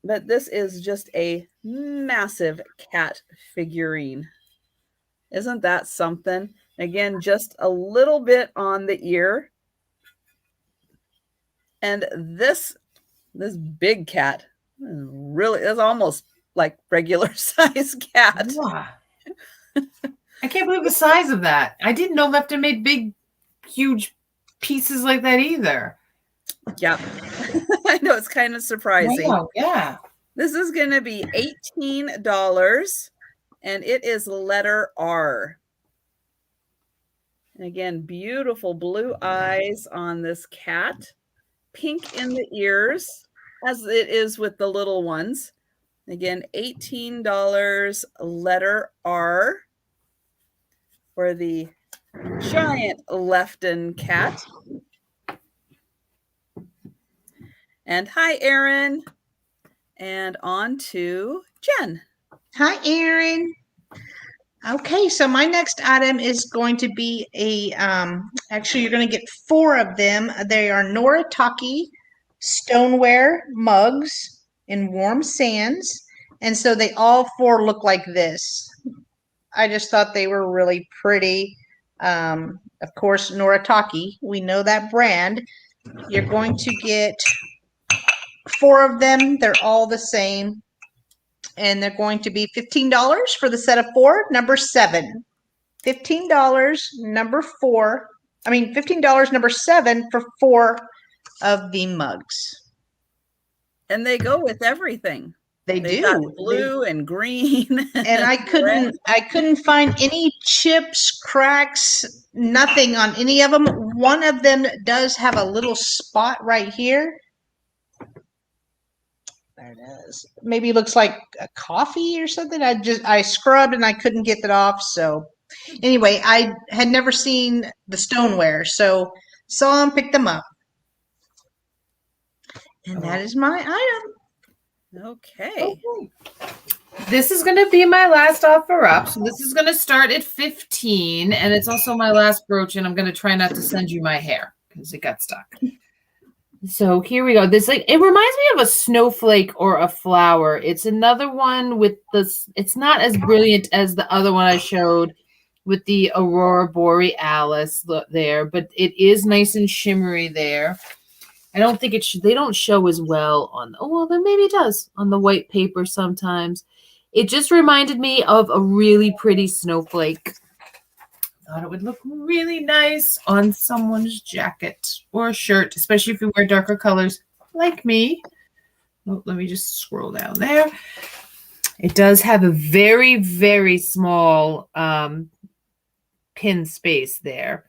But this is just a massive cat figurine. Isn't that something? Again, just a little bit on the ear. And this big cat really is almost like regular size cat. Yeah. I can't believe the size of that. I didn't know Lefton made big, huge pieces like that either. Yeah. I know, it's kind of surprising. Wow, yeah. This is going to be $18 and it is letter R. And again, beautiful blue eyes on this cat. Pink in the ears, as it is with the little ones. Again, $18 letter R for the giant Lefton cat. And hi, Erin. And on to Jen. Hi, Erin. Okay, so my next item is going to be a, actually you're going to get 4 of them. They are Noritake stoneware mugs in warm sands. And so they all 4 look like this. I just thought they were really pretty. Of course, Noritake, we know that brand. You're going to get 4 of them. They're all the same. And they're going to be $15 for the set of 4, number 7. $15, number 4. I mean, $15, number 7 for 4 of the mugs. And they go with everything. They They've do. got blue and green. And I couldn't find any chips, cracks, nothing on any of them. One of them does have a little spot right here. There it is. Maybe it looks like a coffee or something. I scrubbed and I couldn't get that off. So anyway, I had never seen the stoneware, so saw them, picked them up. And that is my item. Okay. This is going to be my last offer up. So this is going to start at 15, and it's also my last brooch, and I'm going to try not to send you my hair because it got stuck. So here we go. This it reminds me of a snowflake or a flower. It's another one with this. It's not as brilliant as the other one I showed with the Aurora Borealis there, but it is nice and shimmery there. I don't think it should. They don't show as well on. Oh well, then maybe it does on the white paper sometimes. It just reminded me of a really pretty snowflake. Thought it would look really nice on someone's jacket or shirt, especially if you wear darker colors like me. Oh, let me just scroll down there. It does have a very, very small pin space there.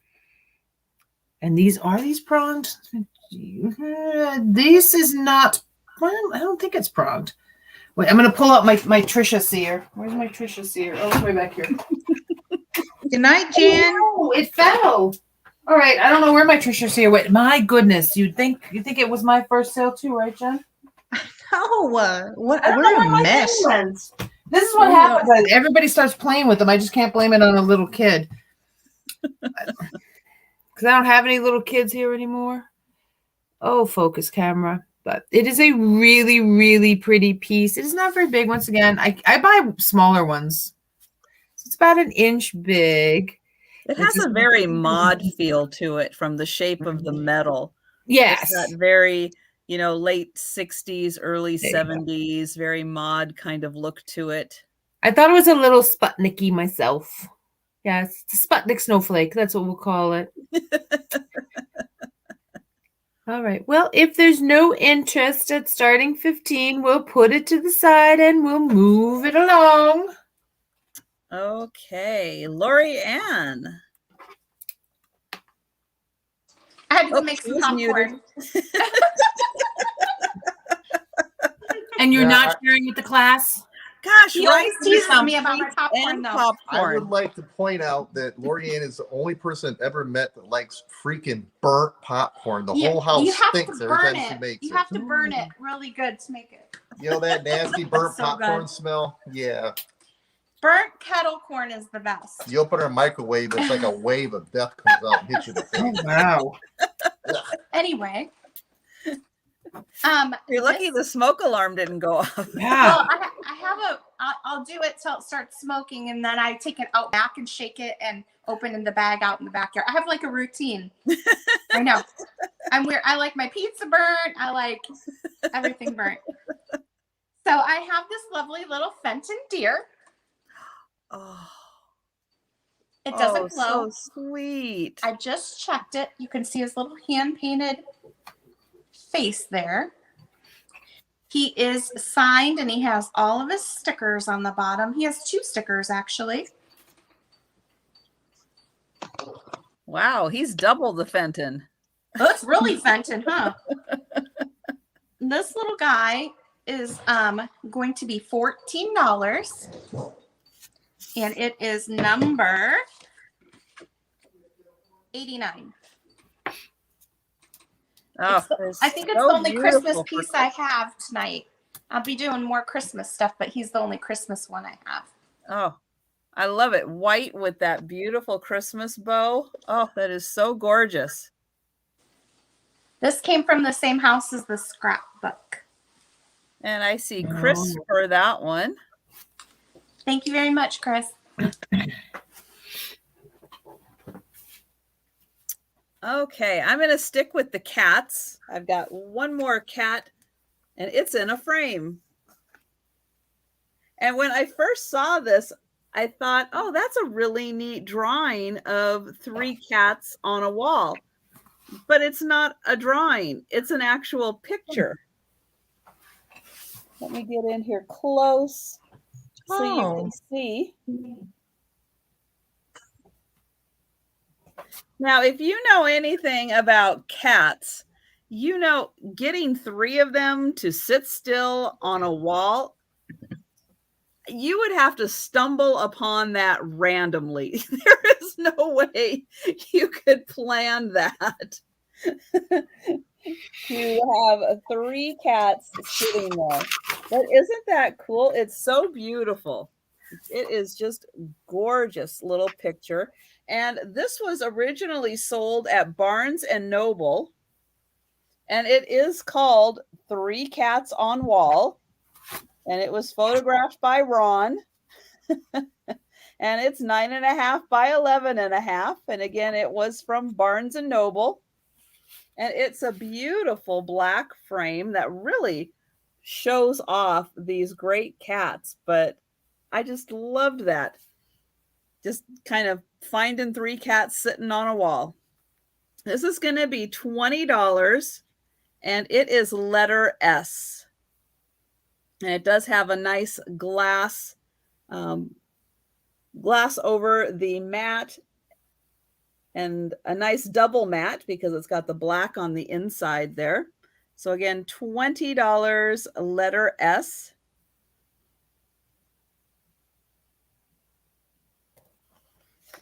And these pronged? This is not, well, I don't think it's pronged. Wait, I'm going to pull out my Trisha seer. Where's my Trisha seer? Oh, it's way back here. Good night, Jan. Oh, it fell. All right, I don't know where my Trisha seer went. My goodness, you think it was my first sale too, right, Jen? Oh, what? I don't know We're where a my mess. thing went. This is what happens. Everybody starts playing with them. I just can't blame it on a little kid. Because I don't have any little kids here anymore. Oh, focus camera. But it is a really, really pretty piece. It is not very big. Once again, I buy smaller ones. So it's about 1 inch big. It has a very mod feel to it from the shape of the metal. Yes. It's that very, late 60s, early 70s, very mod kind of look to it. I thought it was a little Sputnik-y myself. Yes, it's a Sputnik snowflake. That's what we'll call it. All right. Well, if there's no interest at starting 15, we'll put it to the side and we'll move it along. Okay. Lori Ann. I had to go make some popcorn. And you're not sharing with the class? Gosh, He always teases me about my popcorn, though. I would like to point out that Lorianne is the only person I've ever met that likes freaking burnt popcorn. The whole house stinks every time she makes it. You have to burn it really good to make it. You know that nasty burnt So popcorn good. smell? Yeah. Burnt kettle corn is the best. You open her microwave, it's like a wave of death comes out and hits you in the face. Wow. Anyway. You're lucky the smoke alarm didn't go off. Yeah. Well, I have I'll do it till it starts smoking, and then I take it out back and shake it and open in the bag out in the backyard. I have like a routine. I know. I'm weird. I like my pizza burnt. I like everything burnt. So I have this lovely little Fenton deer. Oh, It doesn't glow. So sweet. I just checked it. You can see his little hand-painted face there. He is signed and he has all of his stickers on the bottom. He has 2 stickers actually. Wow, he's double the Fenton. Oh, it's really Fenton, huh? This little guy is going to be $14. And it is number 89. Oh, I think it's the only Christmas piece I have tonight. I'll be doing more Christmas stuff, but he's the only Christmas one I have. Oh, I love it. White with that beautiful Christmas bow. Oh, that is so gorgeous. This came from the same house as the scrapbook. And I see Chris for that one. Thank you very much, Chris. Okay, I'm going to stick with the cats. I've got one more cat, and it's in a frame. And when I first saw this, I thought, oh, that's a really neat drawing of 3 cats on a wall. But it's not a drawing. It's an actual picture. Let me get in here close so you can see. Now, if you know anything about cats, you know getting 3 of them to sit still on a wall, you would have to stumble upon that randomly. There is no way you could plan that. to have 3 cats sitting there. But isn't that cool? It's so beautiful. It is just gorgeous little picture. And this was originally sold at Barnes and Noble. And it is called 3 Cats on Wall. And it was photographed by Ron. And it's 9.5 by 11.5. And again, it was from Barnes and Noble. And it's a beautiful black frame that really shows off these great cats. But I just loved that. Just kind of finding 3 cats sitting on a wall. This is going to be $20. And it is letter S. And it does have a nice glass over the mat, and a nice double mat because it's got the black on the inside there. So again, $20, letter S.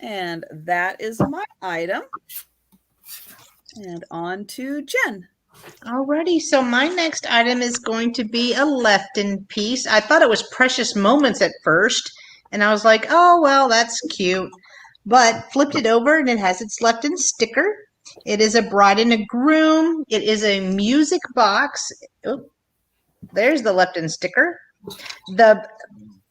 And that is my item. And on to Jen. Alrighty, so my next item is going to be a left-in piece. I thought it was Precious Moments at first, and I was like, oh, well, that's cute. But flipped it over, and it has its left-in sticker. It is a bride and a groom. It is a music box. Oh, there's the left-in sticker. The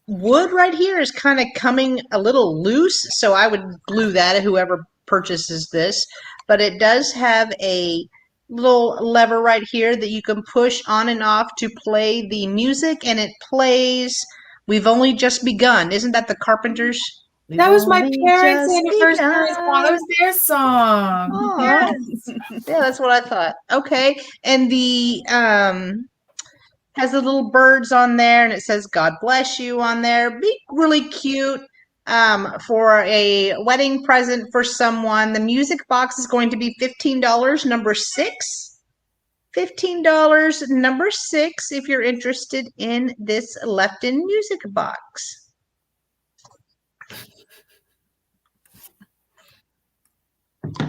wood right here is kind of coming a little loose, so I would glue that at whoever purchases this. But it does have a little lever right here that you can push on and off to play the music, and it plays We've Only Just Begun. Isn't that the Carpenters? That was my We've parents' only just anniversary song. That was their song. Oh, Yes. yeah, that's what I thought. Okay, and the has the little birds on there, and it says "God bless you" on there. Be really cute for a wedding present for someone. The music box is going to be $15, number 6. $15, number 6, if you're interested in this left-in music box. There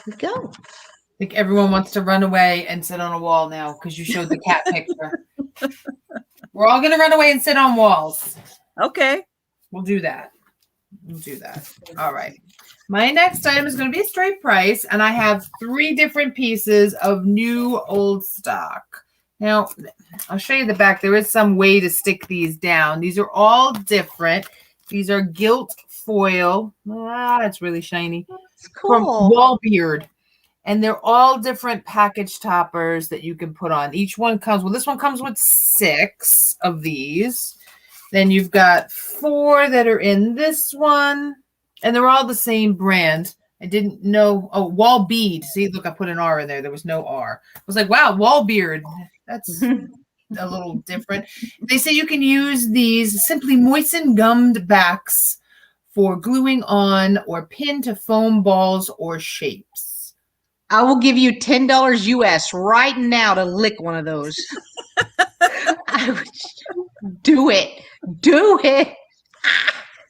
we go. I think everyone wants to run away and sit on a wall now because you showed the cat picture. We're all going to run away and sit on walls. Okay. We'll do that. We'll do that. All right. My next item is going to be a straight price, and I have 3 different pieces of new old stock. Now, I'll show you the back. There is some way to stick these down. These are all different. These are gilt foil. Ah, it's really shiny. It's From cool. Wall Beard. And they're all different package toppers that you can put on. Each one comes, well, this one comes with 6 of these. Then you've got 4 that are in this one. And they're all the same brand. I didn't know. Oh, Wall Bead. See, look, I put an R in there. There was no R. I was like, wow, Wall Beard. That's a little different. They say you can use these simply moistened gummed backs for gluing on or pin to foam balls or shapes. I will give you $10 US right now to lick one of those. I would do it. Do it.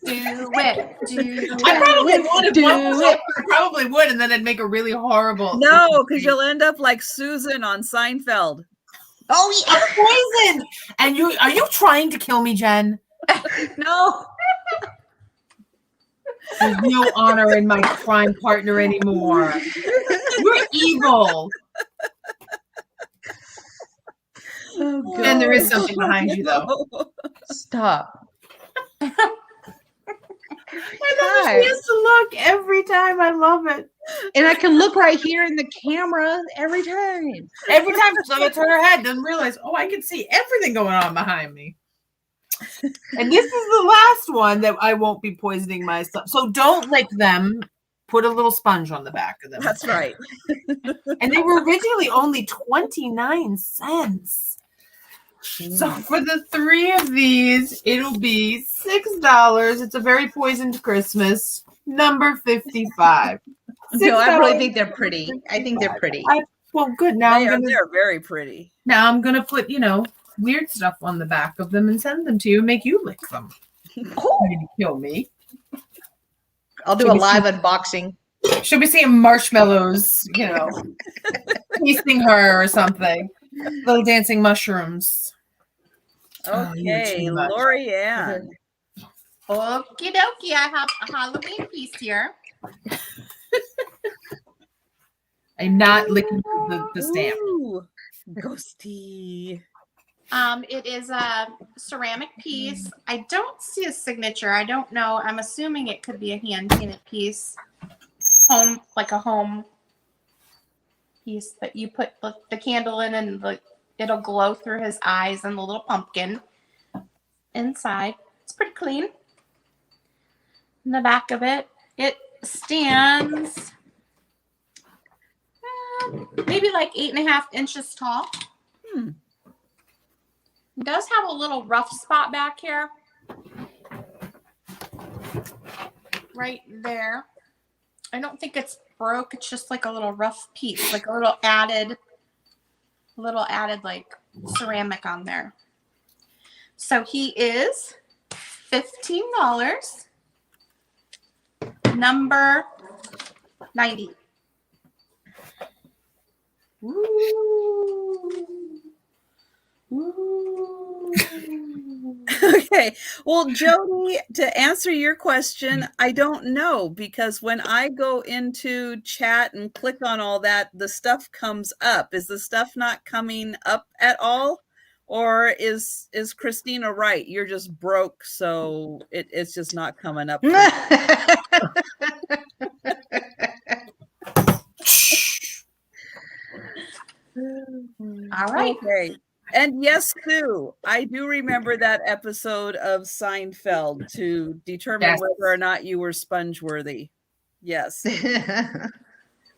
Do it. Do it. I probably would. Do I probably would, and then I'd make a really horrible. No, because you'll end up like Susan on Seinfeld. Oh, yeah. I'm poisoned. And are you trying to kill me, Jen? No. There's no honor in my crime partner anymore. You're evil. Oh, God. And there is something behind you, though. Stop. I know she has to look every time. I love it. And I can look right here in the camera every time. Every time she turns her head, doesn't realize, oh, I can see everything going on behind me. And this is the last one that I won't be poisoning myself. So don't lick them. Put a little sponge on the back of them. That's right. And they were originally only 29 cents. So for the 3 of these, it'll be $6. It's a very poisoned Christmas. Number 55. No, I really think they're pretty. I think they're pretty. Well, good. Now They're very pretty. Now I'm gonna put, weird stuff on the back of them and send them to you and make you lick them. Oh, you kill me. I'll do a live unboxing. She'll be seeing marshmallows, feasting her or something. Little dancing mushrooms. Oh, you're Okay, too much. Lori Ann. Okie dokie, I have a Halloween piece here. I'm not licking the stamp. Ooh, ghosty. It is a ceramic piece. I don't see a signature. I don't know. I'm assuming it could be a hand painted piece. Like a home piece that you put the candle in and it'll glow through his eyes and the little pumpkin inside. It's pretty clean. In the back of it, it stands maybe like 8.5 inches tall. It does have a little rough spot back here. Right there. I don't think it's broke. It's just like a little rough piece, like a little added like ceramic on there. So he is $15. Number 90. Ooh. Ooh. Okay. Well, Jody, to answer your question, I don't know, because when I go into chat and click on all that, the stuff comes up. Is the stuff not coming up at all? Or is Christina right? You're just broke, so it's just not coming up. All right. Okay. And yes, Sue, I do remember that episode of Seinfeld to determine whether or not you were sponge worthy. Yes. Jody,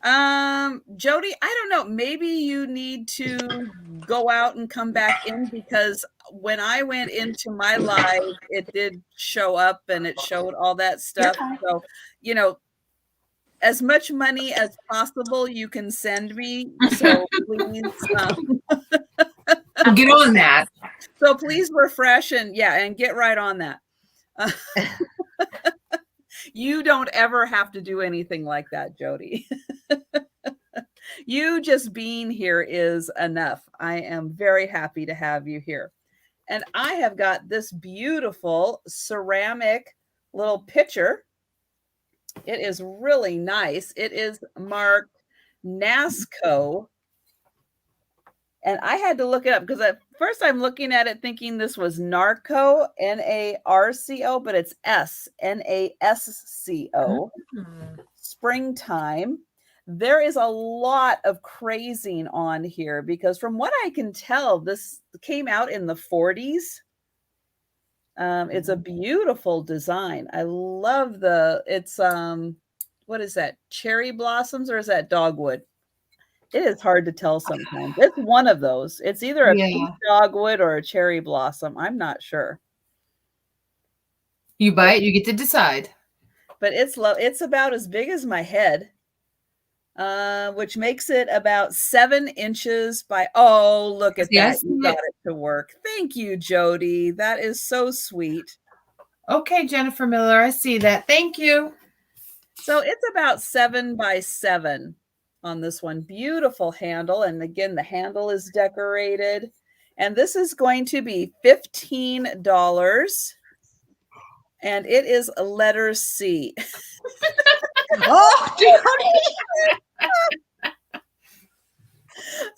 I don't know. Maybe you need to go out and come back in, because when I went into my live, it did show up and it showed all that stuff. So, as much money as possible you can send me. So please get on that. So please refresh and get right on that. You don't ever have to do anything like that, Jody. You just being here is enough. I am very happy to have you here. And I have got this beautiful ceramic little pitcher. It is really nice. It is marked NASCO. And I had to look it up because at first I'm looking at it thinking this was Narco, N-A-R-C-O, but it's S-N-A-S-C-O. Springtime. There is a lot of crazing on here because from what I can tell, this came out in the 40s. It's a beautiful design. I love it's what is that? Cherry blossoms, or is that dogwood? It is hard to tell sometimes. It's one of those. It's either a pink dogwood or a cherry blossom. I'm not sure. You buy it, you get to decide. But it's about as big as my head, which makes it about 7 inches by. Oh, look at that! You got it to work. Thank you, Jody. That is so sweet. Okay, Jennifer Miller, I see that. Thank you. So it's about 7 by 7. On this one. Beautiful handle. And again, the handle is decorated. And this is going to be $15. And it is a letter C. Oh, Jody.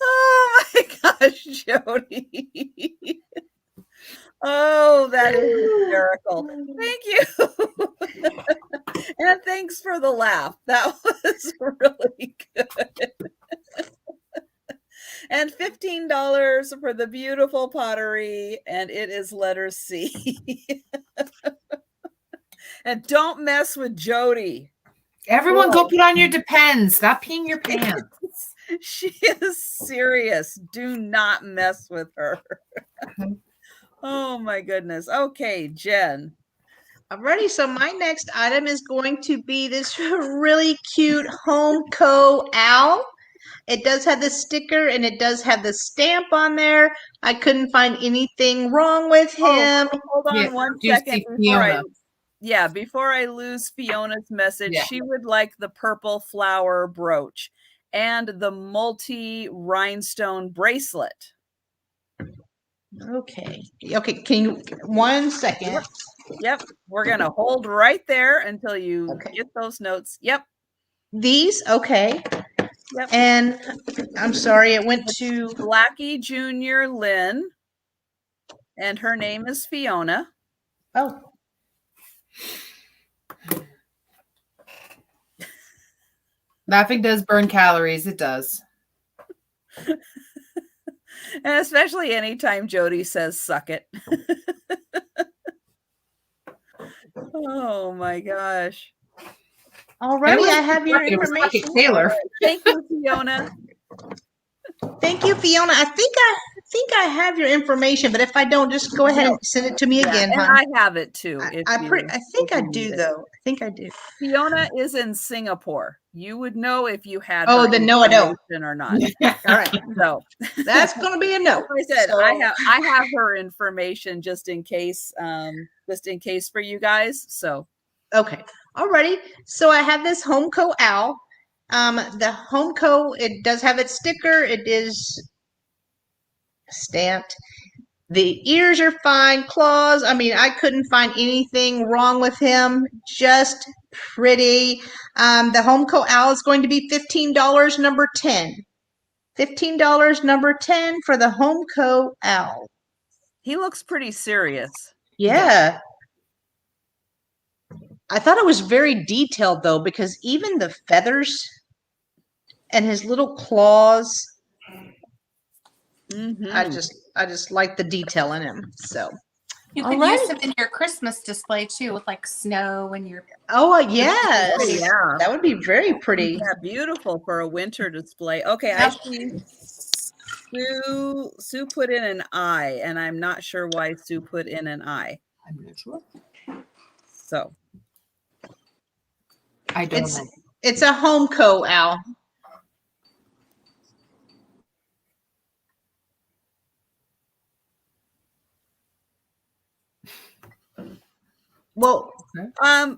Oh my gosh, Jody. Oh, that is hysterical. Thank you. And thanks for the laugh. That was really good. And $15 for the beautiful pottery. And it is letter C. And don't mess with Jody. Everyone go put on your Depends. Stop peeing your pants. She is serious. Do not mess with her. Oh my goodness. Okay, Jen. Alrighty, so my next item is going to be this really cute Homeco owl. It does have the sticker and it does have the stamp on there. I couldn't find anything wrong with him. Hold on one second Yeah, before I lose Fiona's message, Yeah. she would like the purple flower brooch and the multi-rhinestone bracelet. Okay. Okay. Can you 1 second? Yep. We're going to hold right there until you Okay. get those notes. Yep. These, okay. Yep. And I'm sorry, it went to Blackie Jr. Lynn, and her name is Fiona. oh. Laughing does burn calories. It does. And especially anytime Jody says suck it. Oh my gosh. Alrighty, I have your It was fucking information. Taylor. Thank you, Fiona. Thank you, Fiona. I think I have your information, but if I don't, just go ahead and send it to me again, and hon. I have it too. I think if I you do need it. though. I think I do. Fiona is in Singapore. You would know if you had. Oh, her then no, I don't. information or not. All right. So That's gonna be a no. like I said, So- I have her information just in case for you guys. So Okay. Alrighty. So I have this Homeco owl. The Homeco, it does have its sticker. It is stamped. The ears are fine. Claws. I mean, I couldn't find anything wrong with him. Just pretty. The Homeco owl is going to be $15, number 10. $15, number 10 for the Homeco owl. he looks pretty serious. Yeah. I thought it was very detailed though, because even the feathers and his little claws, Mhm. I just like the detail in him. So You could Alright. use them in your Christmas display too, with like snow and your. yes, Yeah. that would be very pretty. Yeah, beautiful for a winter display. Okay, I see Sue put in an I, and I'm not sure why Sue put in an I. I'm not sure. So I don't It's know. it's a Homeco owl. Well,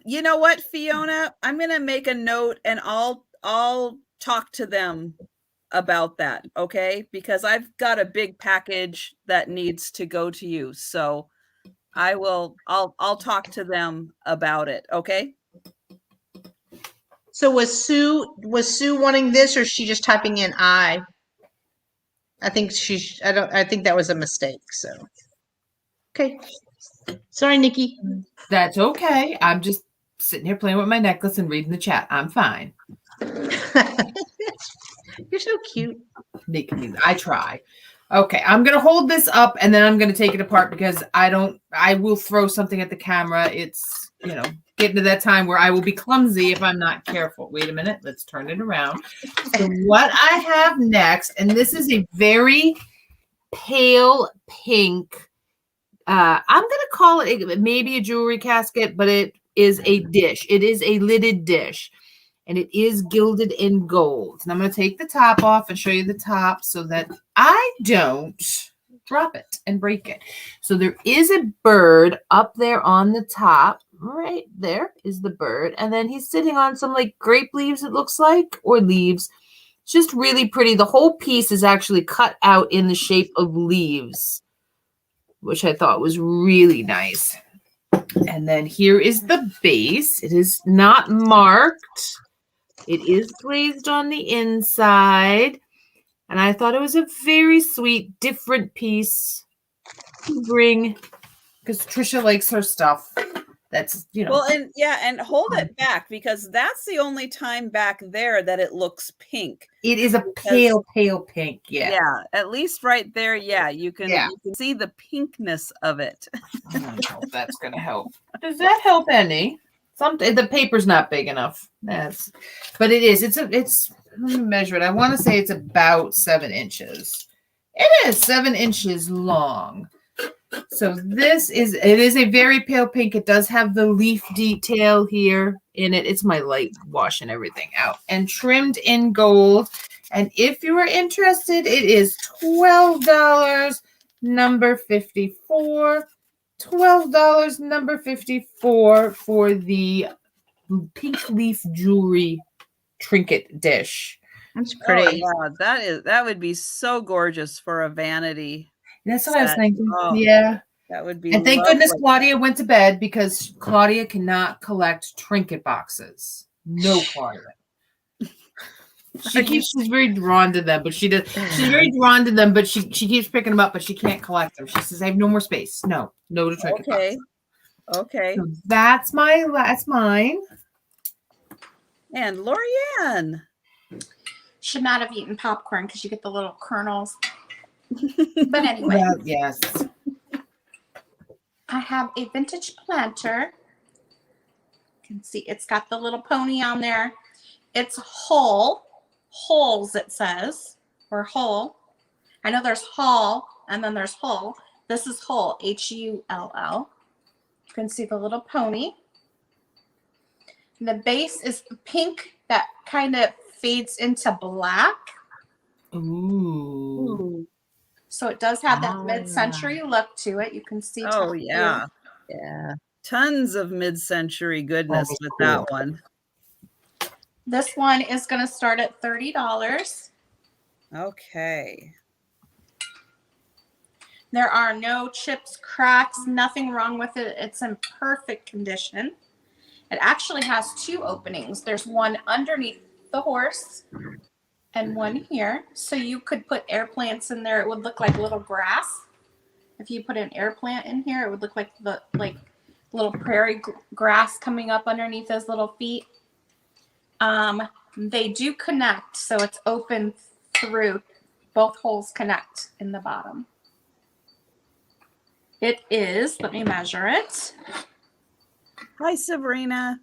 you know what, Fiona? I'm gonna make a note and I'll talk to them about that, okay? Because I've got a big package that needs to go to you. So I'll talk to them about it, okay? so was Sue wanting this, or is she just typing in I? I think I think that was a mistake. So okay, sorry, Nikki. That's okay. I'm just sitting here playing with my necklace and reading the chat. I'm fine. You're so cute. Nikki, I try. Okay, I'm gonna hold this up and then I'm gonna take it apart because I will throw something at the camera. It's getting to that time where I will be clumsy if I'm not careful. Wait a minute, let's turn it around. So what I have next, and this is a very pale pink. I'm gonna call it maybe a jewelry casket, but it is a dish. It is a lidded dish. And it is gilded in gold. And I'm going to take the top off and show you the top so that I don't drop it and break it. So there is a bird up there on the top. Right there is the bird. And then he's sitting on some like grape leaves, it looks like, or leaves. It's just really pretty. The whole piece is actually cut out in the shape of leaves, which I thought was really nice. And then here is the base. It is not marked. It is glazed on the inside, and I thought it was a very sweet, different piece to bring because Trisha likes her stuff. That's Well, and hold it back because that's the only time back there that it looks pink. It is a pale pink. Yeah. At least right there. Yeah, you can see the pinkness of it. I don't know if that's gonna help. Does that help any? The paper's not big enough. But it is. It's let me measure it. I want to say it's about 7 inches. It is 7 inches long. So it is a very pale pink. It does have the leaf detail here in it. It's my light washing everything out and trimmed in gold. And if you are interested, it is $12, number 54. $12, number 54 for the pink leaf jewelry trinket dish. That's Oh pretty. yeah, that would be so gorgeous for a vanity. That's what I was set. thinking. Oh, Yeah. that would be And thank goodness lovely. Claudia went to bed because Claudia cannot collect trinket boxes. No, Claudia. She's very drawn to them, but she does. She's very drawn to them, but she keeps picking them up, but she can't collect them. She says, "I have no more space." No to trinket boxes. Okay. So that's mine. And Lorianne. Should not have eaten popcorn because you get the little kernels. But anyway, Well, yes. I have a vintage planter. You can see it's got the little pony on there. It's holes it says, or hull. I know there's hull and then there's hull. This is hull, Hull. You can see the little pony. And the base is pink that kind of fades into black. Ooh. So it does have that mid-century look to it. You can see. Oh yeah. Yeah. Tons of mid-century goodness with that one. This one is going to start at $30. Okay. There are no chips, cracks, nothing wrong with it. It's in perfect condition. It actually has two openings. There's one underneath the horse and one here. So you could put air plants in there. It would look like little grass. If you put an air plant in here, it would look like the little prairie grass coming up underneath those little feet. They do connect, so it's open through. Both holes connect in the bottom. It is, let me measure it. Hi, Sabrina.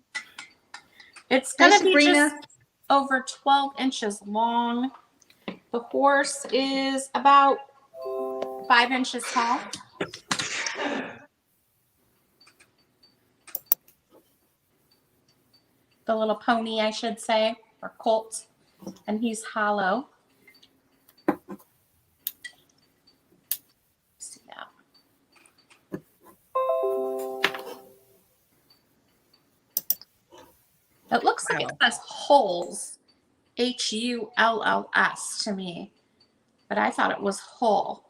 It's going to be just over 12 inches long. The horse is about 5 inches tall. The little pony, I should say, or colt, and he's hollow. See now. It looks like it says holes, Hulls to me, but I thought it was whole,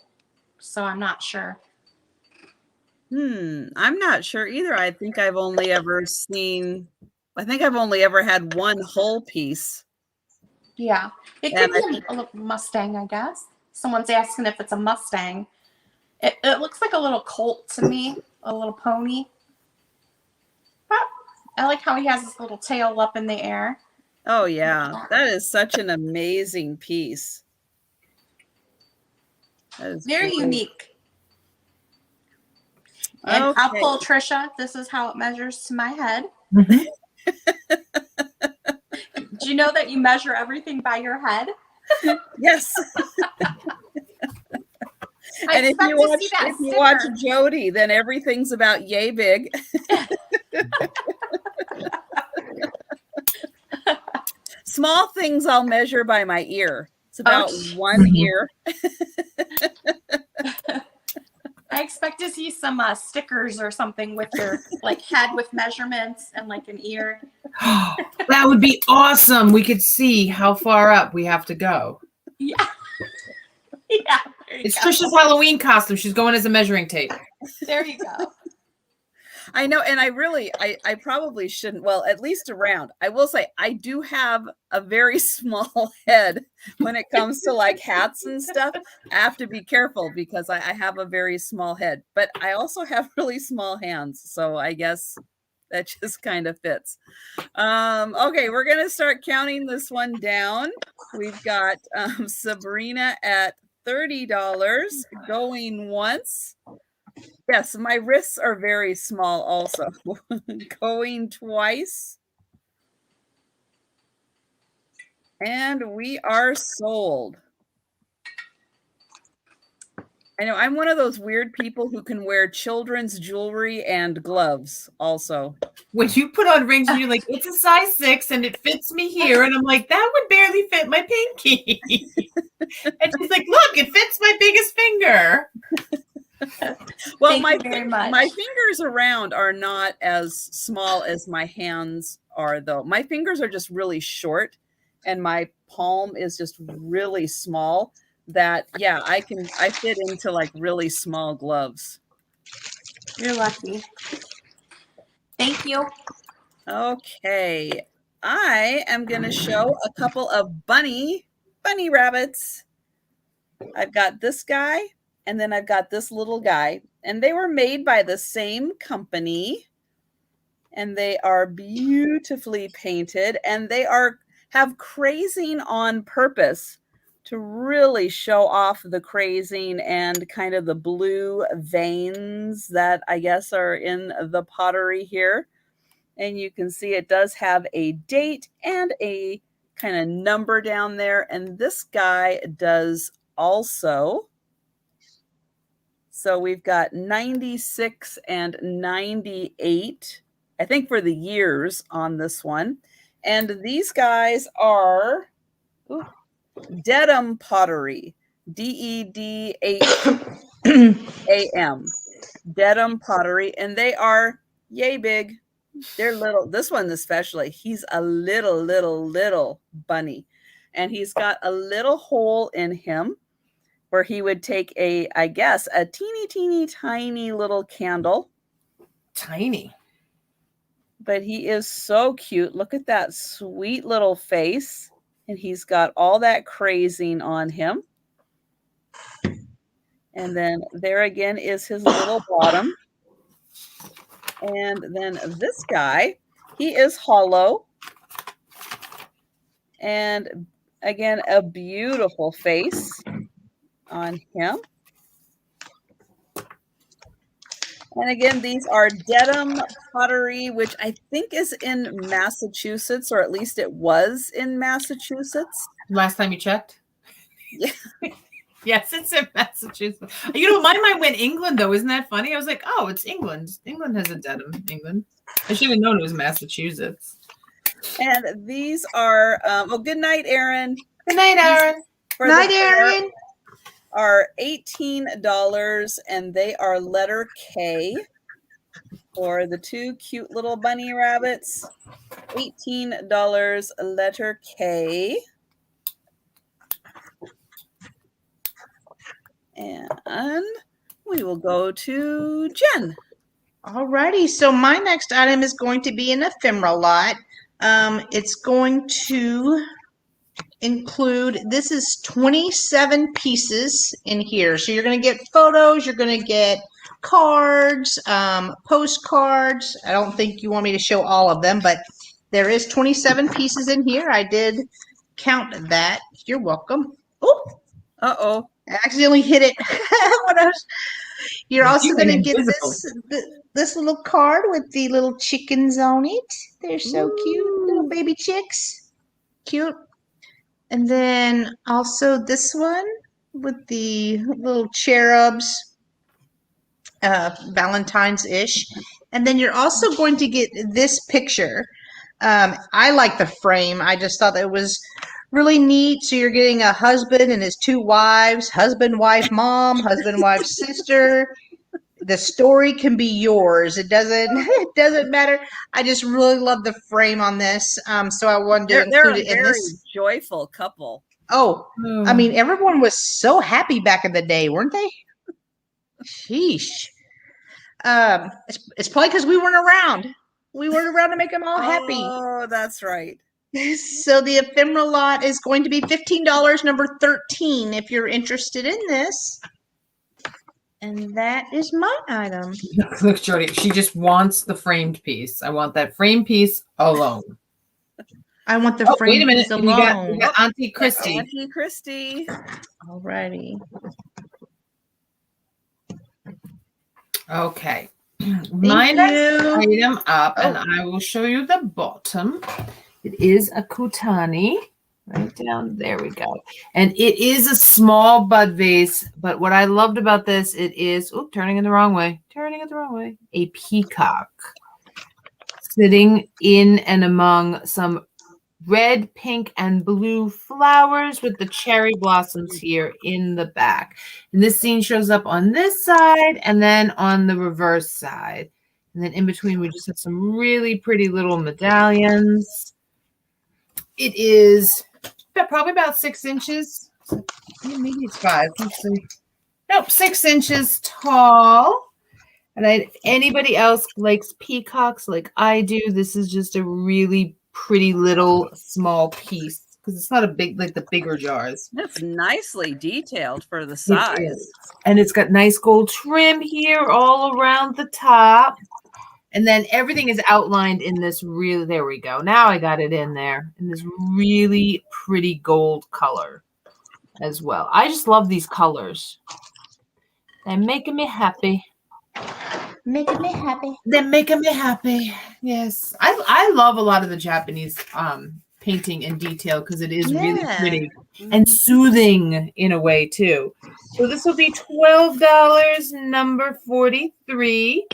so I'm not sure. I'm not sure either. I think I've only ever had one whole piece. Yeah, it could be a little Mustang, I guess. Someone's asking if it's a Mustang. It looks like a little colt to me, a little pony. I like how he has his little tail up in the air. Oh yeah, that is such an amazing piece. That is very great. unique. And I'll pull Trisha. This is how it measures to my head. Mm-hmm. Do you know that you measure everything by your head? Yes. And if you watch Jody, then everything's about yay big. Small things I'll measure by my ear. It's about one ear. I expect to see some stickers or something with your head with measurements and an ear. That would be awesome. We could see how far up we have to go. Yeah. Yeah. It's Trisha's Halloween costume. She's going as a measuring tape. There you go. I know, and I probably shouldn't. Well, at least around. I will say I do have a very small head when it comes to hats and stuff. I have to be careful because I have a very small head, but I also have really small hands. So I guess that just kind of fits. Okay, we're gonna start counting this one down. We've got Sabrina at $30 going once. Yes, my wrists are very small also. Going twice. And we are sold. I know I'm one of those weird people who can wear children's jewelry and gloves also. When you put on rings and you're like, it's a size 6 and it fits me here. And I'm like, that would barely fit my pinky. And she's like, look, it fits my biggest finger. Well, Thank you very much. my fingers around are not as small as my hands are, though. My fingers are just really short, and my palm is just really small. That yeah, I fit into like really small gloves. You're lucky. Thank you. Okay, I am going to show a couple of bunny rabbits. I've got this guy, and then I've got this little guy, and they were made by the same company, and they are beautifully painted, and they have crazing on purpose to really show off the crazing and kind of the blue veins that I guess are in the pottery here. And you can see it does have a date and a kind of number down there. And this guy does also. So we've got 96 and 98, I think, for the years on this one. And these guys are Dedham pottery, Dedham, Dedham pottery. And they are yay big. They're little. This one especially, he's a little bunny, and he's got a little hole in him where he would take I guess a teeny tiny little candle. Tiny. But he is so cute. Look at that sweet little face, and he's got all that crazing on him. And then there again is his little bottom. And then this guy, he is hollow. And again, a beautiful face on him. And again, these are Dedham pottery, which I think is in Massachusetts, or at least it was in Massachusetts. Last time you checked? Yeah. Yes, it's in Massachusetts. You know, my mind went England, though. Isn't that funny? I was like, oh, it's England. England has a Dedham, England. I should have known it was Massachusetts. And these are, well, good night, Aaron. Good night, Aaron. Good night, Aaron. Are $18, and they are letter K for the two cute little bunny rabbits. $18, letter K. And we will go to Jen. Alrighty, so my next item is going to be an ephemera lot. It's going to include, this is 27 pieces in here. So you're going to get photos, you're going to get cards, postcards. I don't think you want me to show all of them, but there is 27 pieces in here. I did count that. You're welcome. Oh, Uh-oh. I accidentally hit it. You're also going to get this little card with the little chickens on it. They're so cute, little baby chicks. Cute. And then also this one with the little cherubs, Valentine's-ish. And then you're also going to get this picture. I like the frame. I just thought that it was really neat. So you're getting a husband and his two wives, husband, wife, mom, husband, wife, sister. The story can be yours. It doesn't matter. I just really love the frame on this. So I wanted to include it in this. Joyful couple. Oh, I mean, everyone was so happy back in the day, weren't they? Sheesh. It's probably because we weren't around. We weren't around to make them all happy. Oh, that's right. So the ephemera lot is going to be $15, number 13, if you're interested in this. And that is my item. Look, Jody, she just wants the framed piece. I want that framed piece alone. I want the framed wait a minute. piece alone. We got Auntie Christy. Auntie Christy. Alrighty. Okay. My next item up, and I will show you the bottom. It is a Kutani. Right down there we go. And it is a small bud vase, but what I loved about this, it is turning it the wrong way. A peacock sitting in and among some red, pink, and blue flowers with the cherry blossoms here in the back. And this scene shows up on this side and then on the reverse side. And then in between, we just have some really pretty little medallions. It is probably about 6 inches. Maybe it's 5. Let's see. Nope, 6 inches tall. And if anybody else likes peacocks like I do, this is just a really pretty little small piece because it's not a big like the bigger jars. That's nicely detailed for the size. And it's got nice gold trim here all around the top. And then everything is outlined in this really, there we go. Now I got it in there in this really pretty gold color as well. I just love these colors. They're making me happy. Making me happy. They're making me happy. Yes. I love a lot of the Japanese painting and detail because it is really pretty and soothing in a way too. So this will be $12, number 43.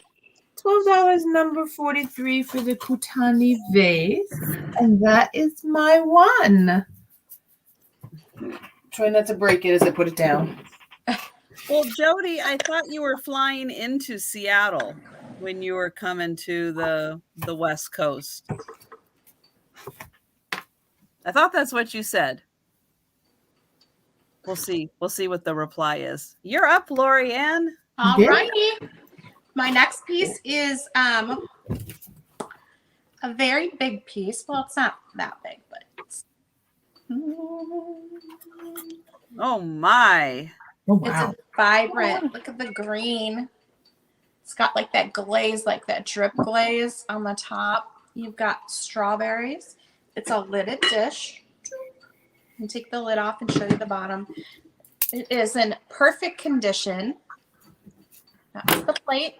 $12, number 43 for the Kutani vase. And that is my one. Try not to break it as I put it down. Well, Jody, I thought you were flying into Seattle when you were coming to the West Coast. I thought that's what you said. We'll see. We'll see what the reply is. You're up, Lori Ann. All righty. My next piece is a very big piece. Well, it's not that big, but it's... Oh, my. Oh, wow. It's a vibrant. Look at the green. It's got like that glaze, like that drip glaze on the top. You've got strawberries. It's a lidded dish. And take the lid off and show you the bottom. It is in perfect condition. That's the plate.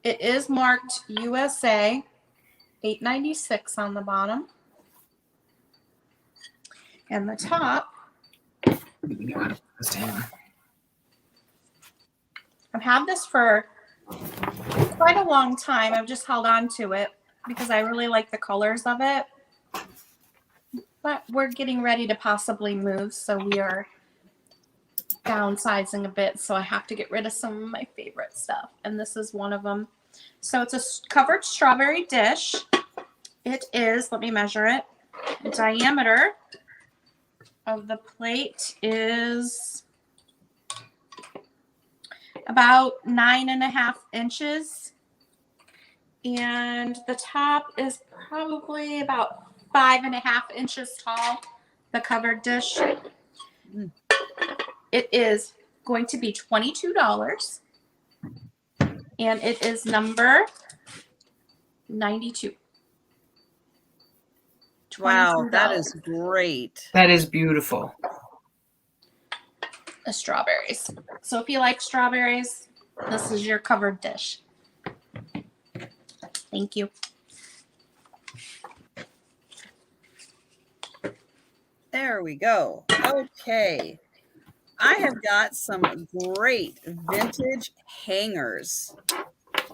It is marked USA, $8.96 on the bottom. And the top. I've had this for quite a long time. I've just held on to it because I really like the colors of it. But we're getting ready to possibly move, so we are downsizing a bit. So I have to get rid of some of my favorite stuff, and this is one of them. So it's a covered strawberry dish. It is, let me measure it. The diameter of the plate is about 9.5 inches. And the top is probably about 5.5 inches tall, the covered dish. It is going to be $22. And it is number 92. Wow, that is great. That is beautiful. The strawberries. So if you like strawberries, this is your covered dish. Thank you. There we go. Okay. I have got some great vintage hangers.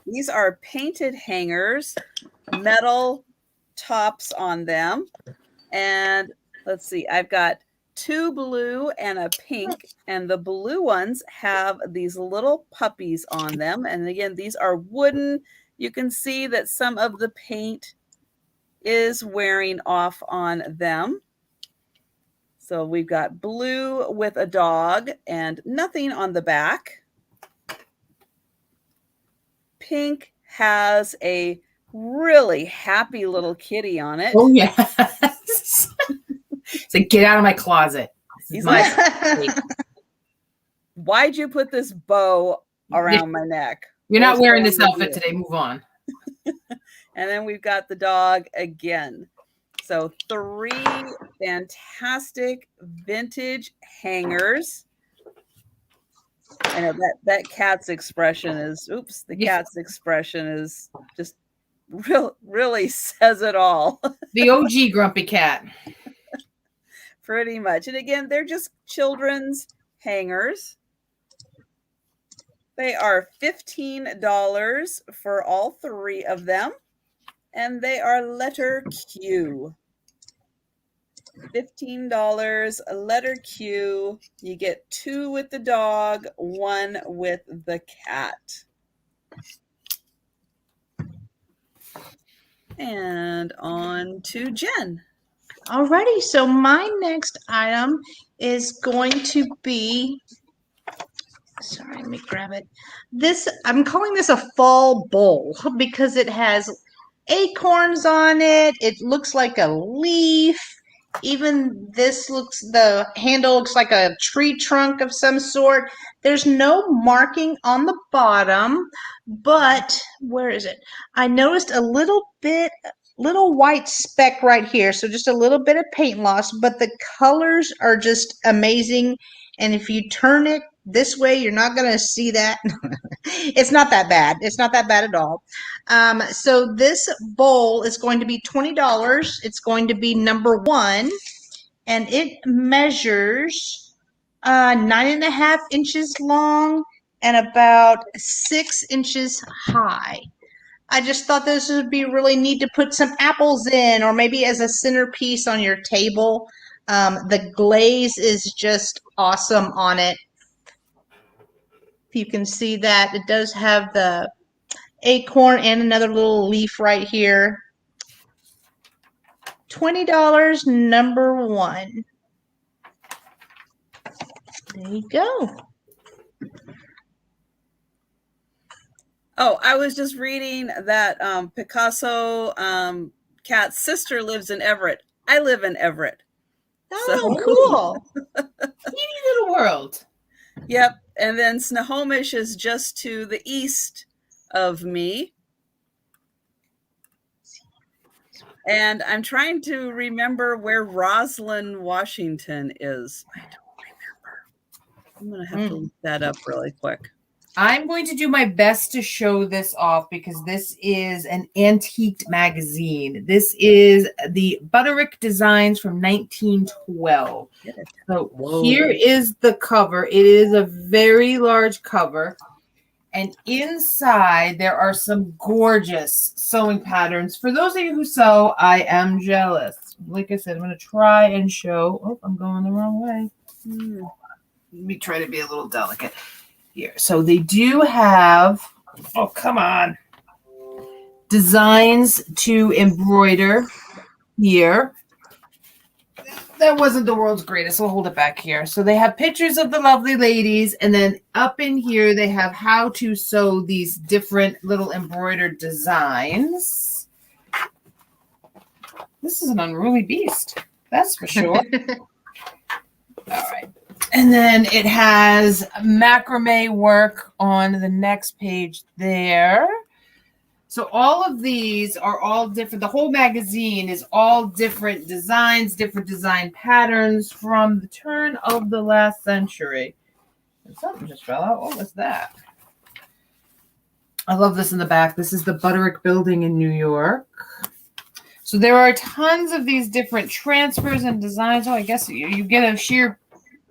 These are painted hangers, metal tops on them. And let's see, I've got 2 blue and a pink, and the blue ones have these little puppies on them. And again, these are wooden. You can see that some of the paint is wearing off on them. So we've got blue with a dog and nothing on the back. Pink has a really happy little kitty on it. Oh, yes. It's like, get out of my closet. He's like, why'd you put this bow around my neck? You're not wearing this outfit today. Move on. And then we've got the dog again. So 3 fantastic vintage hangers. And that cat's expression is, oops, the cat's expression is just really says it all. The OG grumpy cat. Pretty much. And again, they're just children's hangers. They are $15 for all 3 of them. And they are letter Q. $15, a letter Q. You get 2 with the dog, 1 with the cat. And on to Jen. Alrighty, so my next item is going to be, sorry, let me grab it. This, I'm calling this a fall bowl because it has acorns on it. It looks like a leaf. Even this looks, the handle looks like a tree trunk of some sort. There's no marking on the bottom, but where is it? I noticed a little white speck right here. So just a little bit of paint loss, but the colors are just amazing. And if you turn it this way, you're not going to see that. It's not that bad. It's not that bad at all. So this bowl is going to be $20. It's going to be number 1, and it measures 9.5 inches long and about 6 inches high. I just thought this would be really neat to put some apples in, or maybe as a centerpiece on your table. The glaze is just awesome on it. If you can see that, it does have the acorn and another little leaf right here. $20, number 1. There you go. Oh, I was just reading that Picasso cat's sister lives in Everett. I live in Everett. Oh, cool. Teeny little world. Yep. And then Snohomish is just to the east of me. And I'm trying to remember where Roslyn, Washington is. I don't remember. I'm going to have to look that up really quick. I'm going to do my best to show this off because this is an antiqued magazine. This is the Butterick Designs from 1912. So here is the cover. It is a very large cover. And inside there are some gorgeous sewing patterns. For those of you who sew, I am jealous. Like I said, I'm going to try and show. Oh, I'm going the wrong way. Let me try to be a little delicate here. So they do have, oh, come on, designs to embroider here. That wasn't the world's greatest. We'll hold it back here. So they have pictures of the lovely ladies. And then up in here, they have how to sew these different little embroidered designs. This is an unruly beast. That's for sure. All right. And then it has macrame work on the next page there. So all of these are all different. The whole magazine is all different designs, different design patterns from the turn of the last century. And something just fell out. What was that? I love this in the back. This is the Butterick Building in New York. So there are tons of these different transfers and designs. Oh, I guess you get a sheer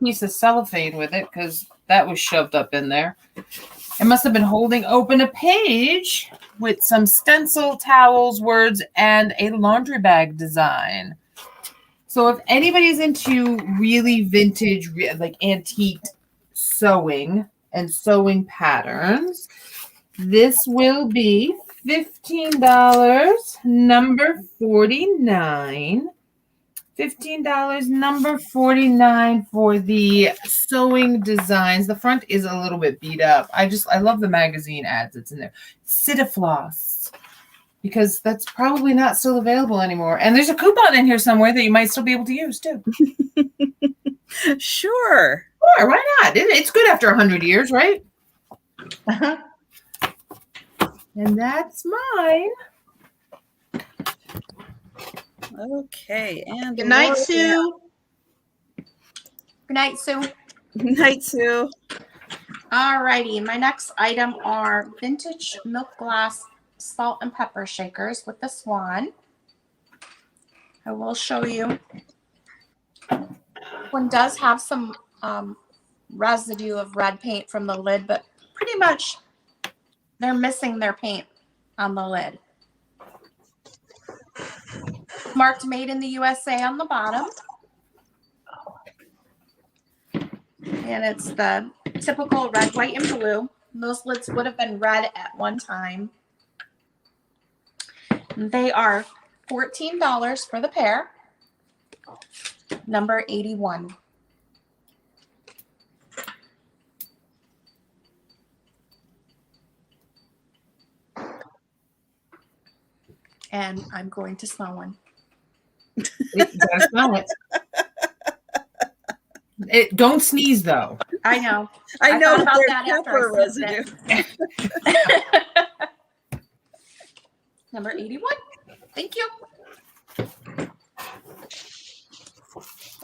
piece of cellophane with it because that was shoved up in there. It must have been holding open a page with some stencil, towels, words, and a laundry bag design. So if anybody's into really vintage, like antique sewing and sewing patterns, this will be $15, number 49. $15, number 49 for the sewing designs. The front is a little bit beat up. I love the magazine ads that's in there. Sitafloss, because that's probably not still available anymore. And there's a coupon in here somewhere that you might still be able to use too. Sure, why not? It's good after 100 years, right? Uh-huh. And that's mine. Okay, and Good night, Sue. Good night, Sue. Good night, Sue. All righty, my next item are vintage milk glass salt and pepper shakers with the swan. I will show you. One does have some residue of red paint from the lid, but pretty much they're missing their paint on the lid. Marked made in the USA on the bottom. And it's the typical red, white, and blue. Those lids would have been red at one time. They are $14 for the pair. Number 81. And I'm going to smell one. You gotta smell it. Don't sneeze though. I know. I know thought about there's that after pepper I sniffed residue. Number 81. Thank you.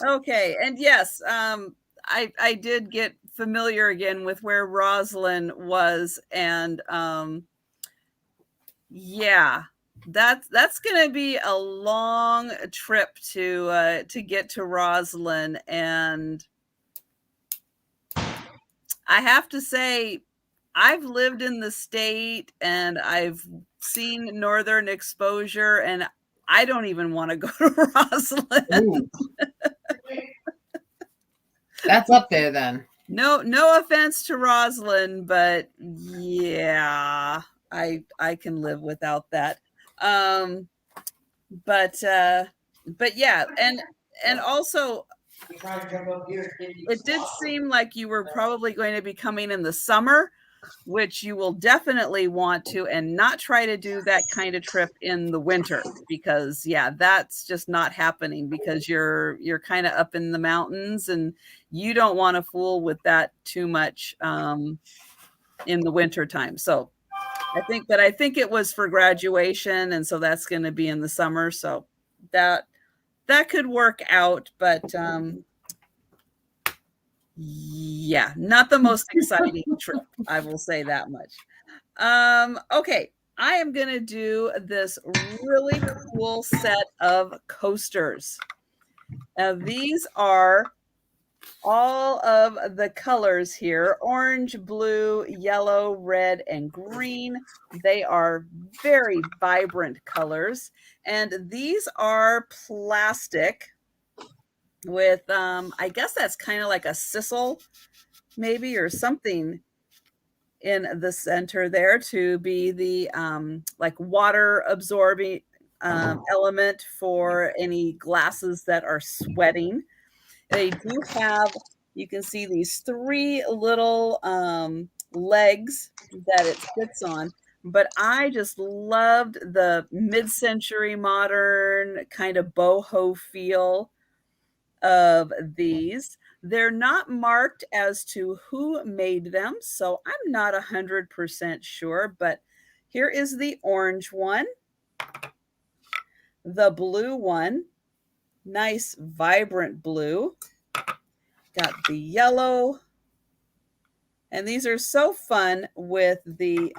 Okay, and yes, I did get familiar again with where Roslyn was, and yeah, that's gonna be a long trip to get to Roslyn, and I have to say, I've lived in the state and I've seen northern exposure, and I don't even want to go to Roslyn. Ooh. That's up there then. No offense to Roslyn, but yeah, I can live without that. But yeah, and also it did seem like you were probably going to be coming in the summer, which you will definitely want to, and not try to do that kind of trip in the winter, because yeah, that's just not happening, because you're kind of up in the mountains and you don't want to fool with that too much in the winter time. So I think it was for graduation, and so that's going to be in the summer, so that could work out, but yeah, not the most exciting trip, I will say that much. Okay, I am going to do this really cool set of coasters. Now, these are all of the colors here: orange, blue, yellow, red, and green. They are very vibrant colors, and these are plastic with I guess that's kind of like a sisal maybe, or something in the center there to be the like water absorbing element for any glasses that are sweating. They do have, you can see these three little legs that it sits on, but I just loved the mid-century modern kind of boho feel of these. They're not marked as to who made them, so I'm not 100% sure, but here is the orange one, the blue one, nice vibrant blue, got the yellow, and these are so fun with the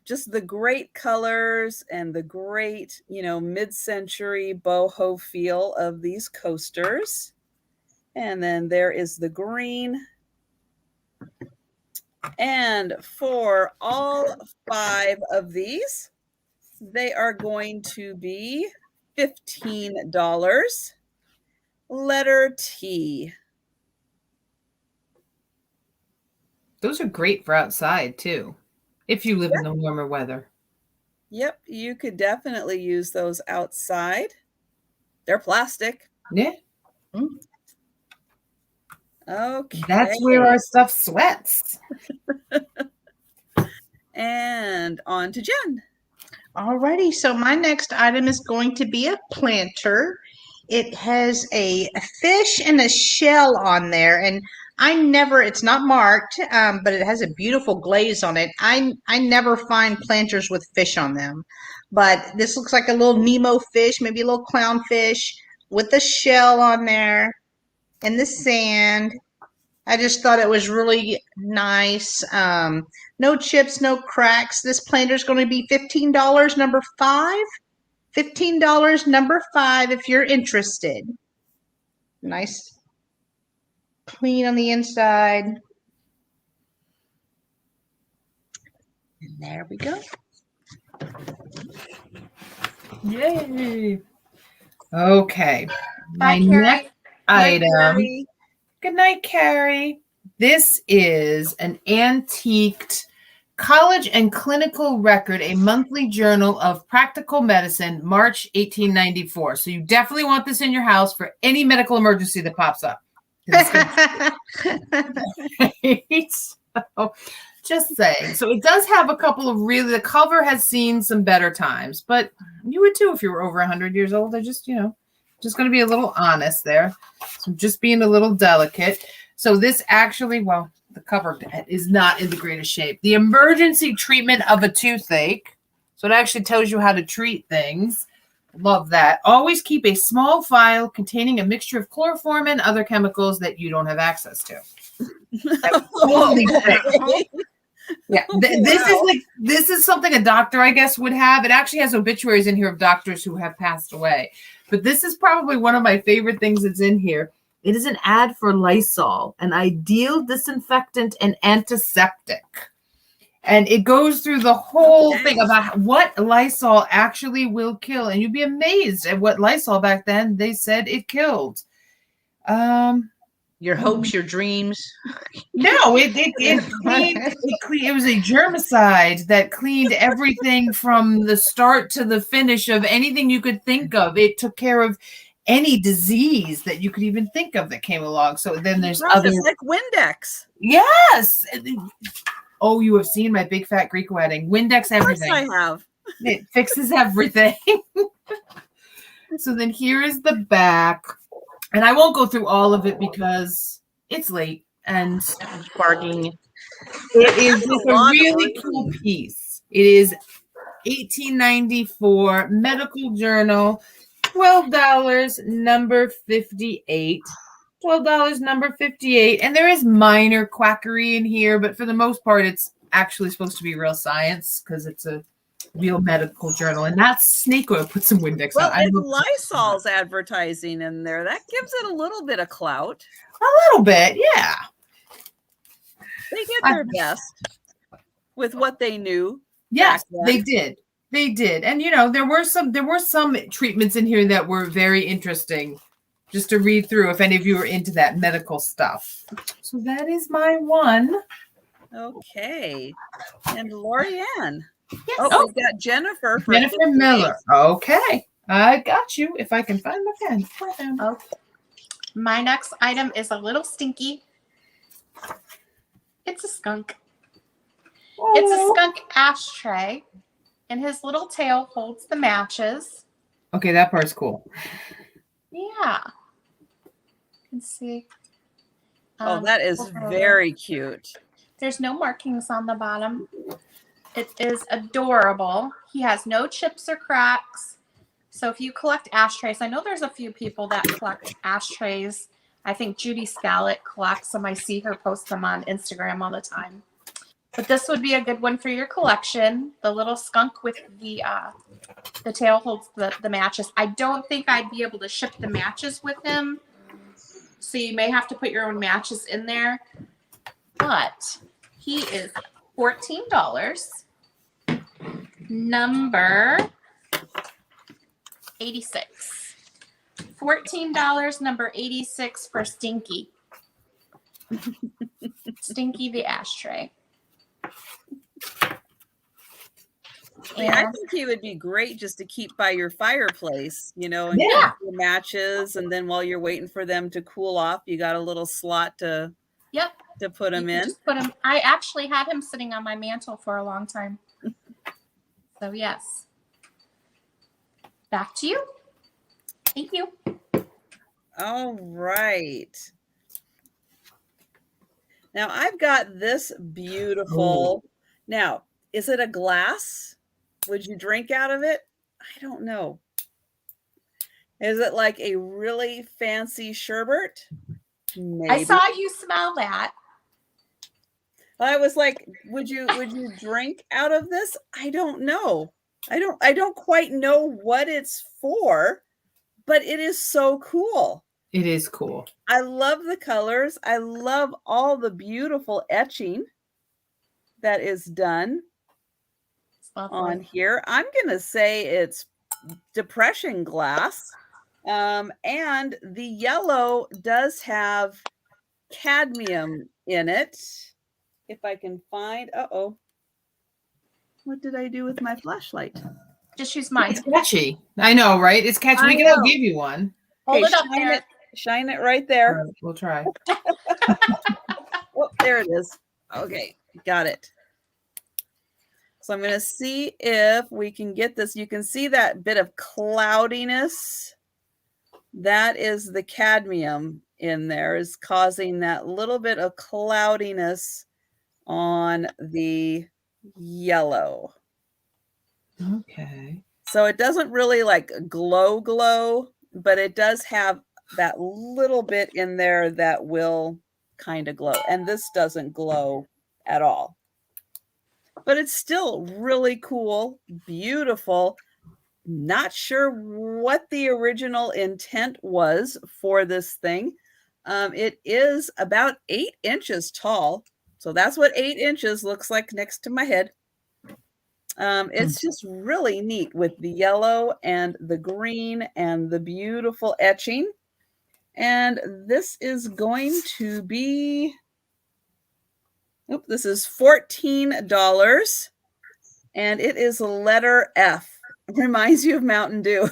just the great colors and the great, mid-century boho feel of these coasters. And then there is the green. And for all 5 of these, they are going to be $15. Letter T. Those are great for outside too, if you live in the warmer weather. Yep, you could definitely use those outside. They're plastic. Yeah. Okay. That's where our stuff sweats. And on to Jen. Alrighty, so my next item is going to be a planter. It has a fish and a shell on there, and it's not marked, but it has a beautiful glaze on it. I never find planters with fish on them, but this looks like a little Nemo fish, maybe a little clownfish with a shell on there in the sand. I just thought it was really nice. No chips, no cracks. This planter is going to be $15, number 5. $15, number 5, if you're interested. Nice, clean on the inside. And there we go. Yay. Okay. Bye, My Carrie. next item. Carrie. Good night, Carrie. This is an antiqued college and clinical record, a monthly journal of practical medicine, March 1894. So you definitely want this in your house for any medical emergency that pops up. So, just saying. So it does have a couple of really, the cover has seen some better times, but you would too if you were over 100 years old. I just, just going to be a little honest there. So just being a little delicate. So this actually, well, the cover is not in the greatest shape. The emergency treatment of a toothache. So it actually tells you how to treat things. Love that. Always keep a small vial containing a mixture of chloroform and other chemicals that you don't have access to. Yeah, this is something a doctor, I guess, would have. It actually has obituaries in here of doctors who have passed away. But this is probably one of my favorite things that's in here. It is an ad for Lysol, an ideal disinfectant and antiseptic. And it goes through the whole thing about what Lysol actually will kill. And you'd be amazed at what Lysol back then, they said it killed. Your hopes, your dreams. No, it was a germicide that cleaned everything from the start to the finish of anything you could think of. It took care of any disease that you could even think of that came along. So then there's other, like Windex. Yes. Oh, you have seen my big fat Greek wedding. Windex everything. Of course I have. It fixes everything. So then here is the back. And I won't go through all of it because it's late and Barking. it is just a really cool piece. It is 1894 medical journal, $12, number 58. $12, number 58. And there is minor quackery in here, but for the most part, it's actually supposed to be real science because it's a real medical journal. And that's snake oil. Put some Windex Well, on. it's Lysol's advertising in there. That gives it a little bit of clout. A little bit, yeah. They did their best with what they knew. Yes, they did. They did. And there were some treatments in here that were very interesting just to read through if any of you are into that medical stuff. So that is my one. Okay. And Lorianne. Yes. Oh, we've got Jennifer. Jennifer Miller. Okay. I got you. If I can find my pen. Okay. My next item is a little stinky. It's a skunk. Oh. It's a skunk ashtray, and his little tail holds the matches. Okay, that part's cool. Yeah. You can see. Oh, that is very cute. There's no markings on the bottom. It is adorable. He has no chips or cracks. So if you collect ashtrays, I know there's a few people that collect ashtrays. I think Judy Scallett collects them. I see her post them on Instagram all the time. But this would be a good one for your collection. The little skunk with the tail holds the matches. I don't think I'd be able to ship the matches with him. So you may have to put your own matches in there. But he is $14. Number 86. $14, number 86 for Stinky. Stinky the ashtray. Yeah, I think he would be great just to keep by your fireplace, and keep your matches. And then while you're waiting for them to cool off, you got a little slot to put them in. Just put him. I actually had him sitting on my mantle for a long time. So yes. Back to you. Thank you. All right. Now I've got this beautiful. Now, is it a glass? Would you drink out of it? I don't know. Is it like a really fancy sherbet? Maybe. I saw you smell that. I was like, would you drink out of this? I don't know. I don't quite know what it's for, but it is so cool. It is cool. I love the colors. I love all the beautiful etching that is done on here. I'm going to say it's depression glass. And the yellow does have cadmium in it. If I can find, what did I do with my flashlight? Just use mine. It's catchy. I know, right? It's catchy. We I can all know. give you one. Hold Okay, it up there. Shine it right All there. right, we'll try. Oh, there it is. Okay, got it. So I'm going to see if we can get this. You can see that bit of cloudiness. That is the cadmium in there, is causing that little bit of cloudiness on the yellow. Okay. So it doesn't really like glow, but it does have that little bit in there that will kind of glow. And this doesn't glow at all. But it's still really cool, beautiful. Not sure what the original intent was for this thing. It is about 8 inches tall. So that's what 8 inches looks like next to my head. It's just really neat with the yellow and the green and the beautiful etching. And this is going to be, this is $14. And it is letter F. It reminds you of Mountain Dew.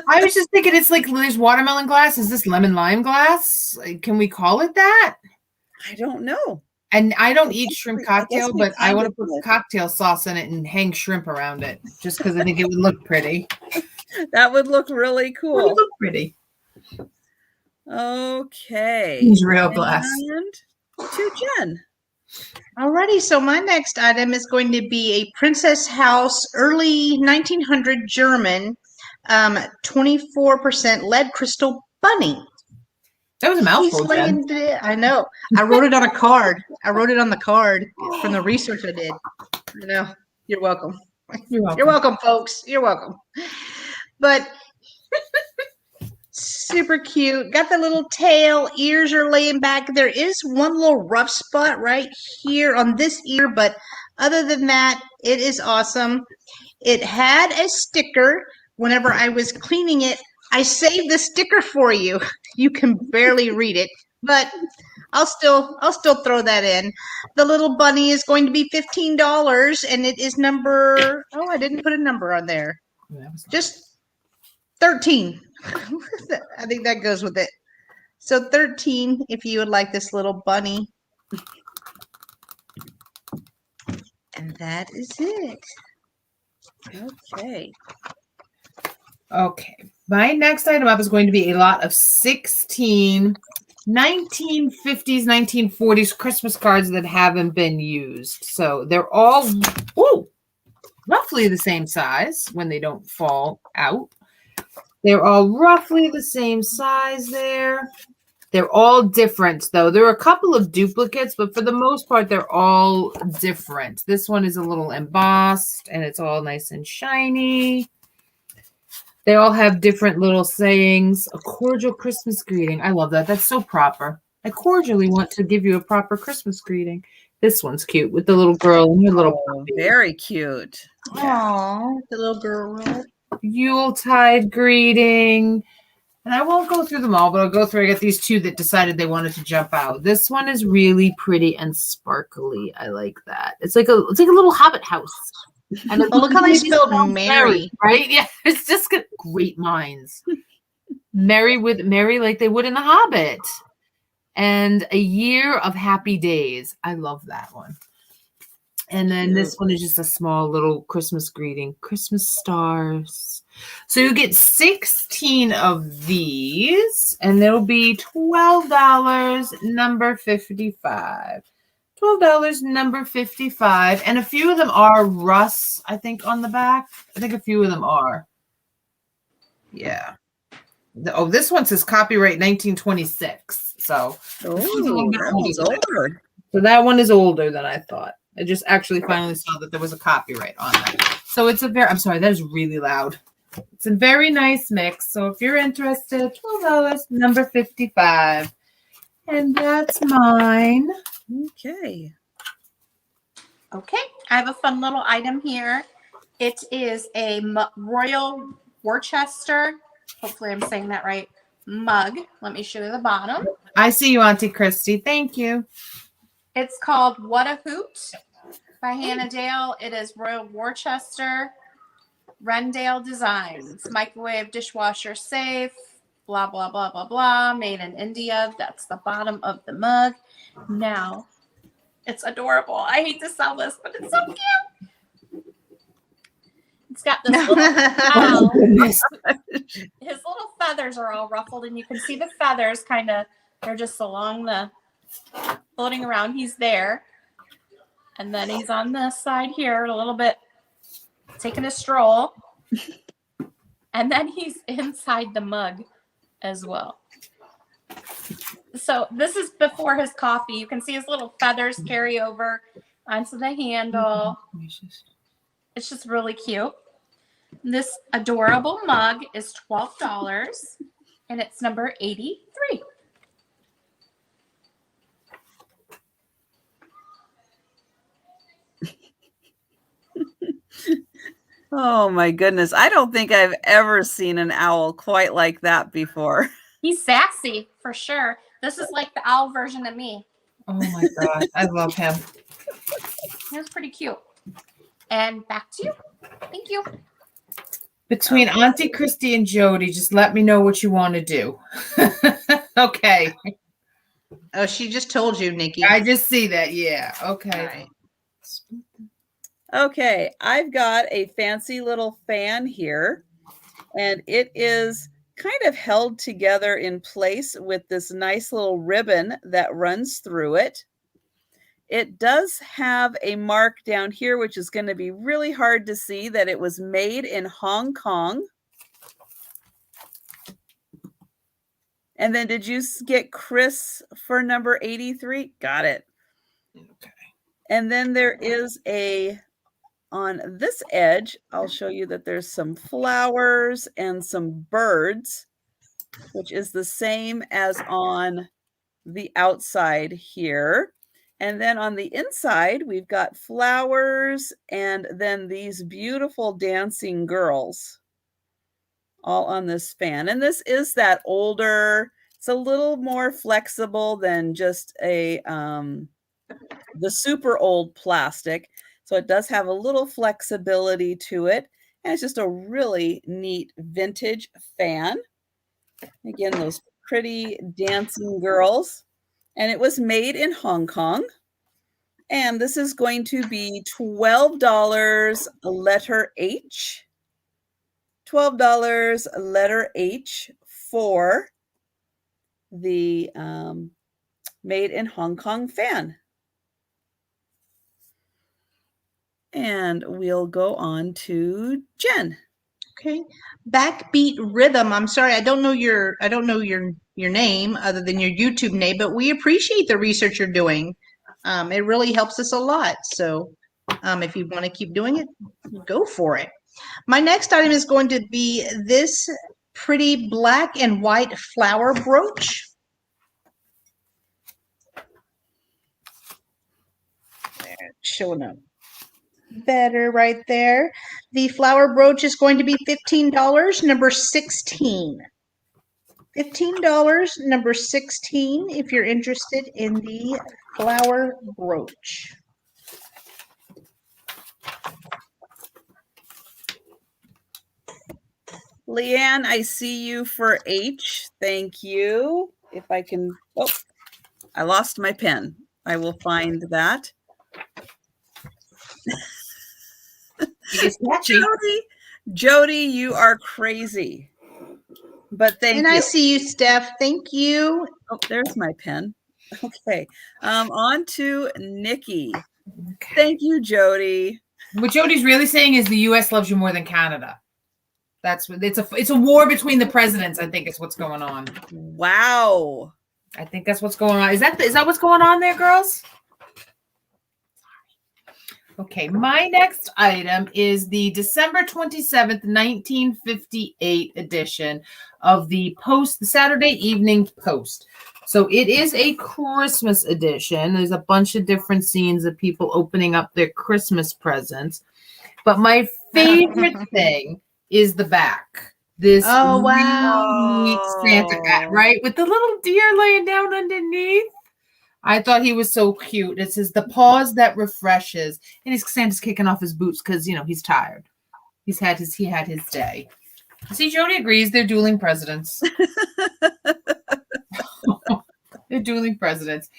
I was just thinking it's like there's watermelon glass. Is this lemon lime glass? Like, can we call it that? I don't know. And I don't eat shrimp cocktail, we but I kind want to of put did. cocktail sauce in it and hang shrimp around it just because I think it would look pretty. That would look really It would cool. look pretty. Okay. Use real glass. And to Jen. Alrighty, so my next item is going to be a Princess House early 1900 German 24% lead crystal bunny. That was a mouthful, He's Jen. laying I know. I wrote it on a card. I wrote it on the card from the research I did. I know. You're welcome. You're welcome. You're welcome, folks. You're welcome. But super cute. Got the little tail. Ears are laying back. There is one little rough spot right here on this ear, but other than that, it is awesome. It had a sticker. Whenever I was cleaning it, I saved the sticker for you. You can barely read it, but I'll still throw that in. The little bunny is going to be $15, and it is number. Oh, I didn't put a number on there. Just 13. I think that goes with it. So 13, if you would like this little bunny. And that is it. Okay. Okay. My next item up is going to be a lot of 16 1950s, 1940s Christmas cards that haven't been used. So they're all roughly the same size when they don't fall out. They're all roughly the same size there. They're all different, though. There are a couple of duplicates, but for the most part, they're all different. This one is a little embossed, and it's all nice and shiny. They all have different little sayings. A cordial Christmas greeting. I love that. That's so proper. I cordially want to give you a proper Christmas greeting. This one's cute with the little girl and her little puppy. Very cute. Aww, the little girl. Yuletide greeting. And I won't go through them all, but I'll go through. I got these two that decided they wanted to jump out. This one is really pretty and sparkly. I like that. It's like a little hobbit house. And look how they spelled Mary. Right? Yeah, it's just got great minds. Merry like they would in The Hobbit. And a year of happy days. I love that one. And then this one is just a small little Christmas greeting. Christmas stars. So you get 16 of these, and they'll be $12, number 55. $12, number 55. And a few of them are Russ, I think, on the back. I think a few of them are. Yeah. Oh, this one says copyright 1926. So this one's a little bit older. So that one is older than I thought. I just actually finally saw that there was a copyright on that. So it's I'm sorry, that is really loud. It's a very nice mix. So if you're interested, $12, number 55. And that's mine. Okay. Okay, I have a fun little item here. It is a Royal Worcester, hopefully I'm saying that right, mug. Let me show you the bottom. I see you, Auntie Christy. Thank you. It's called What a Hoot by Hannah Dale. It is Royal Worcester, Rendale Designs, microwave dishwasher safe, blah, blah, blah, blah, blah, made in India. That's the bottom of the mug. Now, it's adorable. I hate to sell this, but it's so cute. It's got this little owl. Goodness. His little feathers are all ruffled, and you can see the feathers kind of, they're just along the, floating around. He's there. And then he's on this side here a little bit, taking a stroll. And then he's inside the mug as well. So this is before his coffee. You can see his little feathers carry over onto the handle. It's just really cute. This adorable mug is $12, and it's number 83. Oh my goodness. I don't think I've ever seen an owl quite like that before. He's sassy for sure. This is like the owl version of me. Oh my God. I love him. That's pretty cute. And back to you. Thank you. Between Auntie Christy and Jody, just let me know what you want to do. Okay. Oh, she just told you, Nikki. I just see that. Yeah. Okay. All right. Okay, I've got a fancy little fan here, and it is kind of held together in place with this nice little ribbon that runs through it. It does have a mark down here, which is going to be really hard to see, that it was made in Hong Kong. And then did you get Chris for number 83? Got it. Okay. And then there is on this edge, I'll show you that there's some flowers and some birds, which is the same as on the outside here. And then on the inside, we've got flowers and then these beautiful dancing girls all on this fan. And this is that older, it's a little more flexible than just the super old plastic. So it does have a little flexibility to it. And it's just a really neat vintage fan. Again, those pretty dancing girls. And it was made in Hong Kong. And this is going to be $12, letter H. $12, letter H for the made in Hong Kong fan. And we'll go on to Jen. Okay. Backbeat Rhythm. I'm sorry, I don't know your name other than your YouTube name, but we appreciate the research you're doing. It really helps us a lot. So if you want to keep doing it, go for it. My next item is going to be this pretty black and white flower brooch. There, showing up better right there. The flower brooch is going to be $15, number 16. $15, number 16, if you're interested in the flower brooch. Leanne, I see you for H. Thank you. If I can, oh, I lost my pen. I will find that. It's catchy. Jody, you are crazy. But thank you. And I see you, Steph. Thank you. Oh, there's my pen. Okay. On to Nikki. Okay. Thank you, Jody. What Jody's really saying is the U.S. loves you more than Canada. That's what it's a war between the presidents. I think is what's going on. Wow. I think that's what's going on. Is that what's going on there, girls? Okay, my next item is the December 27th, 1958 edition of the Post, the Saturday Evening Post. So it is a Christmas edition. There's a bunch of different scenes of people opening up their Christmas presents. But my favorite thing is the back. this Oh, really wow. neat Santa hat, right? With the little deer laying down underneath. I thought he was so cute. It says the pause that refreshes. And Santa's kicking off his boots because he's tired. He had his day. See, Jody agrees they're dueling presidents. They're dueling presidents.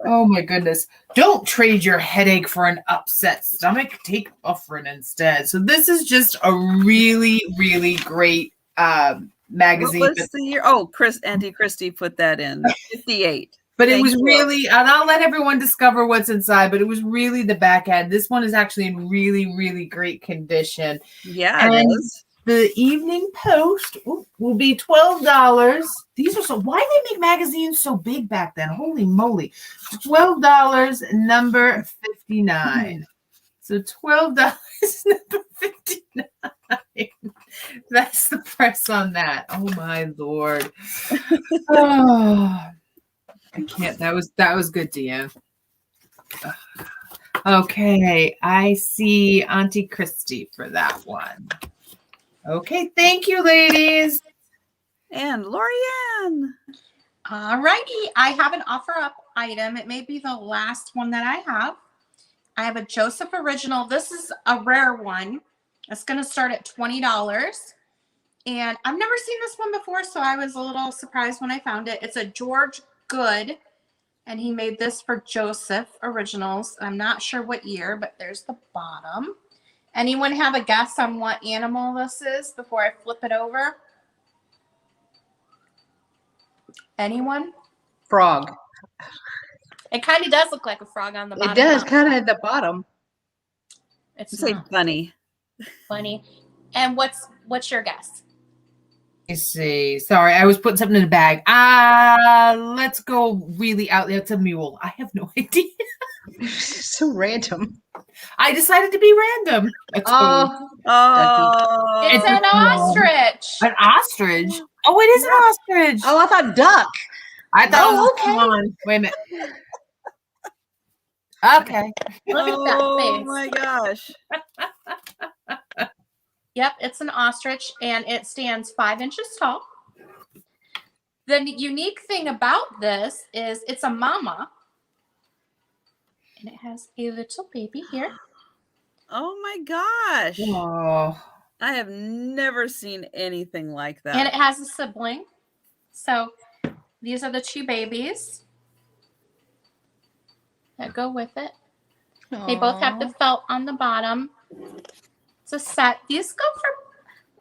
Oh my goodness. Don't trade your headache for an upset stomach. Take buffering instead. So this is just a really, really great magazine. What was the year? Oh, Auntie Christy put that in. 58. But it Thank was you. really, and I'll let everyone discover what's inside, but it was really the back end. This one is actually in really, really great condition. Yeah, it is. The Evening Post will be $12. These are why did they make magazines so big back then? Holy moly. $12, number 59. So $12, number 59. That's the price on that. Oh my Lord. Oh, I can't. That was good, Deanne. Okay, I see Auntie Christy for that one. Okay, thank you, ladies. And Lorianne. All righty. I have an offer up item. It may be the last one that I have. I have a Joseph Original. This is a rare one. It's going to start at $20. And I've never seen this one before, so I was a little surprised when I found it. It's a George Good, and he made this for Joseph Originals. I'm not sure what year, but there's the bottom. Anyone have a guess on what animal this is before I flip it over? Anyone? Frog. It kind of does look like a frog on the bottom. It does, huh? kind of at the bottom. It's Say not bunny. funny. And what's your guess? Let me see. Sorry, I was putting something in the bag. Let's go really out there. It's a mule. I have no idea. So random. I decided to be random. Oh, Oh, It's an ostrich. An ostrich? Oh, it is an ostrich. oh, I thought duck. I thought, Oh, okay. Come on. Wait a minute. Okay. Look at that oh face. my gosh. Yep, it's an ostrich, and it stands 5 inches tall. The unique thing about this is it's a mama, and it has a little baby here. Oh my gosh. Oh. I have never seen anything like that. And it has a sibling. So these are the two babies that go with it. They both have the felt on the bottom. It's a set. These go for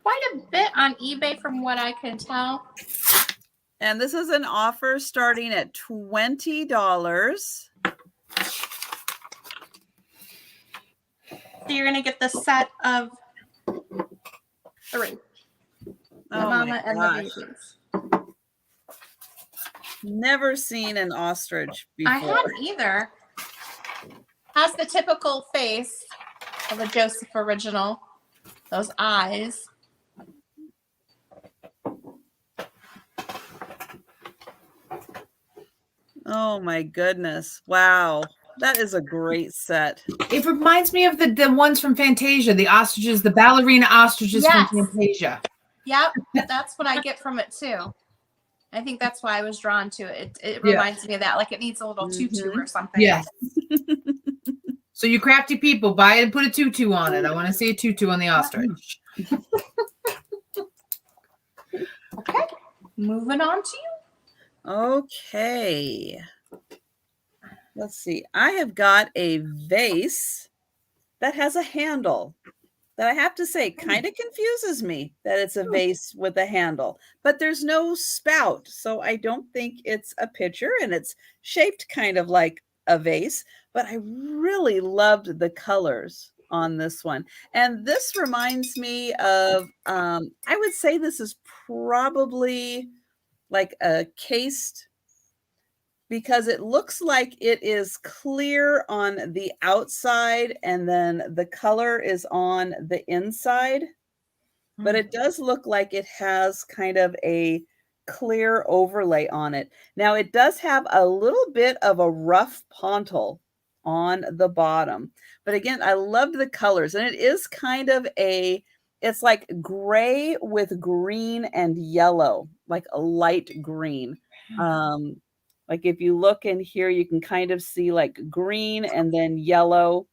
quite a bit on eBay from what I can tell. And this is an offer starting at $20. So you're going to get the set of 3. The Oh mama my and gosh. the babies. Never seen an ostrich before. I haven't either. Has the typical face of a Joseph Original. Those eyes. Oh my goodness. Wow. That is a great set. It reminds me of the ones from Fantasia, the ostriches, the ballerina ostriches Yes. from Fantasia. Yep, that's what I get from it too. I think that's why I was drawn to it. It Yeah. reminds me of that. Like it needs a little tutu or something. Yes. So you crafty people, buy it and put a tutu on it. I want to see a tutu on the ostrich. Okay. Moving on to you. Okay. Let's see. I have got a vase that has a handle that I have to say kind of confuses me that it's a vase with a handle, but there's no spout. So I don't think it's a pitcher, and it's shaped kind of like a vase, but I really loved the colors on this one. And this reminds me of, I would say this is probably like a cased, because it looks like it is clear on the outside and then the color is on the inside. But it does look like it has kind of a clear overlay on it. Now it does have a little bit of a rough pontil on the bottom. But again, I loved the colors, and it is kind of a it's like gray with green and yellow, like a light green. Like if you look in here, you can kind of see like green and then yellow.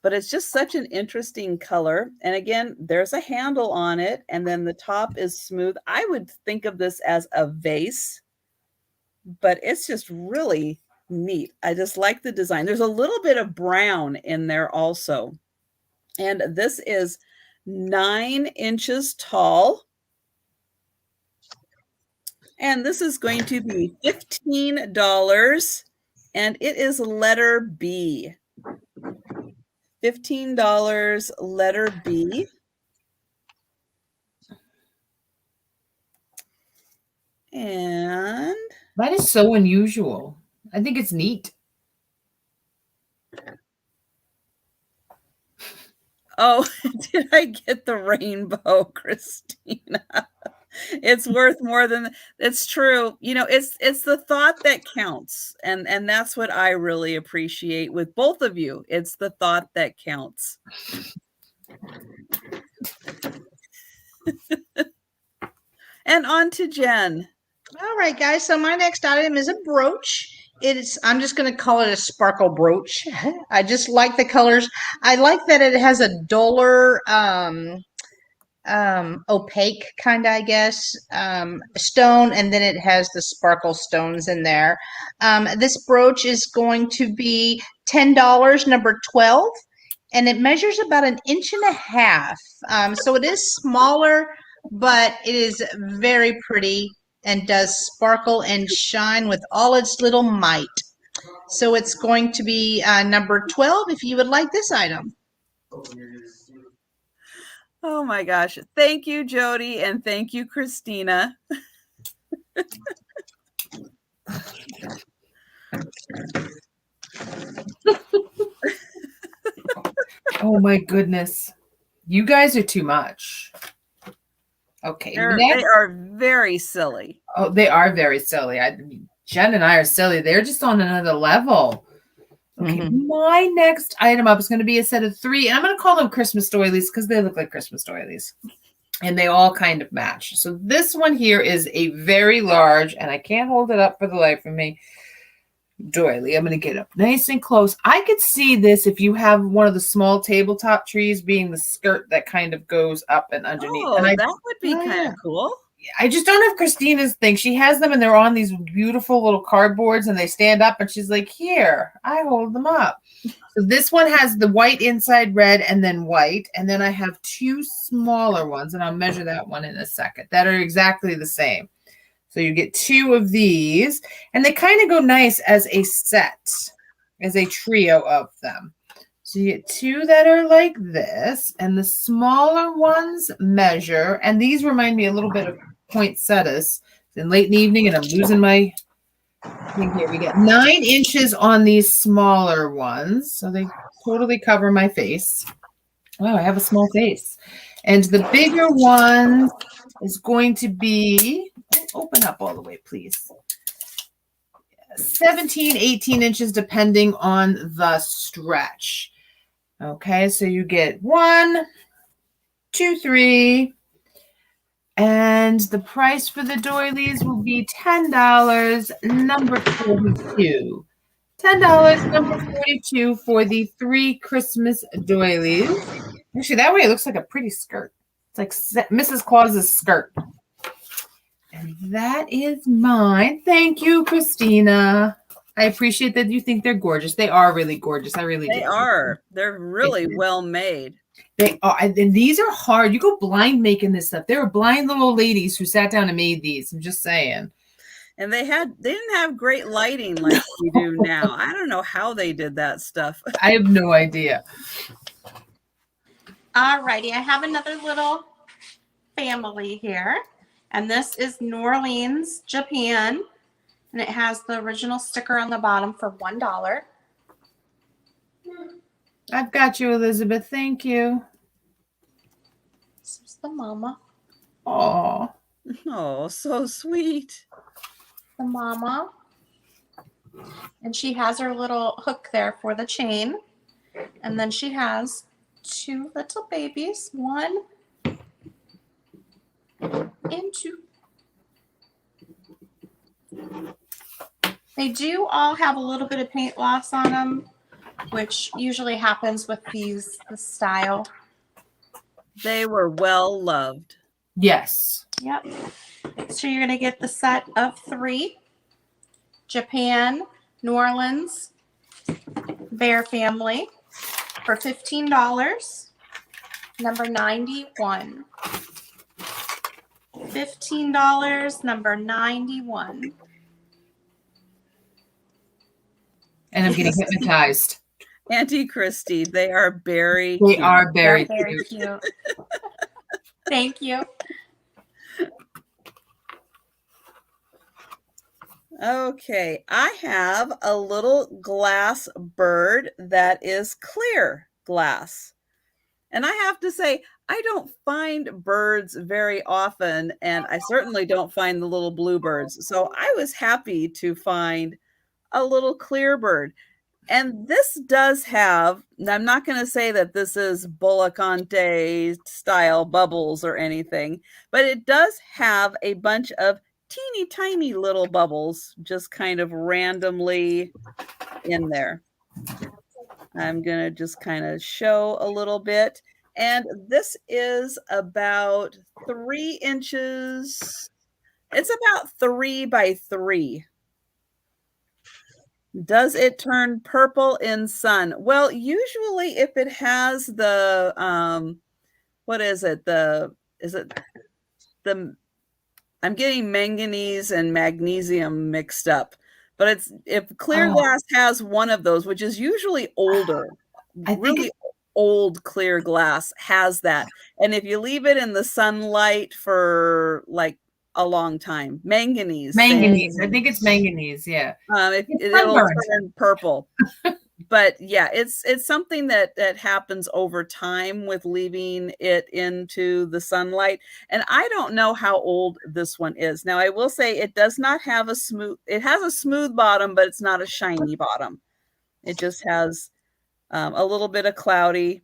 But it's just such an interesting color. And again, there's a handle on it, and then the top is smooth. I would think of this as a vase, but it's just really neat. I just like the design. There's a little bit of brown in there also. And this is 9 inches tall. And this is going to be $15, and it is letter B. $15, letter B. And That is so unusual. I think it's neat. oh, did I get the rainbow, Christina? It's worth more than it's true. You know, it's the thought that counts. And that's what I really appreciate with both of you. It's the thought that counts. And on to Jen. All right, guys. So my next item is a brooch. I'm just going to call it a sparkle brooch. I just like the colors. I like that it has a duller, opaque kind of, I guess, stone, and then it has the sparkle stones in there. This brooch is going to be $10, number 12, and it measures about 1.5 inches. So it is smaller, but it is very pretty and does sparkle and shine with all its little might. So it's going to be number 12 if you would like this item. Oh my gosh. Thank you, Jody, and thank you, Christina. Oh my goodness. You guys are too much. Okay. They are very silly. Oh, they are very silly. Jen and I are silly. They're just on another level. Okay, my next item up is going to be a set of 3, and I'm going to call them Christmas doilies because they look like Christmas doilies, and they all kind of match. So this one here is a very large, and I can't hold it up for the life of me, doily. I'm going to get up nice and close. I could see this if you have one of the small tabletop trees being the skirt that kind of goes up and underneath. Oh, and that would be kind of cool. I just don't have Christina's thing. She has them and they're on these beautiful little cardboards and they stand up and she's like, here, I hold them up. So this one has the white inside red and then white. And then I have 2 smaller ones and I'll measure that one in a second that are exactly the same. So you get 2 of these and they kind of go nice as a set, as a trio of them. So you get 2 that are like this and the smaller ones measure. And these remind me a little bit of poinsettias. It's in late in the evening and I'm losing my thing here. We get 9 inches on these smaller ones. So they totally cover my face. Wow, I have a small face. And the bigger one is going to be, open up all the way, please. 17, 18 inches, depending on the stretch. Okay, so you get 1, 2, 3. And the price for the doilies will be $10, number 42. $10, number 42 for the 3 Christmas doilies. Actually, that way it looks like a pretty skirt. It's like Mrs. Claus's skirt. And that is mine. Thank you, Christina. I appreciate that you think they're gorgeous. They are really gorgeous. I really do. They are. They're really well made. They are. And these are hard. You go blind making this stuff. There were blind little ladies who sat down and made these. I'm just saying. And they didn't have great lighting like we do now. I don't know how they did that stuff. I have no idea. All righty. I have another little family here. And this is New Orleans, Japan. And it has the original sticker on the bottom for $1. I've got you, Elizabeth. Thank you. This is the mama. Oh, So sweet. The mama. And she has her little hook there for the chain. And then she has 2 little babies. One into. They do all have a little bit of paint loss on them, which usually happens with this style. They were well loved. Yes. Yep. So you're going to get the set of 3. Japan, New Orleans, Bear Family for $15. Number 91. $15, number 91. And I'm getting hypnotized. Auntie Christy, they are very They cute. are very They're very cute. cute. Thank you. Okay, I have a little glass bird that is clear glass. And I have to say, I don't find birds very often, and I certainly don't find the little bluebirds. So I was happy to find a little clear bird. And this does have, I'm not going to say that this is Bullacante style bubbles or anything, but it does have a bunch of teeny tiny little bubbles just kind of randomly in there. I'm going to just kind of show a little bit. And this is about 3 inches. It's about 3 by 3. Does it turn purple in sun? Well, usually if it has the, what is it? I'm getting manganese and magnesium mixed up, but it's, if clear glass has one of those, which is usually older, really old clear glass has that. And if you leave it in the sunlight for like a long time, manganese. I think it's manganese. Yeah. It'll turn purple. But yeah, it's something that happens over time with leaving it into the sunlight. And I don't know how old this one is. Now I will say it does not have it has a smooth bottom, but it's not a shiny bottom. It just has a little bit of cloudy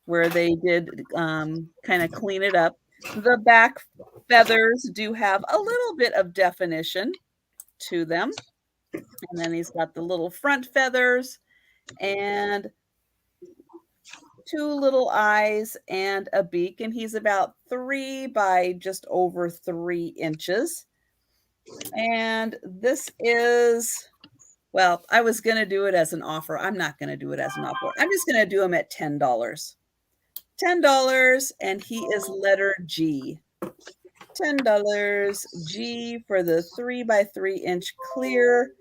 where they did kind of clean it up. The back feathers do have a little bit of definition to them. And then he's got the little front feathers and 2 little eyes and a beak. And he's about 3 by just over 3 inches. And this is, well, I was going to do it as an offer. I'm not going to do it as an offer. I'm just going to do him at $10. $10, and he is letter G. $10 G for the 3 by 3 inch clear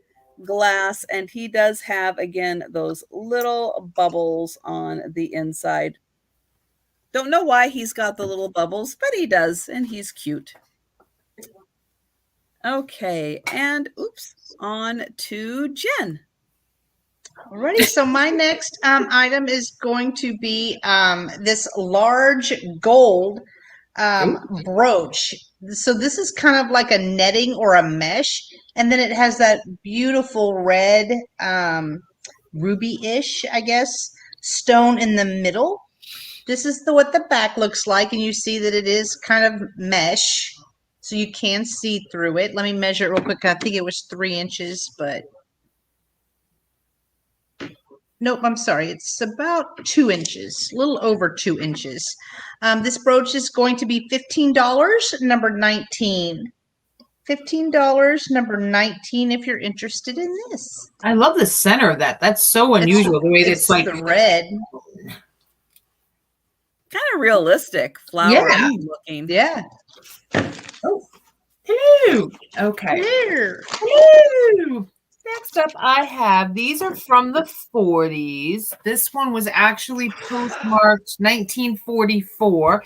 glass, and he does have, again, those little bubbles on the inside. Don't know why he's got the little bubbles, but he does, and he's cute. Okay, and oops, on to Jen. Alrighty, so my next item is going to be this large gold brooch. So this is kind of like a netting or a mesh, and then it has that beautiful red ruby-ish, I guess, stone in the middle. This is what the back looks like, and you see that it is kind of mesh, so you can see through it. Let me measure it real quick. I think it was 3 inches, but nope, I'm sorry. It's about 2 inches, a little over 2 inches. This brooch is going to be $15, number 19. $15, number 19, if you're interested in this. I love the center of that. That's so unusual, the way it's like the red. Kind of realistic, flower looking. Yeah. Oh, hello. Okay. Here. Hello. Next up, I have, these are from the 40s. This one was actually postmarked 1944.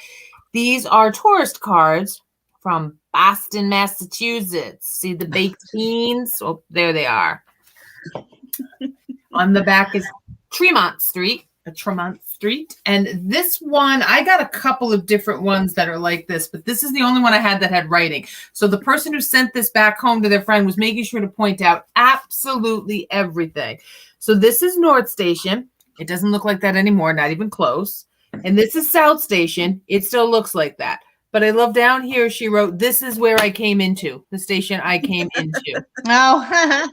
These are tourist cards from Boston, Massachusetts. See the baked beans? Oh, there they are. On the back is Tremont Street. And this one, I got a couple of different ones that are like this, but this is the only one I had that had writing. So the person who sent this back home to their friend was making sure to point out absolutely everything. So this is North Station. It doesn't look like that anymore, not even close. And this is South Station. It still looks like that. But I love down here, she wrote, "This is where I came into, the station I came into." Oh,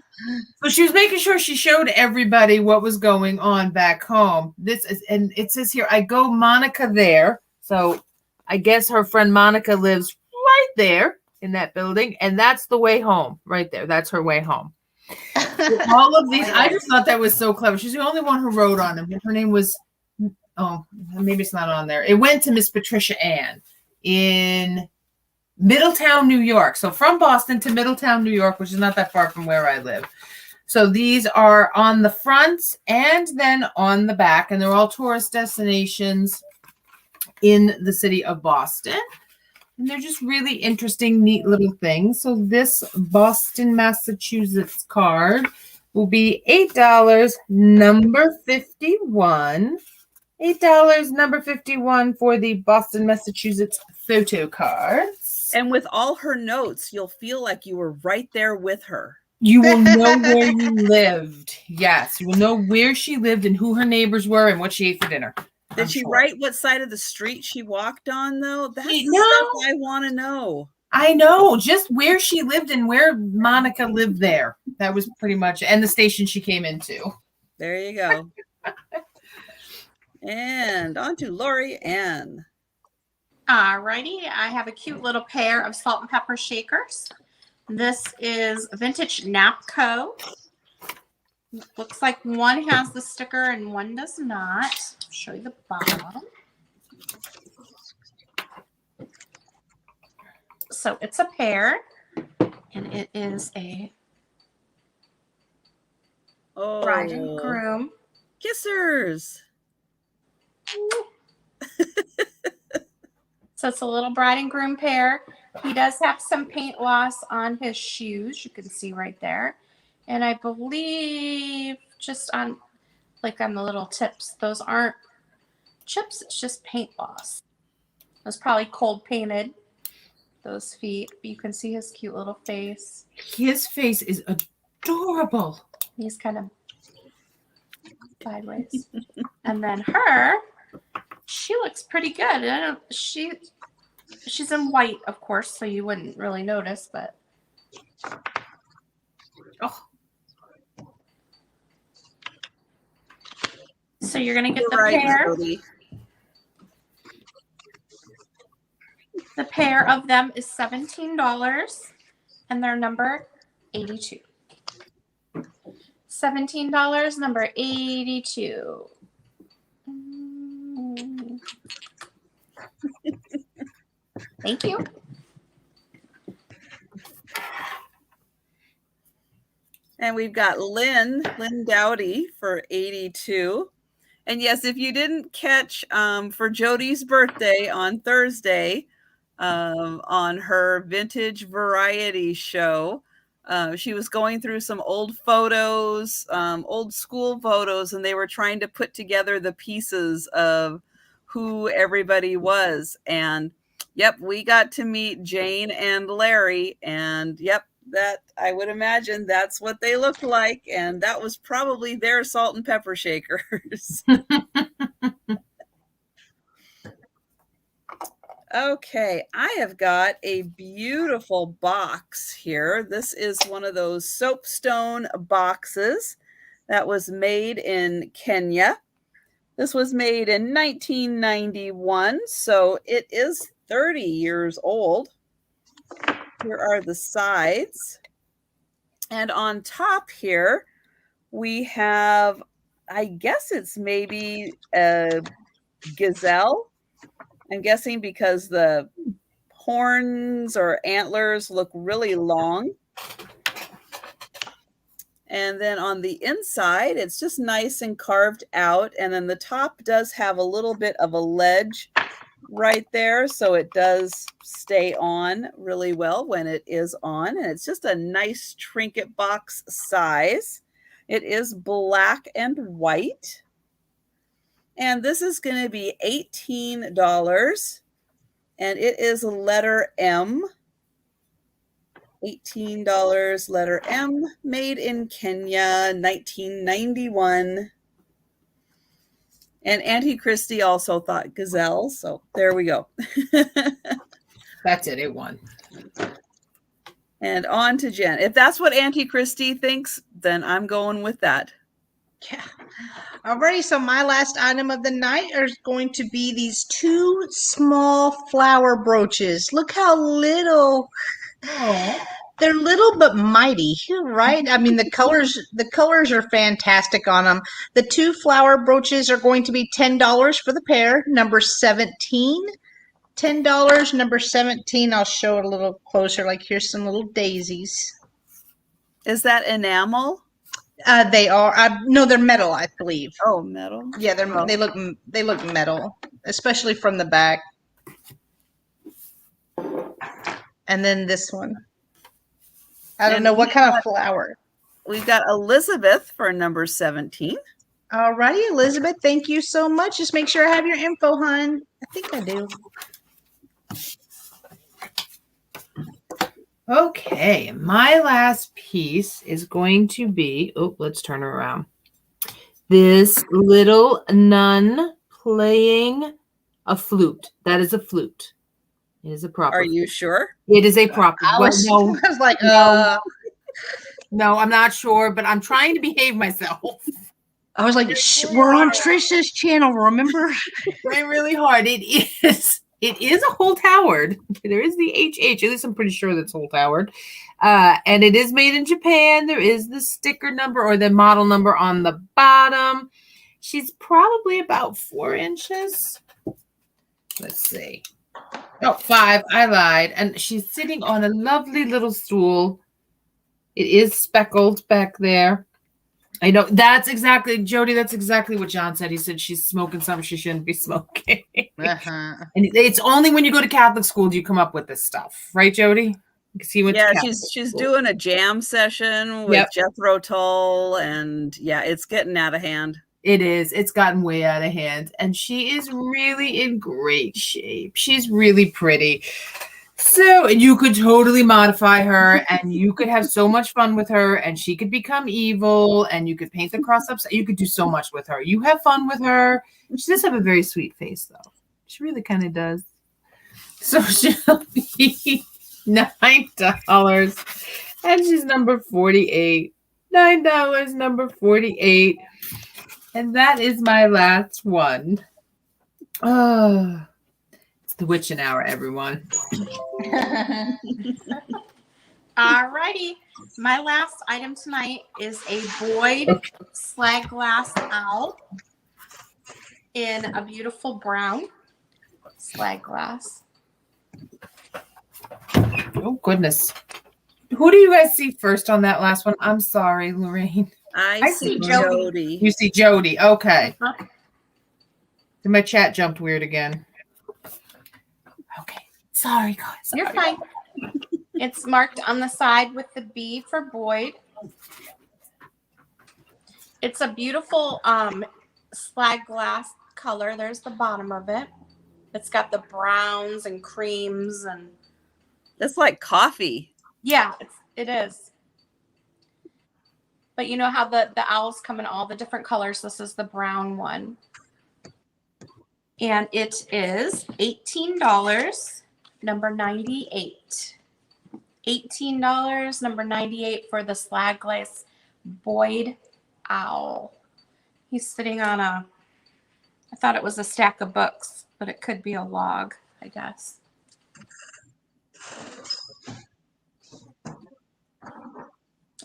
So she was making sure she showed everybody what was going on back home. And it says here, "I go Monica there." So I guess her friend Monica lives right there in that building. And that's the way home right there. That's her way home. All of these, I just thought that was so clever. She's the only one who wrote on them. Her name was, oh, maybe it's not on there. It went to Miss Patricia Ann in Middletown, New York. So from Boston to Middletown, New York, which is not that far from where I live. So these are on the front and then on the back, and they're all tourist destinations in the city of Boston. And they're just really interesting, neat little things. So this Boston, Massachusetts card will be $8, number 51. $8, number 51 for the Boston, Massachusetts photo cards. And with all her notes, you'll feel like you were right there with her. You will know where you lived. Yes, you will know where she lived and who her neighbors were and what she ate for dinner. Did she write what side of the street she walked on, though? That's the No. stuff I want to know. I know, just where she lived and where Monica lived there. That was pretty much, and the station she came into. There you go. And on to Lori Ann. Alrighty, I have a cute little pair of salt and pepper shakers. This is Vintage Napco. Looks like one has the sticker and one does not. I'll show you the bottom. So it's a pair, and it is a bride and groom. Kissers. So it's a little bride and groom pair. He does have some paint loss on his shoes. You can see right there. And I believe just on, like on the little tips, those aren't chips. It's just paint loss. It was probably cold painted, those feet. But you can see his cute little face. His face is adorable. He's kind of sideways. And then her, she looks pretty good. She's in white, of course, so you wouldn't really notice, but so you're gonna get the pair. The pair of them is $17, and they're number 82. $17, number 82. Thank you. And we've got Lynn Dowdy for 82. And yes, if you didn't catch for Jody's birthday on Thursday on her vintage variety show, she was going through some old photos, old school photos, and they were trying to put together the pieces of who everybody was. And yep, we got to meet Jane and Larry, and yep, that I would imagine that's what they looked like, and that was probably their salt and pepper shakers. Okay, I have got a beautiful box here. This is one of those soapstone boxes that was made in Kenya. This was made in 1991, so it is 30 years old. Here are the sides. And on top here, we have, I guess it's maybe a gazelle. I'm guessing because the horns or antlers look really long. And then on the inside, it's just nice and carved out. And then the top does have a little bit of a ledge right there. So it does stay on really well when it is on. And it's just a nice trinket box size. It is black and white. And this is going to be $18. And it is a letter M. $18, letter M, made in Kenya, 1991. And Auntie Christy also thought gazelle, so there we go. That's it. It won. And on to Jen. If that's what Auntie Christie thinks, then I'm going with that. Yeah. Alrighty, so my last item of the night is going to be these two small flower brooches. Look how little. Oh. They're little but mighty, right? I mean, the colors are fantastic on them. The two flower brooches are going to be $10 for the pair, number 17. $10, number 17. I'll show it a little closer. Like, here's some little daisies. Is that enamel? They are. No, they're metal, I believe. Oh, metal. Yeah, they look metal, especially from the back. And then this one. I don't know what kind of flower. We've got Elizabeth for number 17. All righty, Elizabeth. Thank you so much. Just make sure I have your info, hon. I think I do. Okay, my last piece is going to be, oh, let's turn her around. This little nun playing a flute. That is a flute. It is a proper. Are you sure? It is a proper. I was like, no, I'm not sure, but I'm trying to behave myself. I was like, we're on Trisha's channel, remember? Trying really hard. It is a whole towered. There is the HH. At least I'm pretty sure that's whole towered. And it is made in Japan. There is the sticker number or the model number on the bottom. She's probably about 4 inches. Let's see. Oh, 5. I lied. And she's sitting on a lovely little stool. It is speckled back there. I know that's exactly, Jody, that's exactly what John said. He said she's smoking something she shouldn't be smoking. And it's only when you go to Catholic school do you come up with this stuff. Right, Jody? Because he went to Catholic she's school. doing a jam session with Jethro Tull, and it's getting out of hand. It is. It's gotten way out of hand. And she is really in great shape. She's really pretty. So, and you could totally modify her, and you could have so much fun with her, and she could become evil, and you could paint the cross upside. You could do so much with her. You have fun with her. She does have a very sweet face, though. She really kind of does. So she'll be $9, and she's number 48. $9, number 48. And that is my last one. Oh, it's the witching hour, everyone. All righty. My last item tonight is a Boyd slag glass owl in a beautiful brown slag glass. Oh, goodness. Who do you guys see first on that last one? I'm sorry, Lorraine. I see Jody. You see Jody. Okay. My chat jumped weird again. Okay. Sorry, guys. You're fine. It's marked on the side with the B for Boyd. It's a beautiful slag glass color. There's the bottom of it. It's got the browns and creams and it's like coffee. Yeah, it is. But you know how the owls come in all the different colors. This is the brown one. And it is $18, number 98. $18, number 98 for the slag glass Boyd owl. He's sitting on I thought it was a stack of books, but it could be a log, I guess.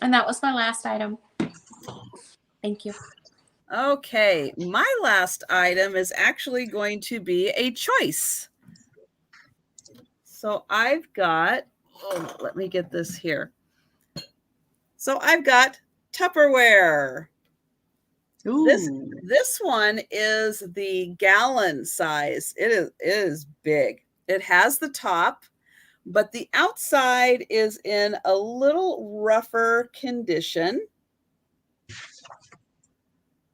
And that was my last item. Thank you. Okay, my last item is actually going to be a choice. So I've got, let me get this here. So I've got Tupperware. Ooh. This one is the gallon size. It is big. It has the top, but the outside is in a little rougher condition.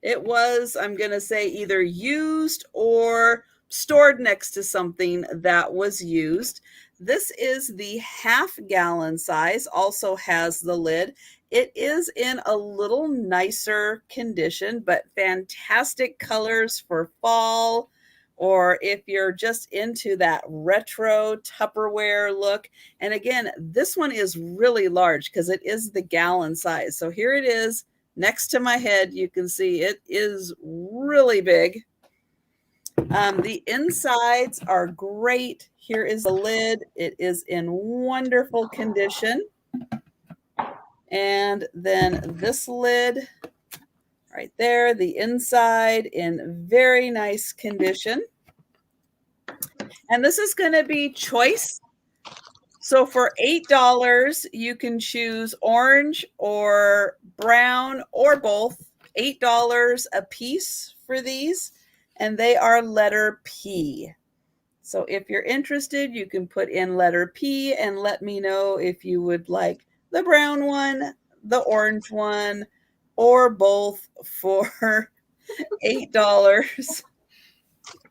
It was, I'm going to say, either used or stored next to something that was used. This is the half-gallon size, also has the lid. It is in a little nicer condition, but fantastic colors for fall or if you're just into that retro Tupperware look. And again, this one is really large because it is the gallon size. So here it is next to my head. You can see it is really big. The insides are great. Here is the lid. It is in wonderful condition. And then this lid right there, the inside in very nice condition. And this is going to be choice. So for $8, you can choose orange or brown or both. $8 a piece for these, and they are letter P. So if you're interested, you can put in letter P and let me know if you would like the brown one, the orange one, or both for $8.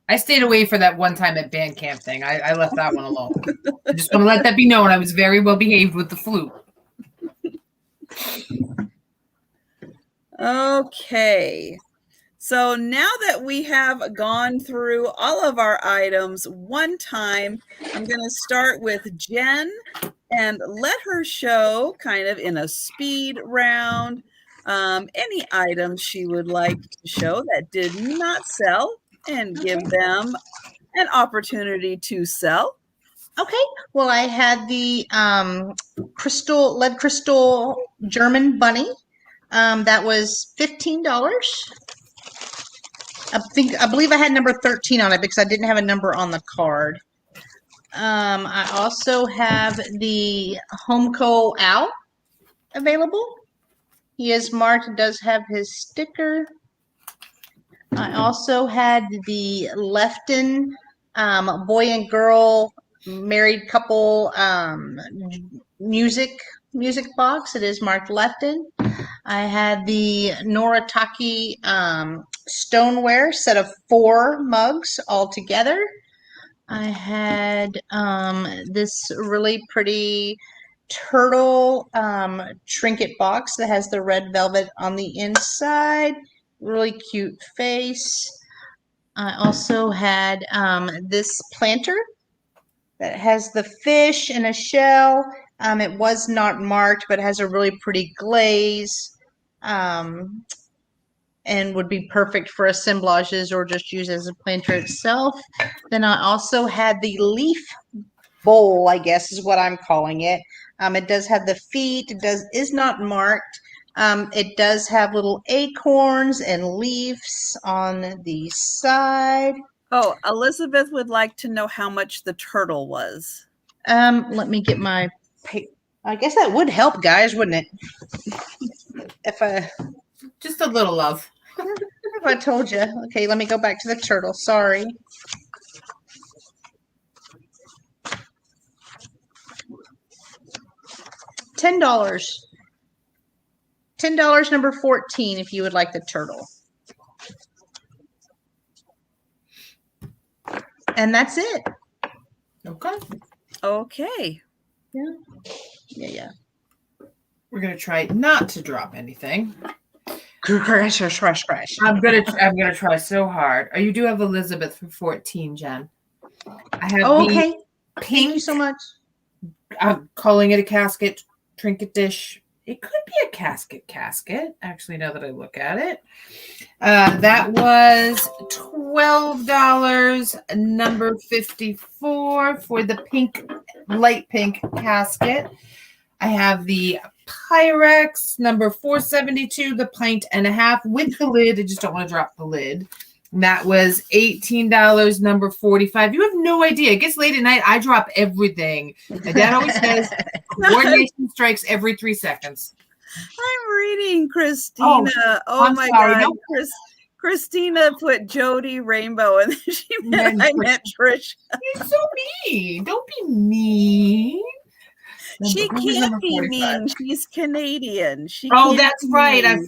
I stayed away for that one time at band camp thing. I left that one alone. I just want to let that be known. I was very well behaved with the flute. Okay. So now that we have gone through all of our items one time, I'm going to start with Jen and let her show kind of in a speed round any items she would like to show that did not sell and give them an opportunity to sell. Okay. Well, I had the lead crystal German bunny. That was $15. I believe I had number 13 on it because I didn't have a number on the card. I also have the Homeco Owl available. He is marked, does have his sticker. I also had the Lefton boy and girl married couple music box. It is marked Lefton. I had the Noritake stoneware set of 4 mugs all together. I had this really pretty turtle trinket box that has the red velvet on the inside. Really cute face. I also had this planter that has the fish in a shell. It was not marked, but it has a really pretty glaze and would be perfect for assemblages or just use as a planter itself. Then I also had the leaf bowl, I guess is what I'm calling it. It does have the feet. It is not marked. It does have little acorns and leaves on the side. Oh, Elizabeth would like to know how much the turtle was. Let me get my I guess that would help, guys, wouldn't it? Just a little love. If I told you. Okay, let me go back to the turtle. Sorry. $10. $10, number 14, if you would like the turtle. And that's it. Okay. Okay. Yeah. We're gonna try not to drop anything. Crash. I'm gonna try so hard. Oh, you do have Elizabeth for 14, Jen. I have okay. Pink. Thank you so much. I'm calling it a casket trinket dish. It could be a casket, actually, now that I look at it. That was $12, number 54 for the pink, light pink casket. I have the Pyrex, number 472, the pint and a half with the lid. I just don't want to drop the lid. And that was $18, number 45. You have no idea. It gets late at night. I drop everything. My dad always says coordination strikes every 3 seconds. I'm reading Christina. I'm my sorry. God. No. Christina put Jody Rainbow and then she meant I meant Trish. You're so mean. Don't be mean. She can't be mean. She's Canadian. That's right. I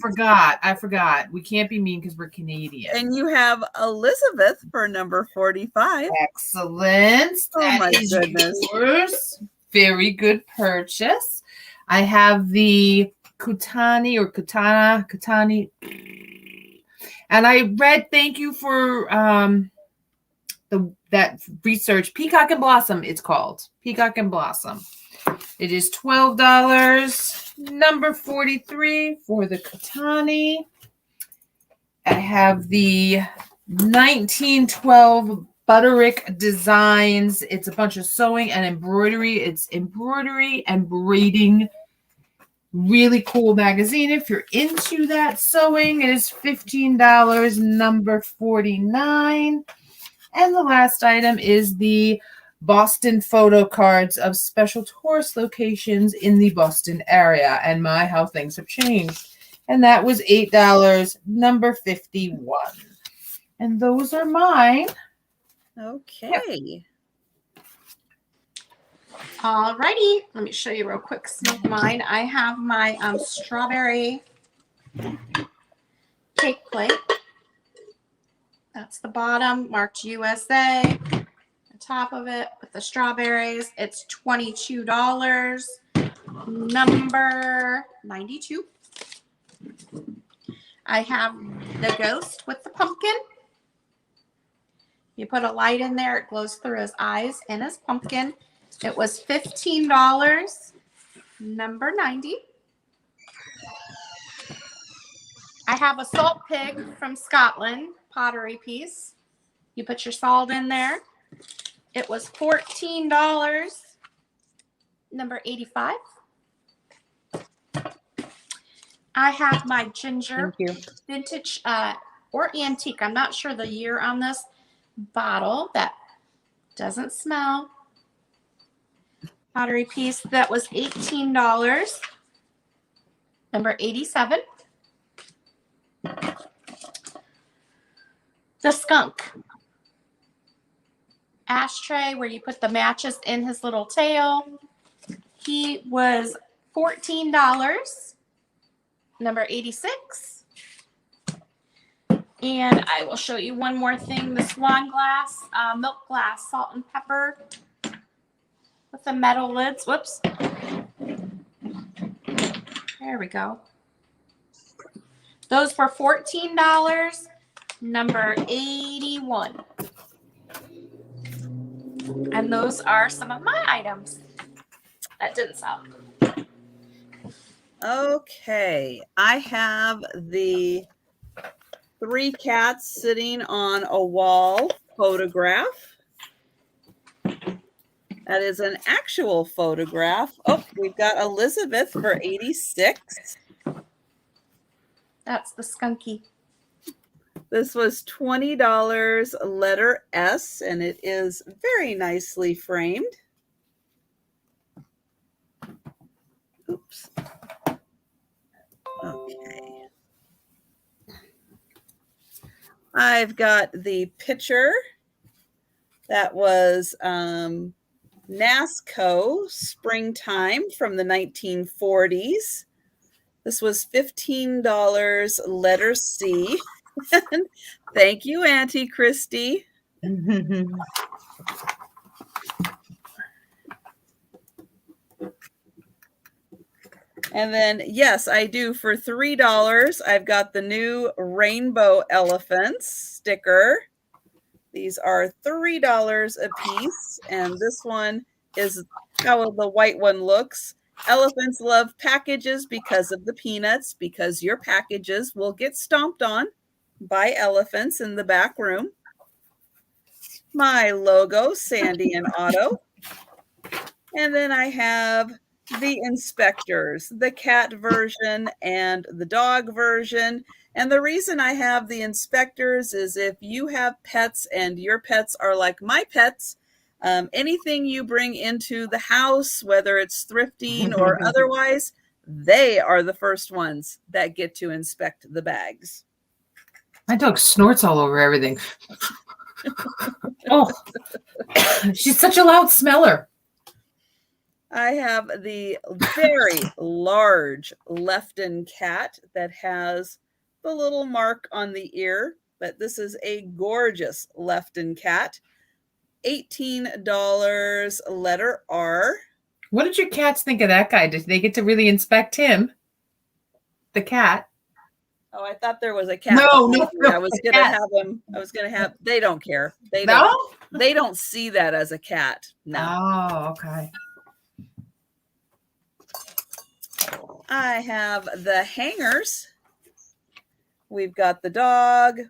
forgot. We can't be mean because we're Canadian. And you have Elizabeth for number 45. Excellent. Oh my goodness. Yours. Very good purchase. I have the Kutani. And I read thank you for that research. Peacock and Blossom, it's called. Peacock and Blossom. It is $12. Number 43 for the Katani. I have the 1912 Butterick Designs. It's a bunch of sewing and embroidery. It's embroidery and braiding. Really cool magazine. If you're into that sewing, it is $15. Number 49. And the last item is the Boston photo cards of special tourist locations in the Boston area. And my, how things have changed. And that was $8. Number 51. And those are mine. Okay. Alrighty, let me show you real quick some of mine. I have my strawberry cake plate. That's the bottom, marked USA. The top of it with the strawberries, it's $22. Number 92. I have the ghost with the pumpkin. You put a light in there, it glows through his eyes and his pumpkin. It was $15. Number 90. I have a salt pig from Scotland, pottery piece. You put your salt in there. It was $14. Number 85. I have my ginger vintage or antique. I'm not sure the year on this bottle. That doesn't smell. Pottery piece that was $18. Number 87. The skunk ashtray where you put the matches in his little tail. He was $14. Number 86. And I will show you one more thing. The swan glass, milk glass, salt and pepper with the metal lids. Whoops. There we go. Those were $14. Number 81. And those are some of my items that didn't sell. Okay. I have the 3 cats sitting on a wall photograph. That is an actual photograph. Oh, we've got Elizabeth for 86. That's the skunky. This was $20, letter S, and it is very nicely framed. Oops. Okay. I've got the picture that was NASCO Springtime from the 1940s. This was $15, letter C. Thank you, Auntie Christy. And then, yes, I do for $3. I've got the new rainbow elephants sticker. These are $3 a piece. And this one is how the white one looks. Elephants love packages because of the peanuts, because your packages will get stomped on by elephants in the back room. My logo, Sandy and Otto. And then I have the inspectors, the cat version and the dog version. And the reason I have the inspectors is if you have pets and your pets are like my pets, anything you bring into the house, whether it's thrifting or otherwise, they are the first ones that get to inspect the bags. My dog snorts all over everything. Oh, she's such a loud smeller. I have the very large Lefton cat that has the little mark on the ear, but this is a gorgeous Lefton cat. $18, letter R. What did your cats think of that guy? Did they get to really inspect him? The cat? Oh, I thought there was a cat. No, behind no, me. I was gonna have them. I was gonna have. They don't care. They No? don't. They don't see that as a cat. No. Oh, okay. I have the hangers. We've got the dog.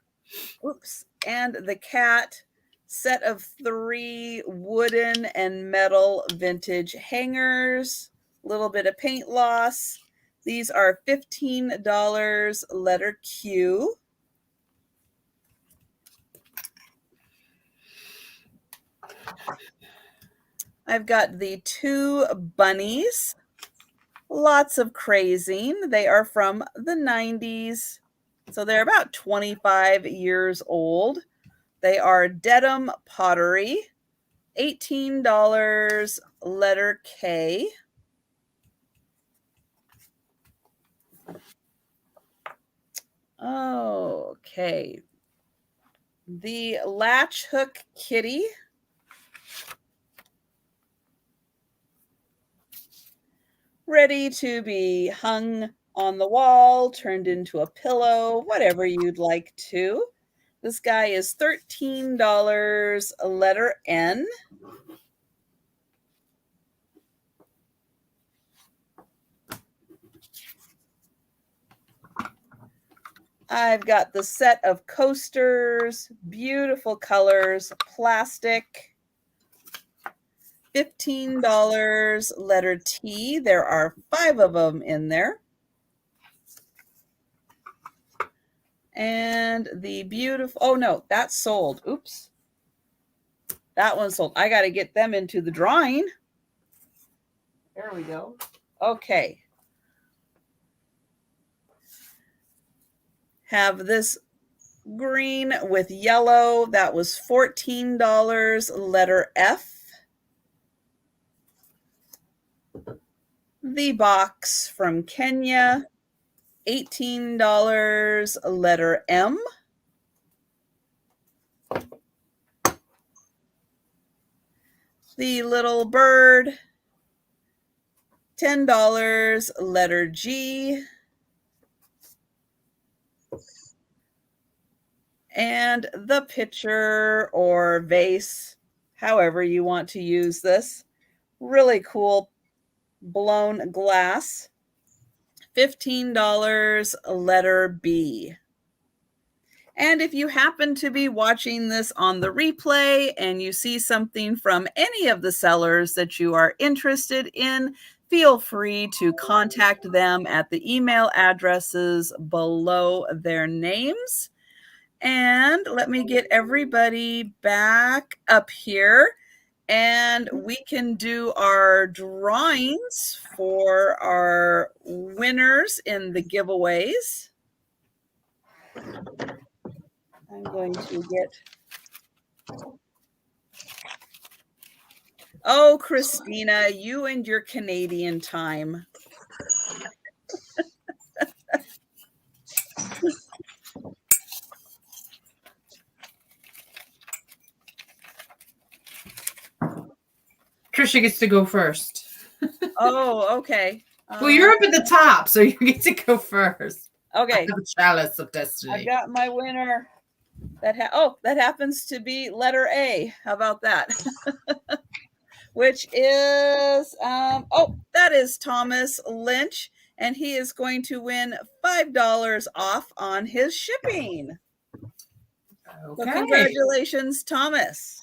Oops, and the cat. Set of 3 wooden and metal vintage hangers. A little bit of paint loss. These are $15, letter Q. I've got the 2 bunnies. Lots of crazing. They are from the 90s. So they're about 25 years old. They are Dedham pottery. $18, letter K. Okay. The latch hook kitty. Ready to be hung on the wall, turned into a pillow, whatever you'd like to. This guy is $13, letter N. I've got the set of coasters, beautiful colors, plastic. $15, letter T. There are 5 of them in there. And the beautiful, oh no, that's sold. Oops. That one's sold. I got to get them into the drawing. There we go. Okay. Have this green with yellow. That was $14, letter F. The box from Kenya, $18, letter M. The little bird, $10, letter G. And the pitcher or vase, however you want to use this. Really cool blown glass. $15, letter B. And if you happen to be watching this on the replay and you see something from any of the sellers that you are interested in, feel free to contact them at the email addresses below their names. And let me get everybody back up here and we can do our drawings for our winners in the giveaways. I'm going to get... Oh, Christina, you and your Canadian time. Trisha gets to go first. Oh, okay. Well, you're up at the top, so you get to go first. Okay. The chalice of destiny. I got my winner. That happens to be letter A. How about that? Which is that is Thomas Lynch, and he is going to win $5 off on his shipping. Okay. So congratulations, Thomas.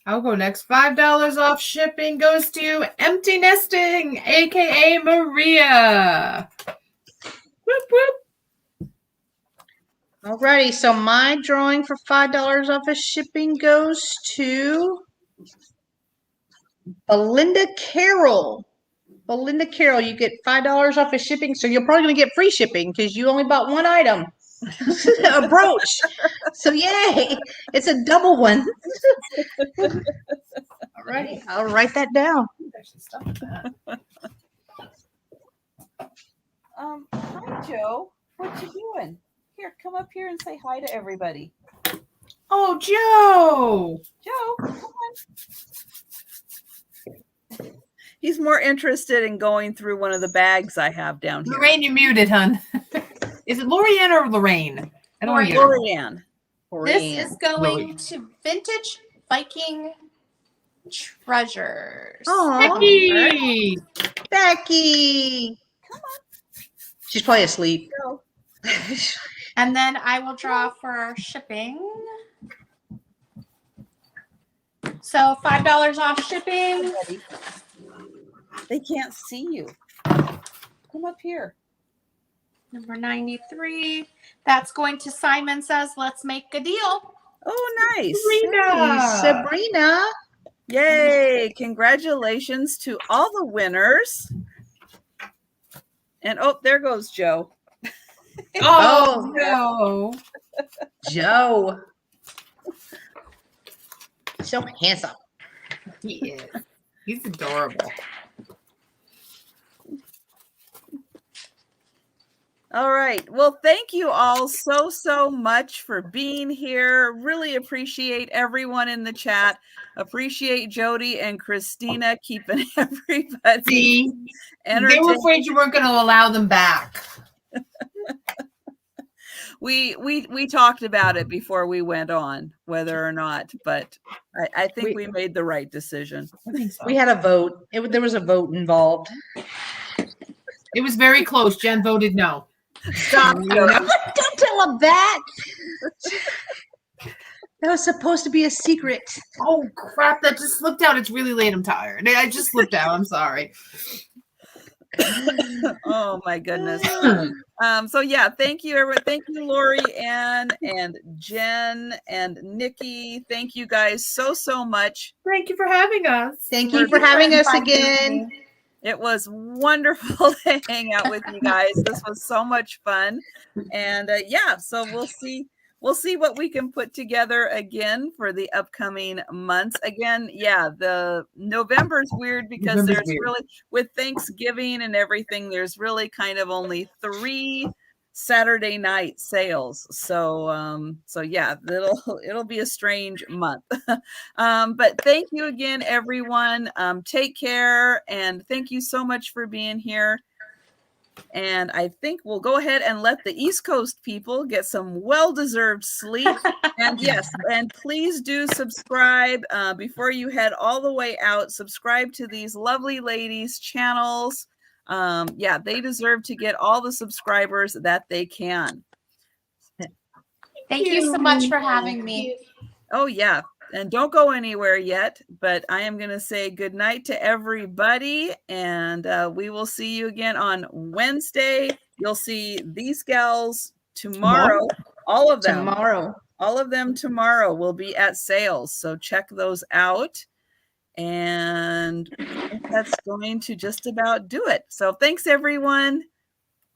I'll go next. $5 off shipping goes to Empty Nesting, aka Maria. Whoop, whoop. Alrighty, so my drawing for $5 off of shipping goes to Belinda Carroll. Belinda Carroll, you get $5 off of shipping, so you're probably going to get free shipping because you only bought one item. A brooch. So yay, it's a double one. Alrighty, I'll write that down. Hi, Joe. What you doing? Here, come up here and say hi to everybody. Oh, Joe. Joe, come on. He's more interested in going through one of the bags I have down here. Lorraine, you're muted, hun. Is it Lorianne or Lorraine? I don't know. Lorianne. This is going to Vintage Viking Treasures. Oh, Becky! Becky. Come on. She's probably asleep. Go. And then I will draw for our shipping. So $5 off shipping. They can't see you. Come up here. Number 93. That's going to Simon Says Let's Make a Deal. Oh, nice. Sabrina. Sabrina. Yay. Congratulations to all the winners. And oh, there goes Joe. Oh, no. Joe. So handsome. He is. He's adorable. All right. Well, thank you all so much for being here. Really appreciate everyone in the chat. Appreciate Jody and Christina keeping everybody See, they were entertained. afraid you weren't going to allow them back. We talked about it before we went on, whether or not, but I think we made the right decision. I think so. We had a vote. There was a vote involved. It was very close. Jen voted no. Stop. Don't tell him that. That was supposed to be a secret. Oh, crap. That just slipped out. It's really late. I'm tired. I just slipped out. I'm sorry. Oh, my goodness. So yeah, thank you everyone. Thank you, Lori, Ann, and Jen, and Nikki. Thank you guys so much. Thank you for having us. Thank you for having us again. It was wonderful to hang out with you guys. This was so much fun. And yeah, so we'll see what we can put together again for the upcoming months. Again, yeah, the November's weird because there's really, with Thanksgiving and everything, there's really kind of only 3 Saturday night sales. So yeah, it'll be a strange month. But thank you again, everyone. Take care, and thank you so much for being here. And I think we'll go ahead and let the East Coast people get some well-deserved sleep. And yes, and please do subscribe before you head all the way out. Subscribe to these lovely ladies' channels. Yeah, they deserve to get all the subscribers that they can. Thank you so much for having me. Oh, yeah. And don't go anywhere yet, but I am going to say good night to everybody. And we will see you again on Wednesday. You'll see these gals tomorrow. All of them. All of them tomorrow will be at sales. So check those out. And I think that's going to just about do it. So thanks, everyone.